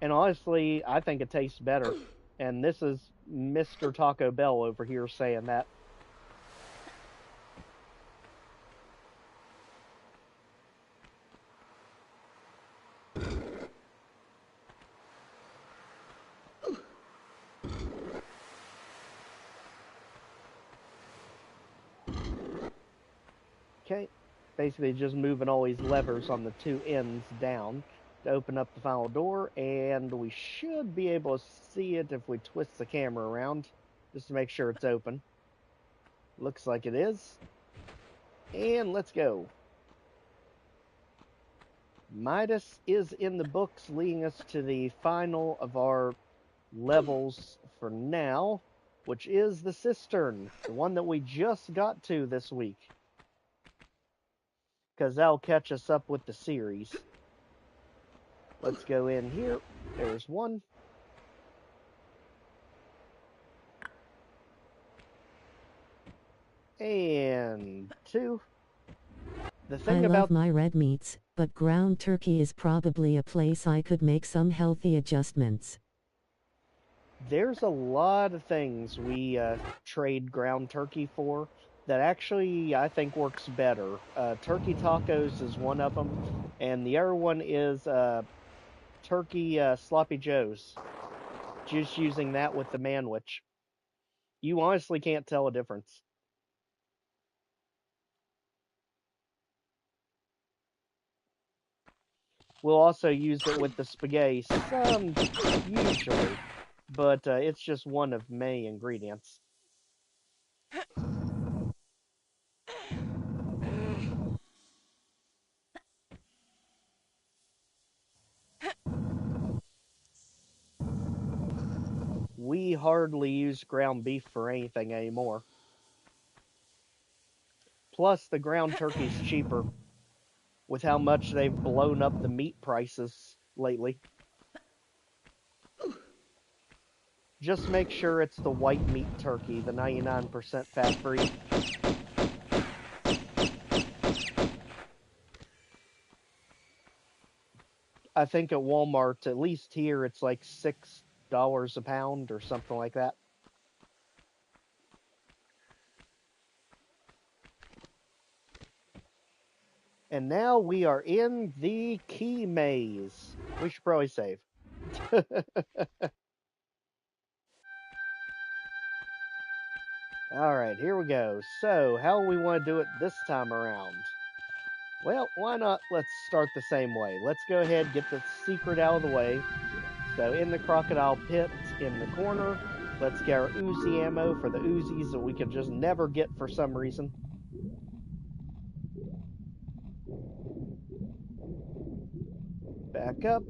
And honestly, I think it tastes better. And this is Mr. Taco Bell over here saying that. Okay, basically just moving all these levers on the two ends down to open up the final door, and we should be able to see it if we twist the camera around just to make sure it's open. Looks like it is. And let's go. Midas is in the books, leading us to the final of our levels for now, which is the Cistern, the one that we just got to this week. Because that'll catch us up with the series. Let's go in here. There's one. And two. The thing I about love my red meats, but ground turkey is probably a place I could make some healthy adjustments. there's a lot of things we trade ground turkey for that actually I think works better. Turkey tacos is one of them, and the other one is turkey sloppy joes. Just using that with the manwich. You honestly can't tell a difference. We'll also use it with the spaghetti, some usually, but it's just one of many ingredients. We hardly use ground beef for anything anymore. Plus, the ground turkey's cheaper with how much they've blown up the meat prices lately. Just make sure it's the white meat turkey, the 99% fat free. I think at Walmart, at least here, it's like $6 a pound or something like that. And now we are in the key maze. We should probably save. Alright, here we go. So, how we want to do it this time around? Well, why not? Let's start the same way. Let's go ahead and get the secret out of the way. So, in the crocodile pit in the corner, let's get our Uzi ammo for the Uzis that we can just never get for some reason. Back up.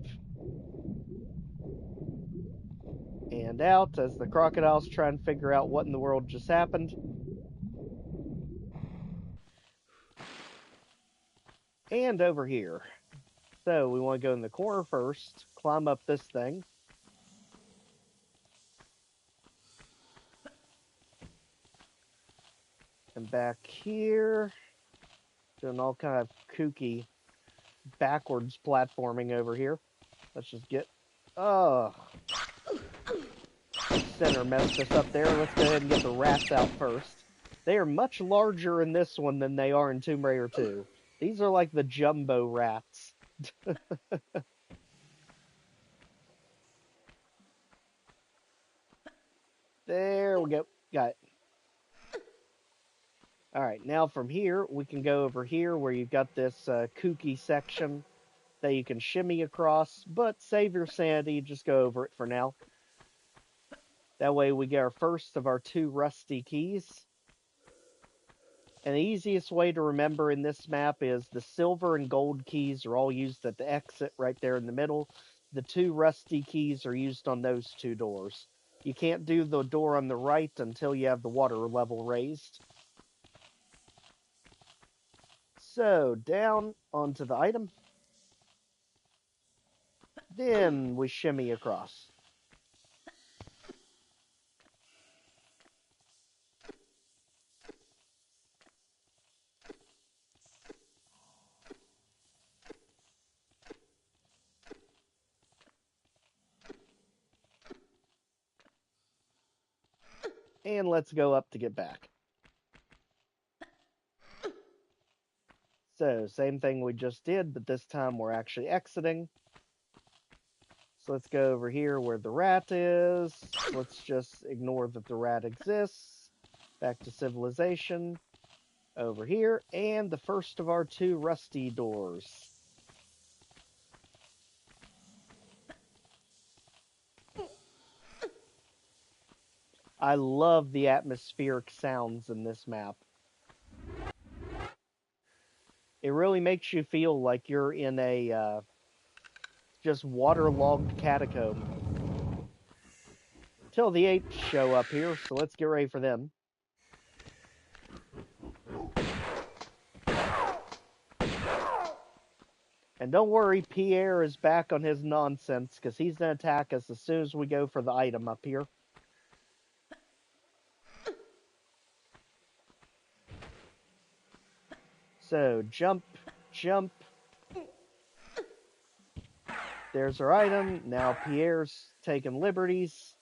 And out as the crocodiles try and figure out what in the world just happened. And over here. So we want to go in the corner first, climb up this thing. And back here, doing all kind of kooky backwards platforming over here. Let's just get, center messed us up there. Let's go ahead and get the rats out first. They are much larger in this one than they are in Tomb Raider 2. These are like the jumbo rats. There we go. Got it. Alright, now from here, we can go over here where you've got this kooky section that you can shimmy across, but save your sanity, just go over it for now. That way we get our first of our two rusty keys. And the easiest way to remember in this map is the silver and gold keys are all used at the exit right there in the middle. The two rusty keys are used on those two doors. You can't do the door on the right until you have the water level raised. So, down onto the item. Then we shimmy across. And let's go up to get back. So, same thing we just did, but this time we're actually exiting. So let's go over here where the rat is. Let's just ignore that the rat exists. Back to civilization. Over here. And the first of our 2 rusty doors. I love the atmospheric sounds in this map. It really makes you feel like you're in a just waterlogged catacomb. Till the apes show up here, so let's get ready for them. And don't worry, Pierre is back on his nonsense, because he's going to attack us as soon as we go for the item up here. So, jump, jump. There's our item. Now Pierre's taking liberties.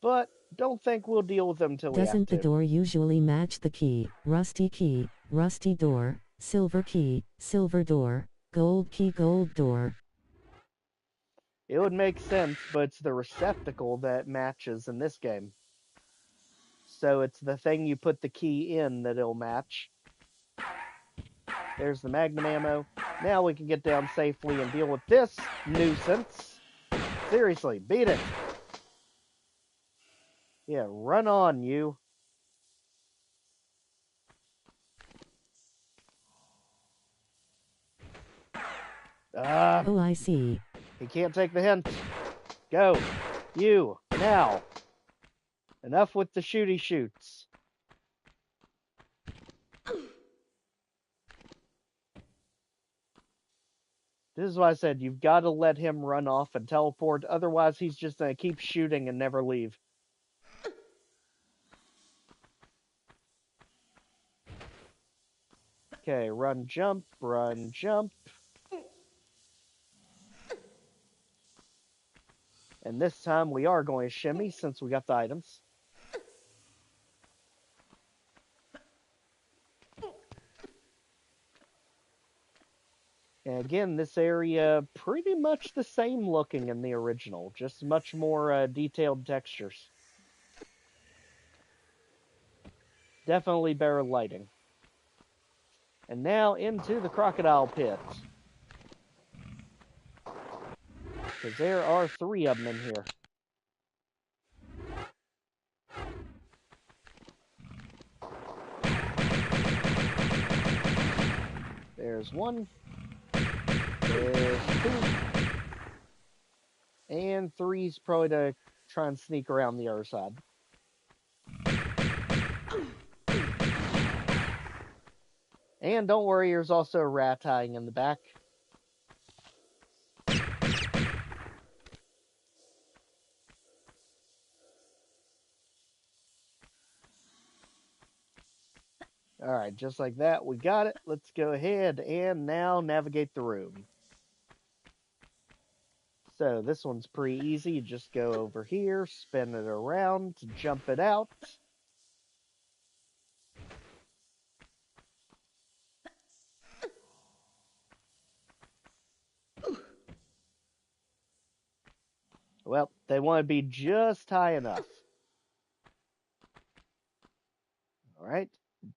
But don't think we'll deal with them till we have to. Doesn't the door usually match the key? Rusty door, silver door, gold key, gold door. It would make sense, but it's the receptacle that matches in this game. So it's the thing you put the key in that it'll match. There's the magnum ammo. Now we can get down safely and deal with this nuisance. Seriously, beat it. Yeah, run on, you. Oh, I see. He can't take the hint. Go. You. Now. Enough with the shooty shoots. This is why I said you've got to let him run off and teleport. Otherwise, he's just going to keep shooting and never leave. Okay, run, jump, run, jump. And this time we are going to shimmy since we got the items. And again, this area pretty much the same looking in the original, just much more detailed textures. Definitely better lighting. And now into the crocodile pit. Because there are 3 of them in here. There's 1. There's 2. And 3's probably to try and sneak around the other side. And don't worry, there's also a rat hiding in the back. Alright, just like that, we got it. Let's go ahead and now navigate the room. So this one's pretty easy. You just go over here, spin it around, jump it out. Well, they want to be just high enough. Alright,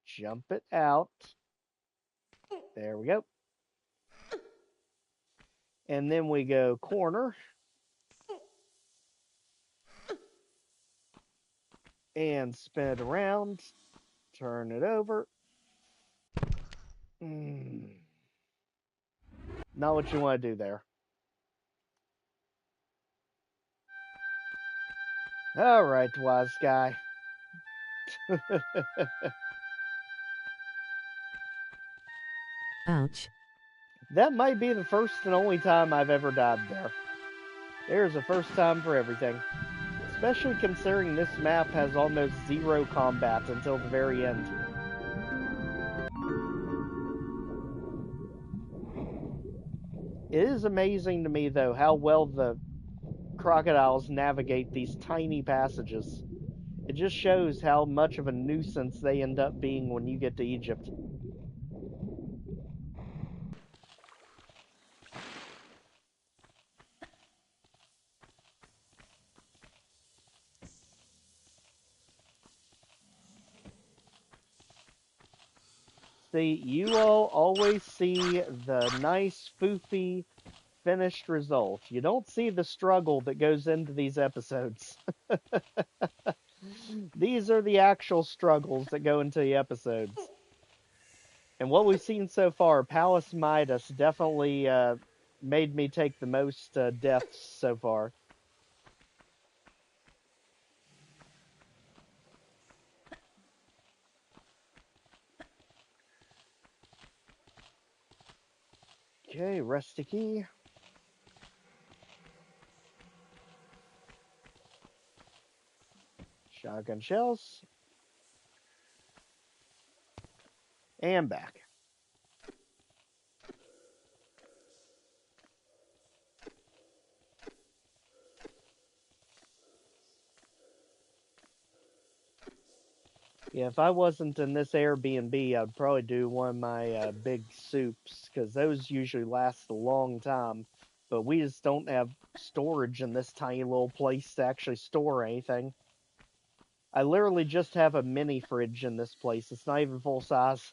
jump it out. There we go. And then we go corner. And spin it around. Turn it over. Not what you want to do there. Alright, wise guy. Ouch. That might be the first and only time I've ever died there. There's a first time for everything. Especially considering this map has almost 0 combat until the very end. It is amazing to me, though, how well the crocodiles navigate these tiny passages. It just shows how much of a nuisance they end up being when you get to Egypt. See, you all always see the nice, foofy, finished result. You don't see the struggle that goes into these episodes. These are the actual struggles that go into the episodes. And what we've seen so far, Palace Midas definitely made me take the most deaths so far. Okay, rusty key. Shotgun shells. And back. Yeah, if I wasn't in this Airbnb, I'd probably do one of my big soups, because those usually last a long time. But we just don't have storage in this tiny little place to actually store anything. I literally just have a mini fridge in this place. It's not even full size.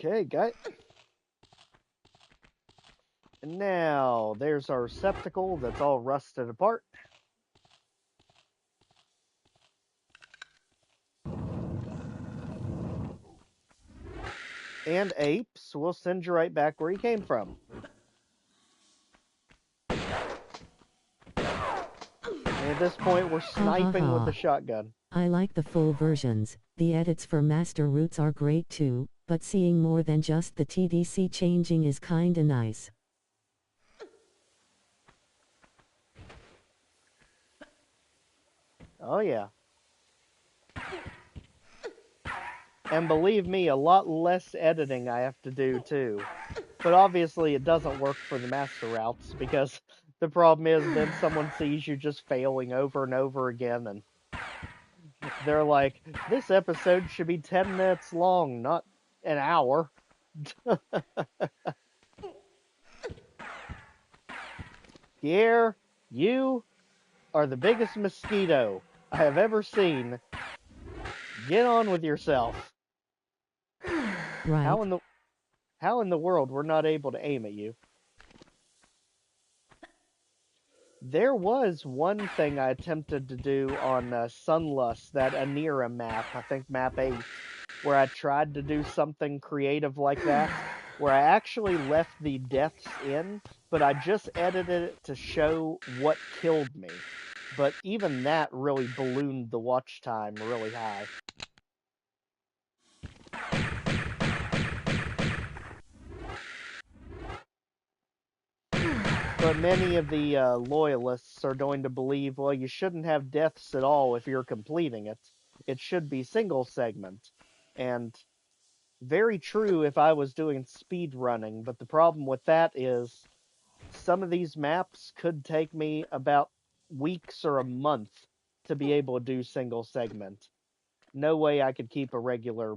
Okay, got it. And now, there's our receptacle that's all rusted apart. And apes, we'll send you right back where you came from. And at this point, we're sniping with the shotgun. I like the full versions. The edits for master routes are great too, but seeing more than just the TDC changing is kinda nice. Oh yeah. And believe me, a lot less editing I have to do too. But obviously it doesn't work for the master routes, because the problem is then someone sees you just failing over and over again, and they're like, this episode should be 10 minutes long, not an hour. Pierre, you are the biggest mosquito I have ever seen. Get on with yourself. Right. How in the world we're not able to aim at you? There was one thing I attempted to do on Sunlust, that Anira map, I think map 8, where I tried to do something creative like that, where I actually left the deaths in, but I just edited it to show what killed me. But even that really ballooned the watch time really high. But many of the loyalists are going to believe, well, you shouldn't have deaths at all if you're completing it. It should be single segment. And very true if I was doing speed running, but the problem with that is some of these maps could take me about weeks or a month to be able to do single segment. No way I could keep a regular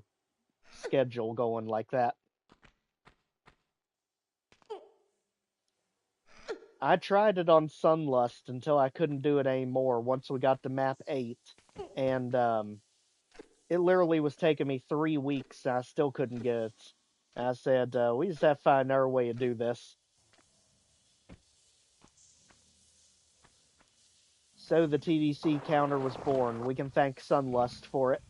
schedule going like that. I tried it on Sunlust until I couldn't do it anymore once we got to map 8. And it literally was taking me 3 weeks and I still couldn't get it. And I said, we just have to find another way to do this. So the TDC counter was born. We can thank Sunlust for it.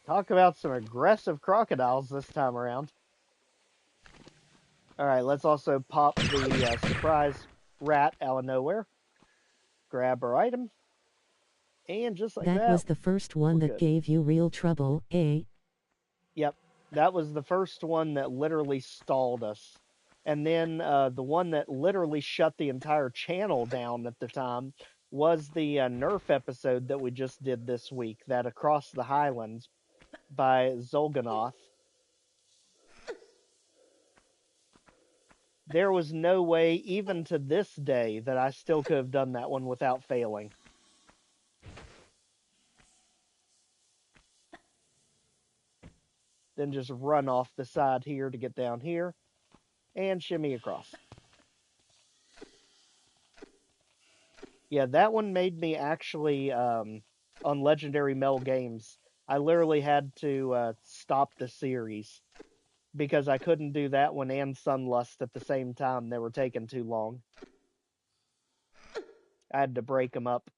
Talk about some aggressive crocodiles this time around. Alright, let's also pop the surprise rat out of nowhere. Grab our item. And just like that, That was the first one that good. gave you real trouble, eh? Yep, that was the first one that literally stalled us. And then the one that literally shut the entire channel down at the time was the Nerf episode that we just did this week, that Across the Highlands by Zolganoth. There was no way, even to this day, that I still could have done that one without failing. Then just run off the side here to get down here and shimmy across. Yeah, that one made me actually, on Legendary Mel Games, I literally had to stop the series because I couldn't do that one and Sunlust at the same time. They were taking too long. I had to break them up.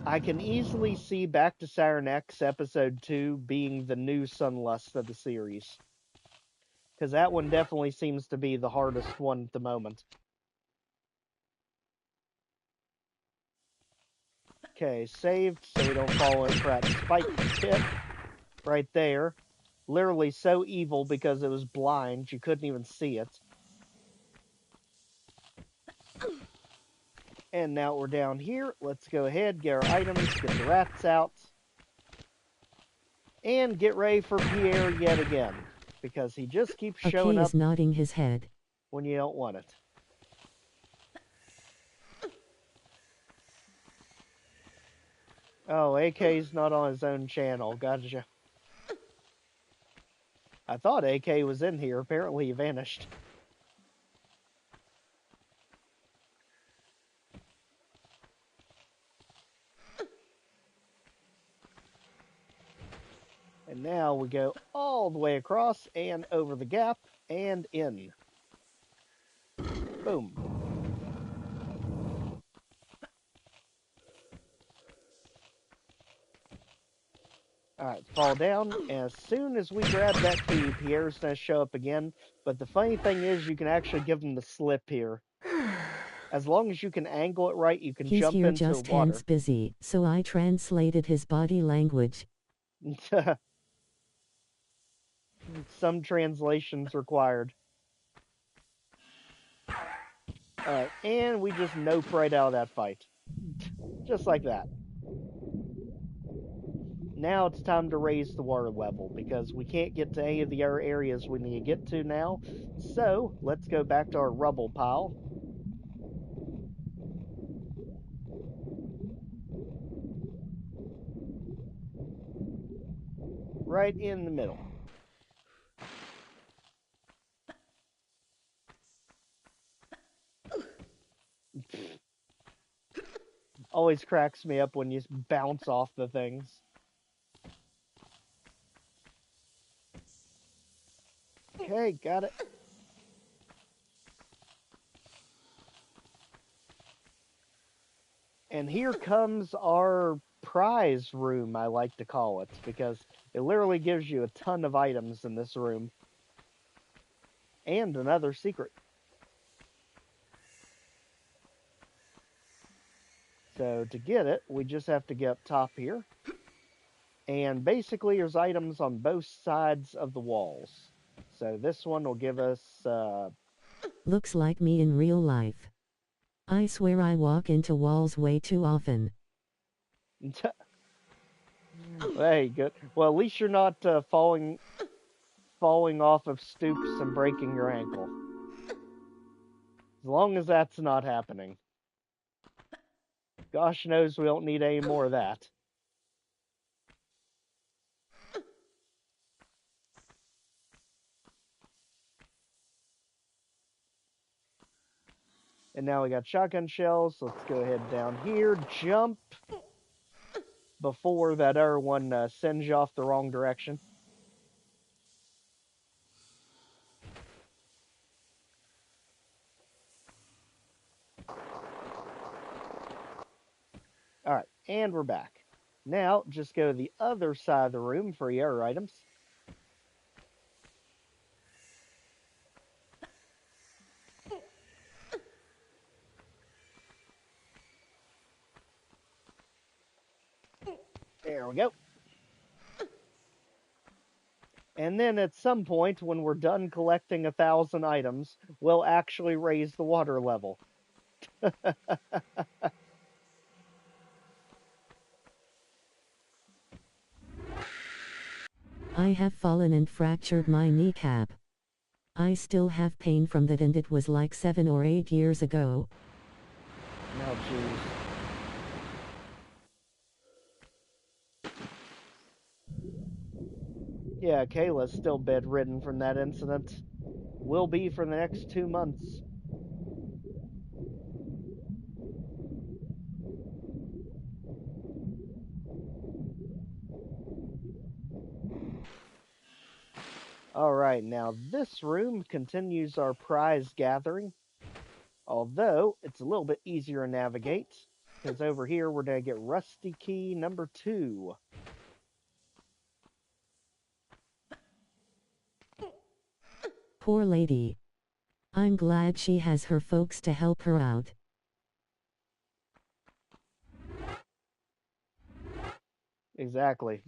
I can easily see Back to Saturn X Episode 2 being the new Sunlust of the series. Because that one definitely seems to be the hardest one at the moment. Okay, saved so we don't fall in that spike pit right there. Literally so evil because it was blind, you couldn't even see it. And now we're down here. Let's go ahead, get our items, get the rats out. And get ready for Pierre yet again. Because he just keeps showing up is nodding his head when you don't want it. Oh, AK's not on his own channel. Gotcha. I thought AK was in here. Apparently he vanished. And now we go all the way across and over the gap and in. Boom. Alright, fall down. As soon as we grab that key, Pierre's going to show up again. But the funny thing is, you can actually give him the slip here. As long as you can angle it right, you can jump here into just water. hands busy, so I translated his body language. Some translations required. Alright, and we just nope right out of that fight. Just like that. Now it's time to raise the water level, because we can't get to any of the other areas we need to get to now. So, let's go back to our rubble pile. Right in the middle. Always cracks me up when you bounce off the things. Okay, got it. And here comes our prize room, I like to call it, because it literally gives you a ton of items in this room. And another secret. So to get it, we just have to get up top here. And basically there's items on both sides of the walls. So this one will give us... Looks like me in real life. I swear I walk into walls way too often. Hey, good. Well, at least you're not falling off of stoops and breaking your ankle. As long as that's not happening. Gosh knows we don't need any more of that. And now we got shotgun shells. Let's go ahead down here. Jump before that other one sends you off the wrong direction. Alright, and we're back. Now, just go to the other side of the room for your other items. There we go. And then at some point, when we're done collecting 1,000 items, we'll actually raise the water level. I have fallen and fractured my kneecap. I still have pain from that, and it was like 7 or 8 years ago. Oh, jeez. Yeah, Kayla's still bedridden from that incident. Will be for the next 2 months. Alright, now this room continues our prize gathering. Although, it's a little bit easier to navigate, because over here we're going to get Rusty Key number 2. Poor lady. I'm glad she has her folks to help her out. Exactly.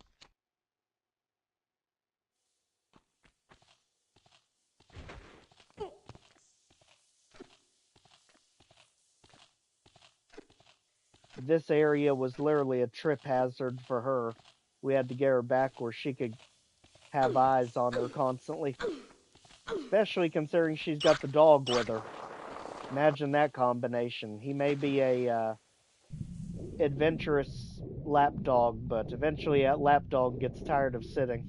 This area was literally a trip hazard for her. We had to get her back where she could have eyes on her constantly. Especially considering she's got the dog with her. Imagine that combination. He may be a adventurous lapdog, but eventually that lapdog gets tired of sitting.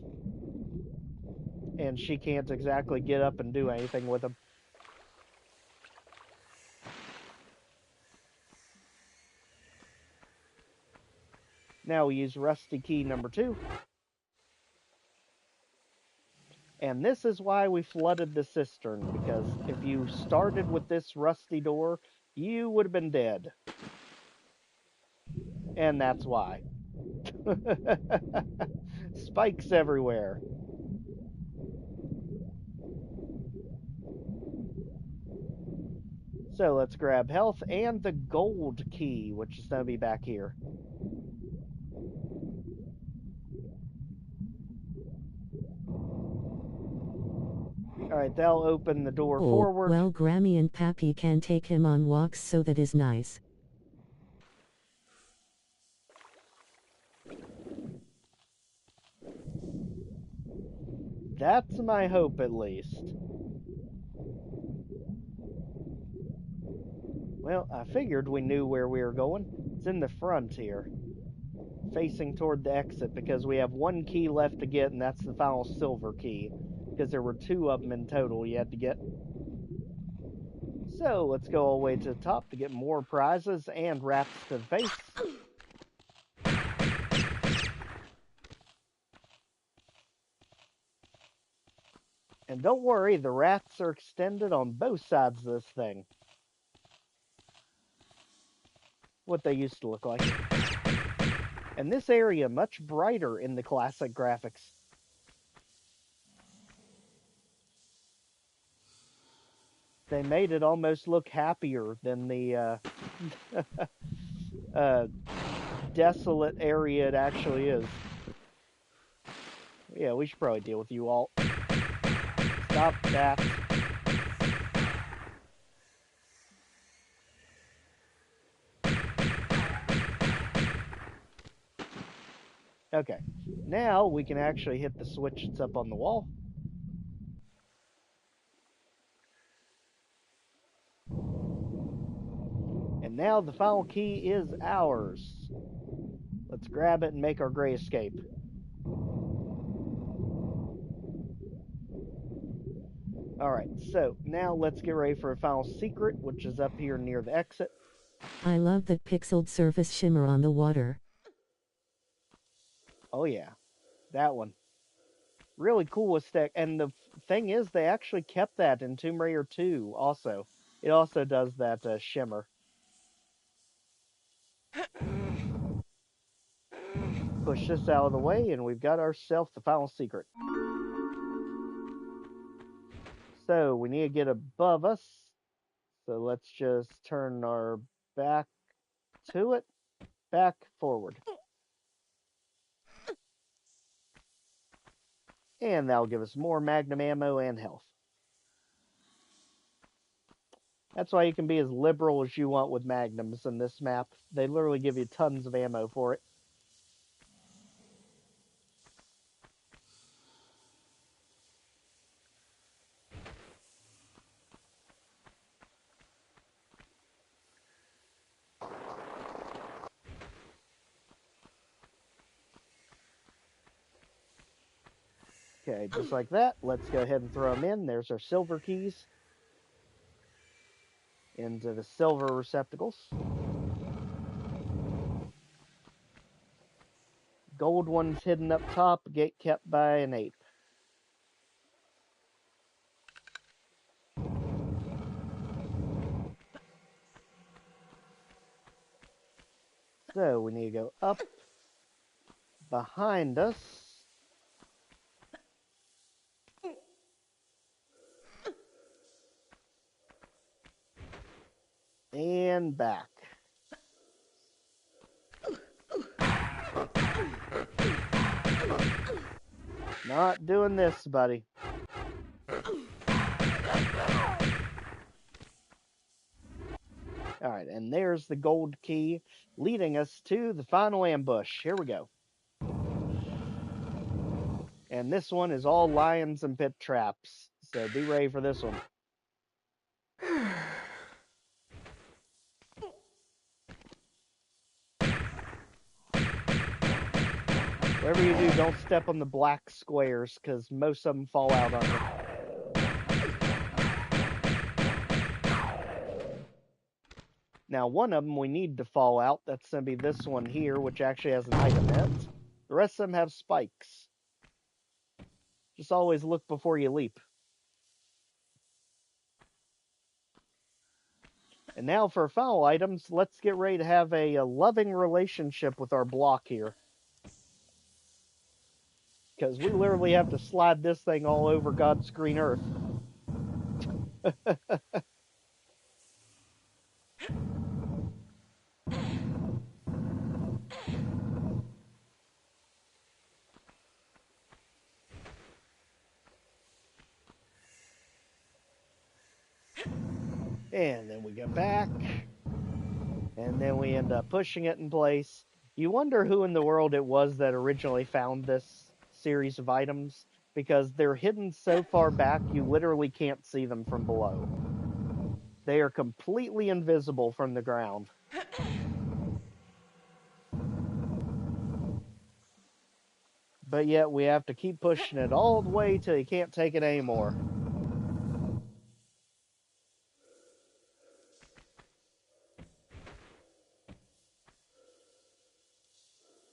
And she can't exactly get up and do anything with him. Now we use Rusty Key number 2. And this is why we flooded the cistern, because if you started with this rusty door, you would have been dead. And that's why. Spikes everywhere. So let's grab health and the gold key, which is going to be back here. Alright, that'll open the door forward. Well, Grammy and Pappy can take him on walks, so that is nice. That's my hope, at least. Well, I figured we knew where we were going. It's in the front here, facing toward the exit, because we have 1 key left to get, and that's the final silver key, because there were 2 of them in total you had to get. So let's go all the way to the top to get more prizes and rats to the face. And don't worry, the rats are extended on both sides of this thing. What they used to look like. And this area much brighter in the classic graphics. They made it almost look happier than the desolate area it actually is. Yeah, we should probably deal with you all. Stop that. Okay, now we can actually hit the switch that's up on the wall. And now the final key is ours. Let's grab it and make our gray escape. Alright, so now let's get ready for a final secret, which is up here near the exit. I love that pixeled surface shimmer on the water. Oh yeah, that one. Really cool aesthetic. And the thing is, they actually kept that in Tomb Raider 2 also. It also does that shimmer. Push this out of the way, and we've got ourselves the final secret. So we need to get above us. So let's just turn our back to it. Back, forward. And that'll give us more magnum ammo and health. That's why you can be as liberal as you want with magnums in this map. They literally give you tons of ammo for it. Okay, just like that. Let's go ahead and throw them in. There's our silver keys into the silver receptacles. Gold one's hidden up top, gate kept by an ape. So we need to go up behind us. And back. Not doing this, buddy. Alright, and there's the gold key leading us to the final ambush. Here we go. And this one is all lions and pit traps. So be ready for this one. Whatever you do, don't step on the black squares, because most of them fall out on you. Now, one of them we need to fall out. That's going to be this one here, which actually has an item in it. The rest of them have spikes. Just always look before you leap. And now for final items, let's get ready to have a loving relationship with our block here. Because we literally have to slide this thing all over God's green earth. And then we go back. And then we end up pushing it in place. You wonder who in the world it was that originally found this series of items, because they're hidden so far back you literally can't see them from below. They are completely invisible from the ground. But yet we have to keep pushing it all the way till you can't take it anymore.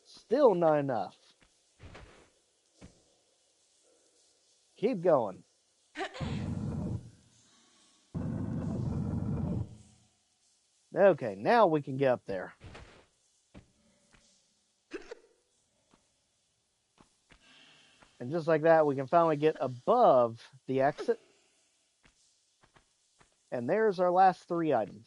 Still not enough. Keep going. Okay, now we can get up there. And just like that, we can finally get above the exit. And there's our last 3 items.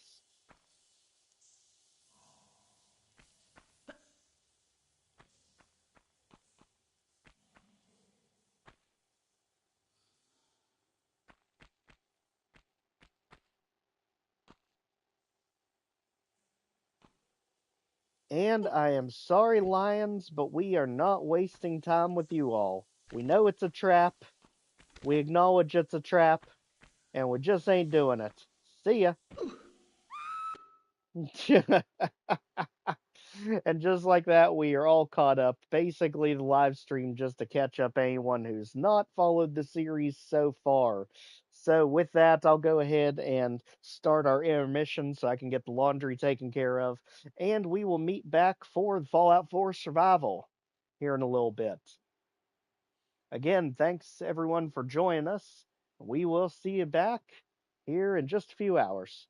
And I am sorry, Lions, but we are not wasting time with you all. We know it's a trap. We acknowledge it's a trap. And we just ain't doing it. See ya. And just like that, we are all caught up. Basically, the live stream just to catch up anyone who's not followed the series so far. So with that, I'll go ahead and start our intermission so I can get the laundry taken care of. And we will meet back for Fallout 4 Survival here in a little bit. Again, thanks everyone for joining us. We will see you back here in just a few hours.